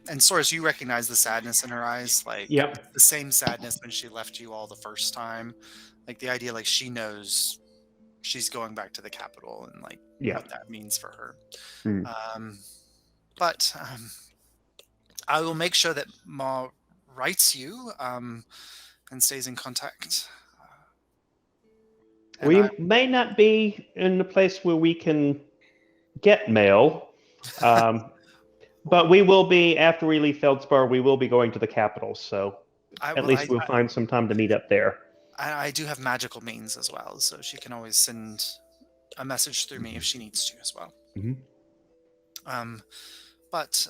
and Source, you recognize the sadness in her eyes, like Yep. the same sadness when she left you all the first time. Like the idea, like she knows she's going back to the capital and like what that means for her. But I will make sure that Ma writes you and stays in contact. We may not be in the place where we can get mail, but we will be, after we leave Feldspar, we will be going to the capital, so at least we'll find some time to meet up there. I do have magical means as well, so she can always send a message through me if she needs to as well. But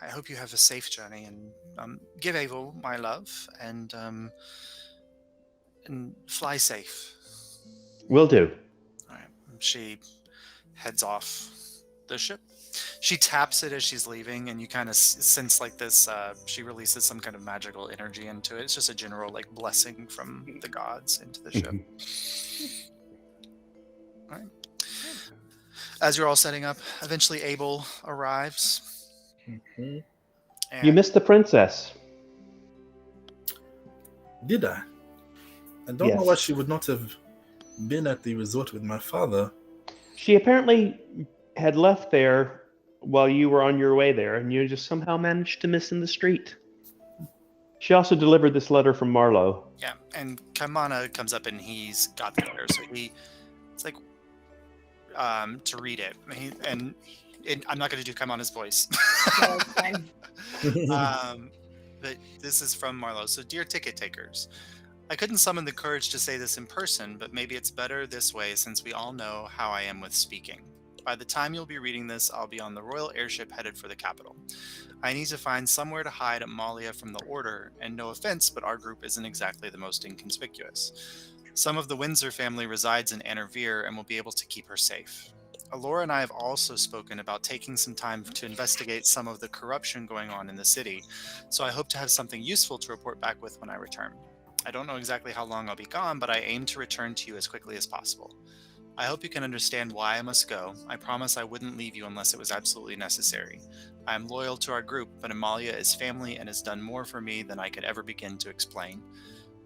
I hope you have a safe journey, and give Abel my love, and fly safe. Will do. All right. She heads off the ship. She taps it as she's leaving, and you kind of sense like this. She releases some kind of magical energy into it. It's just a general like blessing from the gods into the ship. All right. As you're all setting up, eventually Abel arrives. You missed the princess. Did I? I don't know why she would not have been at the resort with my father. She apparently had left there while you were on your way there, and you just somehow managed to miss in the street. She also delivered this letter from Marlowe. Yeah, and Kaimana comes up and he's got the letter, so it's like to read it. And I'm not going to do Kaimana's voice. No, it's fine. But this is from Marlowe. So, dear ticket takers, I couldn't summon the courage to say this in person, but maybe it's better this way since we all know how I am with speaking. By the time you'll be reading this, I'll be on the royal airship headed for the capital. I need to find somewhere to hide Amalia from the Order, and no offense, but our group isn't exactly the most inconspicuous. Some of the Windsor family resides in Annervere and will be able to keep her safe. Alyria and I have also spoken about taking some time to investigate some of the corruption going on in the city, so I hope to have something useful to report back with when I return. I don't know exactly how long I'll be gone, but I aim to return to you as quickly as possible. I hope you can understand why I must go. I promise I wouldn't leave you unless it was absolutely necessary. I am loyal to our group, but Amalia is family and has done more for me than I could ever begin to explain.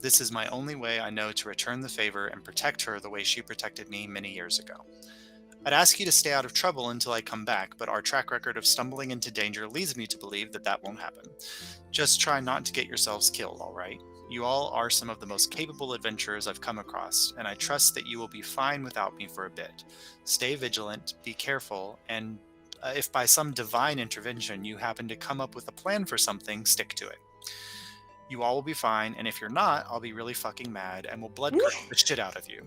This is my only way I know to return the favor and protect her the way she protected me many years ago. I'd ask you to stay out of trouble until I come back, but our track record of stumbling into danger leads me to believe that that won't happen. Just try not to get yourselves killed, all right? You all are some of the most capable adventurers I've come across, and I trust that you will be fine without me for a bit. Stay vigilant, be careful, and if by some divine intervention you happen to come up with a plan for something, stick to it. You all will be fine, and if you're not, I'll be really fucking mad and will blood crush the shit out of you.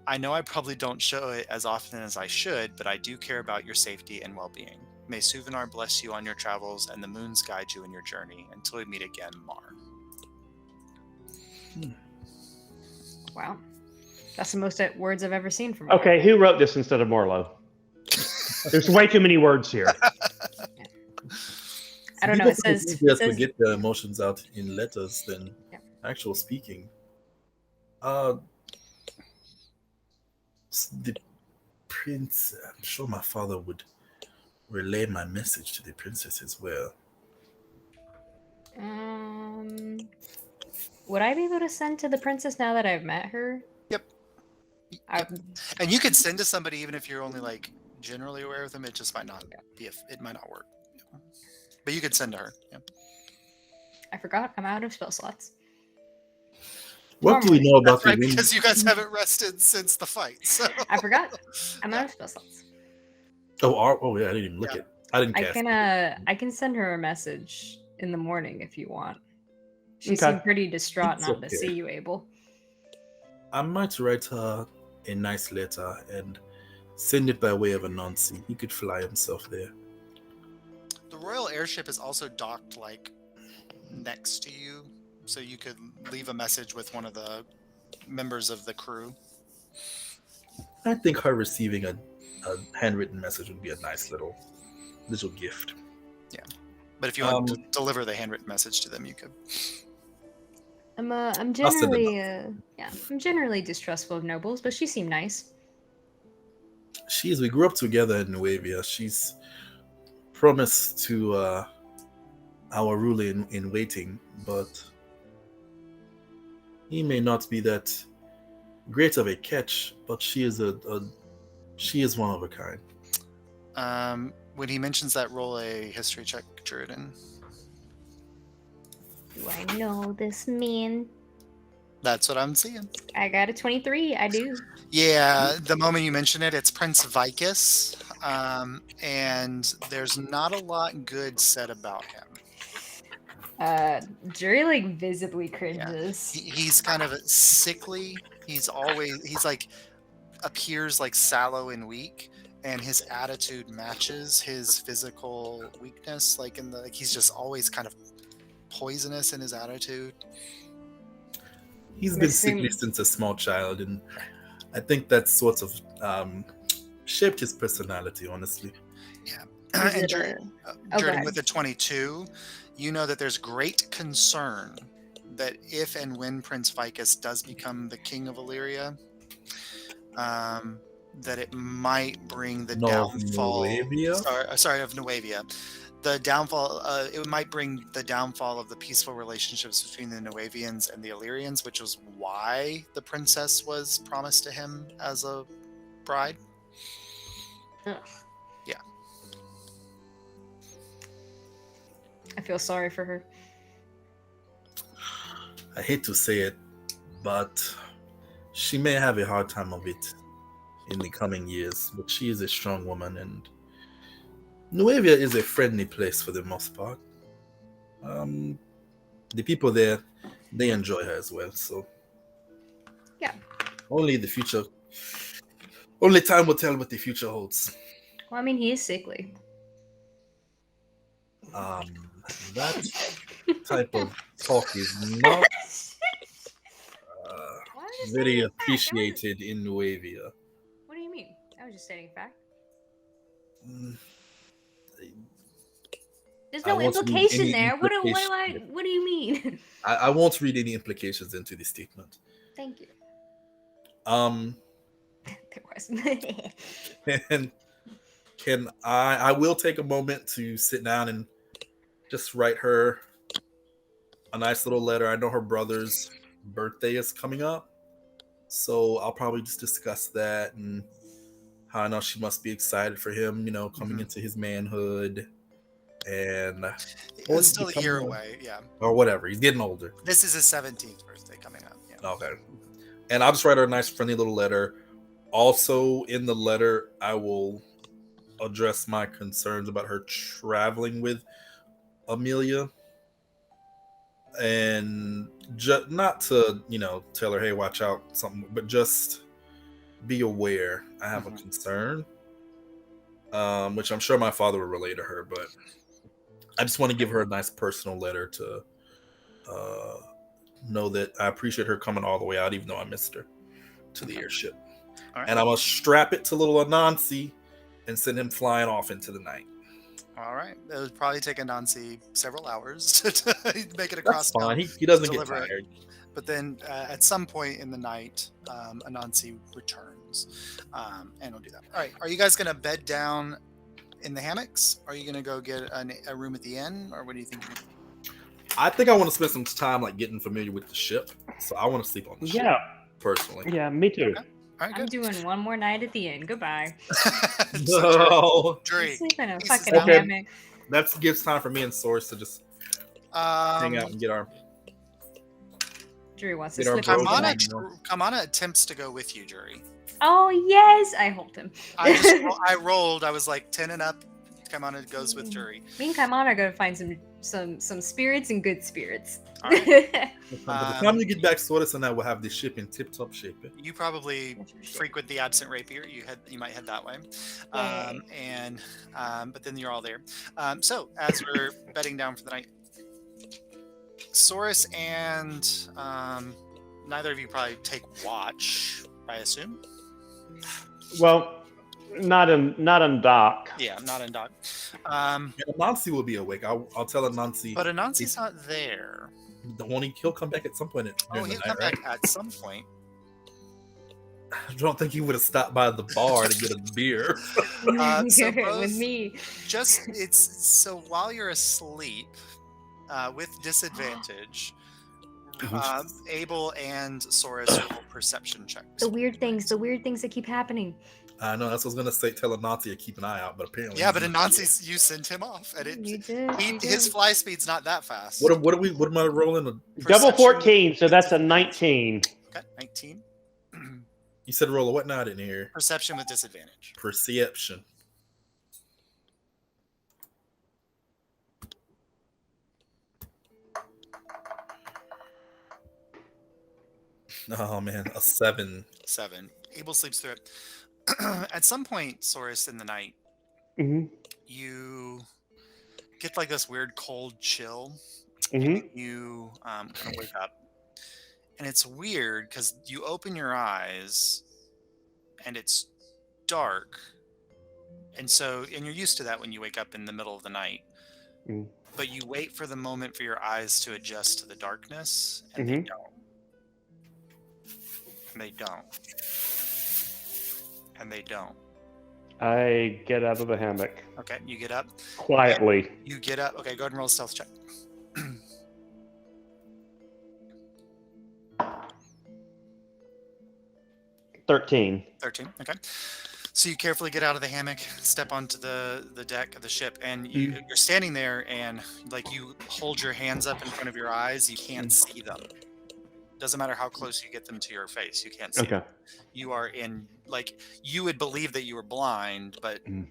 I know I probably don't show it as often as I should, but I do care about your safety and well-being. May Suvenar bless you on your travels, and the moons guide you in your journey. Until we meet again, Mar. Wow. That's the most words I've ever seen from her. Okay, who wrote this instead of Marlowe? There's way too many words here. I don't know. People It says think it easier to says get their emotions out in letters than Yeah. actual speaking. The prince. I'm sure my father would relay my message to the princess as well. would I be able to send to the princess now that I've met her? Yep. I, And you could send to somebody even if you're only like generally aware of them. It just might not be. It might not work. But you could send to her. Yeah. I forgot. I'm out of spell slots. What do we know about That's right, the wind? because you guys haven't rested since the fight. So I forgot. I'm out of spell slots. Oh, yeah, I didn't even look Yeah. at. I didn't cast. I can send her a message in the morning if you want. She Okay. seemed pretty distraught It's not to okay. see you, Abel. I might write her a nice letter and send it by way of Anansi. He could fly himself there. the royal airship is also docked like next to you, so you could leave a message with one of the members of the crew. I think her receiving a handwritten message would be a nice little gift. But if you want to deliver the handwritten message to them, you could. I'm send generally I'm generally distrustful of nobles, but she seemed nice. We grew up together in Nuevia. She's promised to our ruler in waiting, but he may not be that great of a catch, but she is one of a kind. When he mentions that, roll a history check, Juridan. Do I know this man? That's what I'm seeing. I got a 23. I do. Yeah, the moment you mention it, it's Prince Vicus, and there's not a lot good said about him. Jury like visibly cringes. He's kind of sickly. He's like appears like sallow and weak, and his attitude matches his physical weakness. Like he's just always kind of poisonous in his attitude. He's been sickly since a small child, and I think that sort of shaped his personality, honestly. Yeah. Is And it Jordan, go ahead. with the 22, you know that there's great concern that if and when Prince Vicus does become the king of Alyria, that it might bring the downfall. Sorry, of Nuevia. The downfall. It might bring the downfall of the peaceful relationships between the Nuevians and the Illyrians, which was why the princess was promised to him as a bride. Ugh. Yeah. I feel sorry for her. I hate to say it, but she may have a hard time of it in the coming years. But she is a strong woman, and Nuevia is a friendly place for the most part. The people there, they enjoy her as well. So, Yeah. only time will tell what the future holds. Well, I mean, he is sickly. That type of talk is not Why are you very stating fact? appreciated in Nuevia. What do you mean? I was just stating fact. There's I no won't read implication any there. What do implication. you mean? I won't read any implications into the statement. Thank you. There was. and I will take a moment to sit down and just write her a nice little letter. I know her brother's birthday is coming up, so I'll probably just discuss that and how I know she must be excited for him, coming into his manhood. And it's still a year away, yeah. Or whatever. He's getting older. This is his 17th birthday coming up. Yeah. Okay. And I'll just write her a nice, friendly little letter. Also, in the letter, I will address my concerns about her traveling with Amelia. And not to, tell her, hey, watch out, something, but just be aware. I have a concern, which I'm sure my father will relay to her, but I just want to give her a nice personal letter to know that I appreciate her coming all the way out, even though I missed her, to the airship. All right. And I'm going to strap it to little Anansi and send him flying off into the night. All right. It would probably take Anansi several hours to make it across That's fine. town. He doesn't get deliver it. tired. But then at some point in the night, Anansi returns and will do that. All right. Are you guys going to bed down in the hammocks? Are you going to go get a room at the inn? Or what do you think? I think I want to spend some time like getting familiar with the ship. So I want to sleep on the ship. Yeah, Personally. yeah, me too. Okay. All right, I'm good. doing one more night at the inn. Goodbye. No. Drury, Sleep in a pieces fucking down. hammock. That gives time for me and Source to just hang out and get our. Drew wants to Get our slip bros over. on. Kamana attempts to go with you, Drury. Oh yes, I hold him. I rolled. I was like 10 and up. Kamana goes with Drury. Me and Kaimon are gonna find some spirits and good spirits. All right. By the time you get back, Source and I will have this ship in tip-top shape. You probably frequent the absent rapier. You might head that way, but then you're all there. So as we're bedding down for the night, Saurus and neither of you probably take watch, I assume. Well, not on dock. Yeah, not in dock. And Anansi will be awake. I'll tell Anansi. But Anansi's not there. He'll come back at some point. Oh, he'll come back at some point. I don't think he would have stopped by the bar to get a beer. So with both- me. So while you're asleep, with disadvantage, Abel and Saurus roll perception checks. The weird things that keep happening. I know that's what I was gonna say. Tell Anansi to keep an eye out, but apparently, Yeah, but Anansi, you sent him off, and You did. his fly speed's not that fast. What am I rolling? Double Perception- 14, so that's a 19. Okay, 19. You said roll a what? No, I didn't hear. Perception with disadvantage. Perception. Oh man, a 7. 7. Abel sleeps through it. At some point, Saurus, in the night, Mm-hmm. you get like this weird cold chill. Mm-hmm. You kind of wake up, and it's weird because you open your eyes, and it's dark, and you're used to that when you wake up in the middle of the night. Mm. But you wait for the moment for your eyes to adjust to the darkness, and Mhm. they don't. And they don't. I get out of the hammock Okay, you get up. quietly. You get up. Okay, go ahead and roll a stealth check. 13. 13. Okay. So you carefully get out of the hammock, step onto the deck of the ship, and you're standing there, and like you hold your hands up in front of your eyes. You can't see them. Doesn't matter how close you get them to your face. You can't see Okay. them. You are in, like, you would believe that you were blind, but Mm.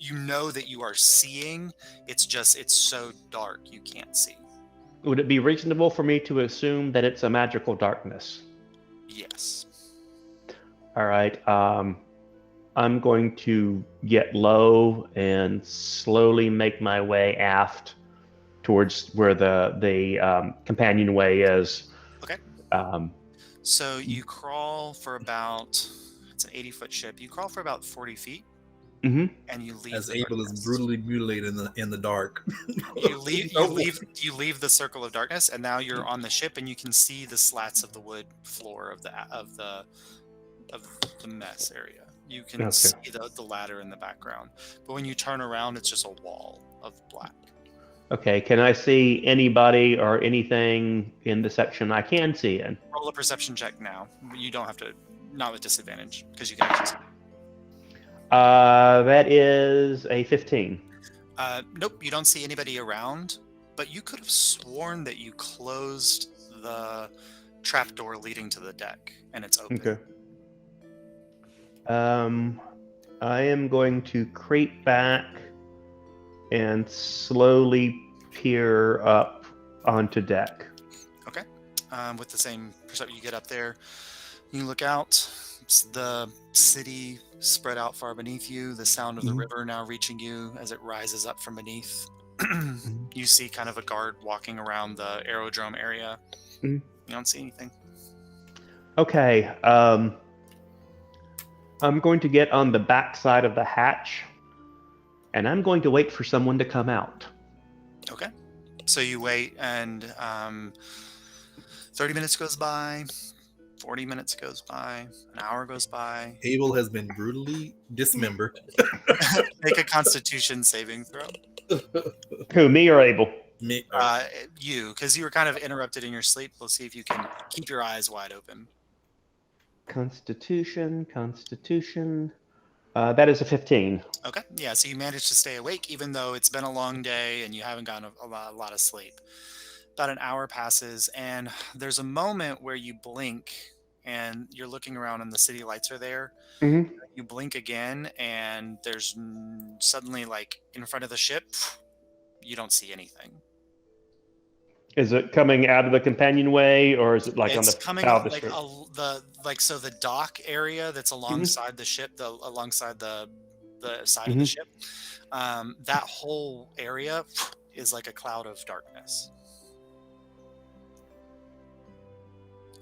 you know that you are seeing. It's so dark you can't see. Would it be reasonable for me to assume that it's a magical darkness? Yes. All right. I'm going to get low and slowly make my way aft towards where the companionway is. Okay. Um, So you crawl for about, it's an 80-foot ship. You crawl for about 40 feet, mhm. and you leave. As the Abel is darkness. brutally mutilated in the dark. You leave the circle of darkness, and now you're on the ship, and you can see the slats of the wood floor of the mess area. You can Okay. see the ladder in the background, but when you turn around, it's just a wall of black. Okay. Can I see anybody or anything in the section I can see in? Roll a perception check now. You don't have to, not with disadvantage, because you can actually see. That is a 15. Nope, you don't see anybody around, but you could have sworn that you closed the trapdoor leading to the deck, and it's open. Okay. I am going to creep back and slowly peer up onto deck. With the same perception, you get up there, you look out. It's the city spread out far beneath you. The sound of the river now reaching you as it rises up from beneath. You see kind of a guard walking around the aerodrome area. Mhm. You don't see anything. Okay. I'm going to get on the back side of the hatch and I'm going to wait for someone to come out. Okay. So you wait, and 30 minutes goes by, 40 minutes goes by, an hour goes by. Abel has been brutally dismembered. Make a Constitution saving throw. Who, me or Abel? Me, You, because you were kind of interrupted in your sleep. We'll see if you can keep your eyes wide open. Constitution. That is a 15. Okay. Yeah. So you managed to stay awake, even though it's been a long day and you haven't gotten a lot of sleep. About an hour passes, and there's a moment where you blink, and you're looking around, and the city lights are there. Mm-hmm. You blink again, and there's suddenly, like, in front of the ship, you don't see anything. Is it coming out of the companionway, or is it like It's on the coming bow out of the like ship? so the dock area that's alongside the ship, alongside the side of Mhm. the ship. That whole area is like a cloud of darkness.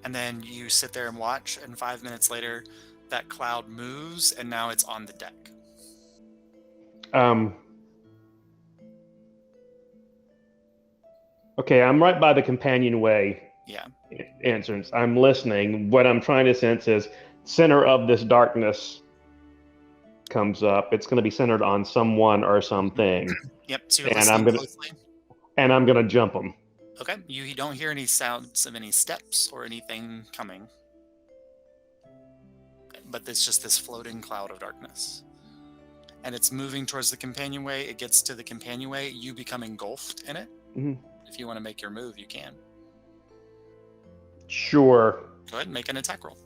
And then you sit there and watch, and 5 minutes later, that cloud moves, and now it's on the deck. Okay, I'm right by the companionway Yeah. entrance. I'm listening. What I'm trying to sense is center of this darkness comes up. It's going to be centered on someone or something, Yep. So you're And listening I'm gonna- closely. and I'm going to jump them. Okay. You don't hear any sounds of any steps or anything coming. But it's just this floating cloud of darkness. And it's moving towards the companionway. It gets to the companionway. You become engulfed in it. Mhm. If you want to make your move, you can. Sure. Go ahead and make an attack roll.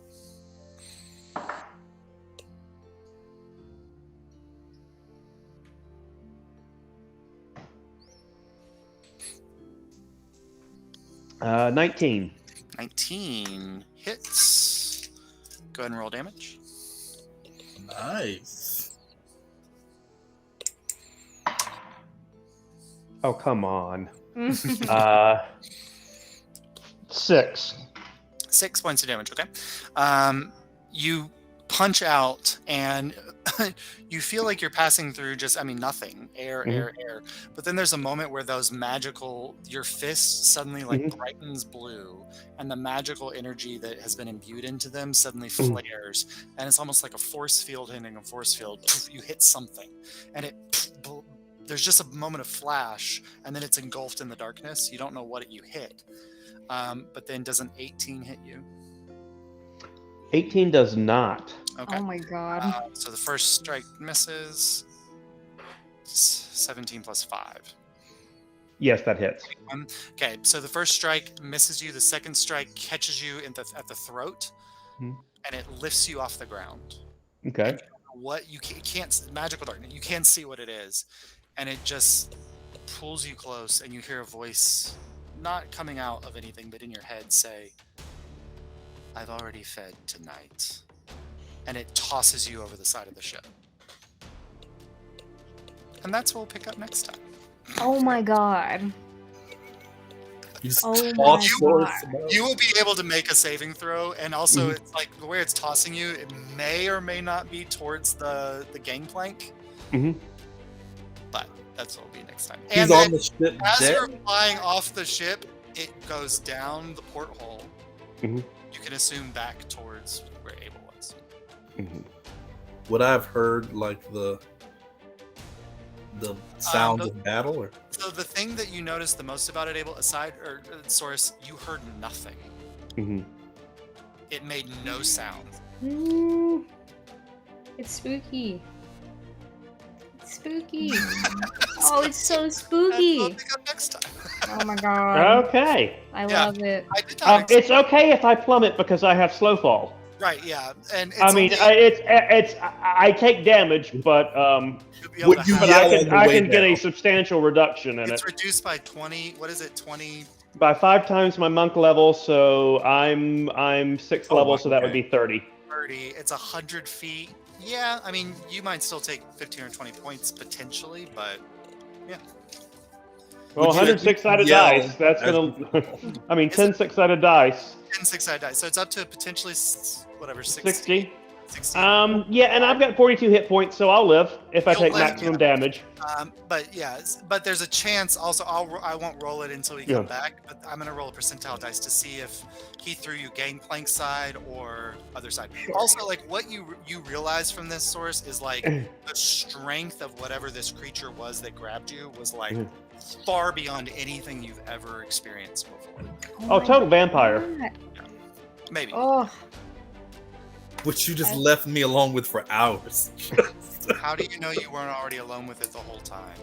Uh, 19. 19 hits. Go ahead and roll damage. nice. Oh, come on. Mm. 6. 6 points of damage. Okay. You punch out, and you feel like you're passing through just, nothing. Air. But then there's a moment where your fist suddenly brightens blue, and the magical energy that has been imbued into them suddenly flares, and it's almost like a force field hitting a force field. You hit something, and there's just a moment of flash, and then it's engulfed in the darkness. You don't know what you hit. But then does an 18 hit you? 18 does not. Okay. Oh my god. So the first strike misses. 17 plus 5. Yes, that hits. Okay, so the first strike misses you. The second strike catches you at the throat, Mhm. and it lifts you off the ground. Okay. What you can't magical darkness. You can't see what it is, and it just pulls you close, and you hear a voice, not coming out of anything, but in your head, say, "I've already fed tonight," and it tosses you over the side of the ship. And that's what we'll pick up next time. Oh my god. You just Oh toss my swords God. about. You will be able to make a saving throw, and also it's like where it's tossing you, it may or may not be towards the gangplank, Mhm. but that's what will be next time. He's And on then, the ship as deck. you're flying off the ship, it goes down the porthole. Mhm. You can assume back towards where Abel was. Mhm. Would I have heard like the sound the- of battle? Or So the thing that you noticed the most about it, Abel, Source, you heard nothing. Mhm. It made no sound. It's spooky. It's spooky. Oh, it's so And we'll spooky. pick up next time. Oh my god. Okay. I Yeah. love it. I did not It's okay if I plummet because I have slow fall. right, yeah, and it's I mean, only- I take damage, but you'll be able Would to you have- yell I on can the I way can get a down? substantial reduction in It's it reduced by 20. What is it? 20. by 5 times my monk level. So I'm 6th Oh, level, wow, so that would okay. be 30. 30. It's 100 feet. Yeah, I mean, you might still take 15 or 20 points potentially, but Well, Would you 100 6-sided yell dice. That's as gonna. you- I mean, Is 10 it- 6-sided dice. 10 6-sided dice. So it's up to potentially whatever 60. 60. 16. Yeah, and I've got 42 hit points, so I'll live if I You'll take live, maximum yeah. damage. But yeah, but there's a chance. Also, I won't roll it until we Yeah. come back. But I'm gonna roll a percentile dice to see if he threw you gangplank side or other side. Also, like what you realize from this source is like the strength of whatever this creature was that grabbed you was like far beyond anything you've ever experienced before. Oh, total vampire. Maybe. Oh, Which you just left me alone with for hours. How do you know you weren't already alone with it the whole time?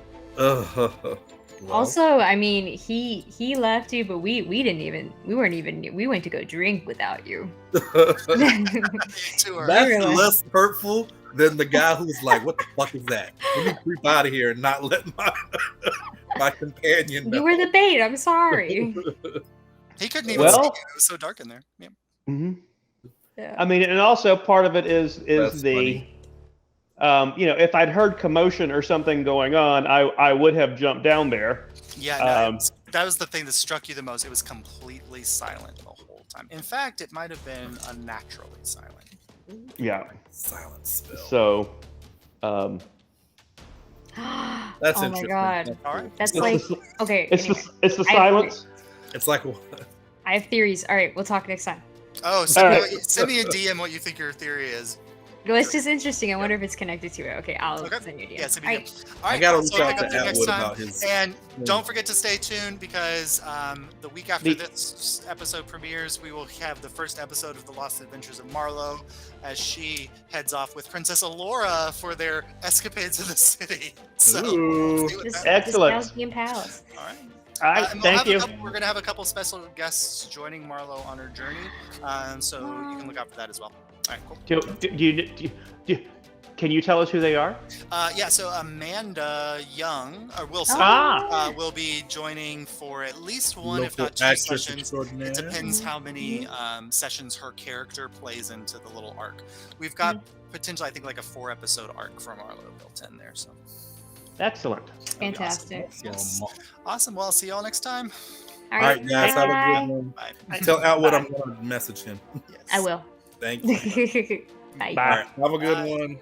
Well, also, I mean, he left you, but we went to go drink without you. You two are- that's Really? less hurtful than the guy who's like, "What the fuck is that? Let me creep out of here and not let my companion know." You were the bait. I'm sorry. He couldn't even Well- see you. It was so dark in there. Yeah. Hmm. Yeah. I mean, and also part of it is That's the, funny. if I'd heard commotion or something going on, I would have jumped down there. Yeah, no, that was the thing that struck you the most. It was completely silent the whole time. In fact, it might have been unnaturally silent. Yeah. Silence spell. So, That's oh interesting. my god. All right. That's It's like the- okay. it's anyway, the I have silence. It's like I have theories. All right, we'll talk next time. Oh, send me, All right. send me a DM what you think your theory is. Well, it's just interesting. I wonder if it's connected to it. Okay, I'll Okay. send you a DM. Yeah, send me All a right. DM. All right, I gotta so reach out pick to up next Atwood time. about his. And don't forget to stay tuned because the week after The- this episode premieres, we will have the first episode of The Lost Adventures of Marlowe as she heads off with Princess Allura for their escapades in the city. So, Ooh. we'll see what Just, that- Excellent. Just Being pals. all right. All right, And thank you. we're going to have a couple special guests joining Marlowe on her journey. So you can look out for that as well. All right, cool. Can you tell us who they are? Yeah, so Amanda Young, or Wilson, will be joining for at least one, if Local not two actress sessions. extraordinaire. It depends how many sessions her character plays into the little arc. We've got potentially, I think, like a 4-episode arc from Marlowe built in there. So Excellent. that'll be Fantastic. Yes. Awesome. Well, I'll see y'all next time. All All right, guys, have a good one. Bye. Tell Atwood I'm gonna message him. Yes. I will. Thank you. Bye. Bye. All right, have a good Bye. one.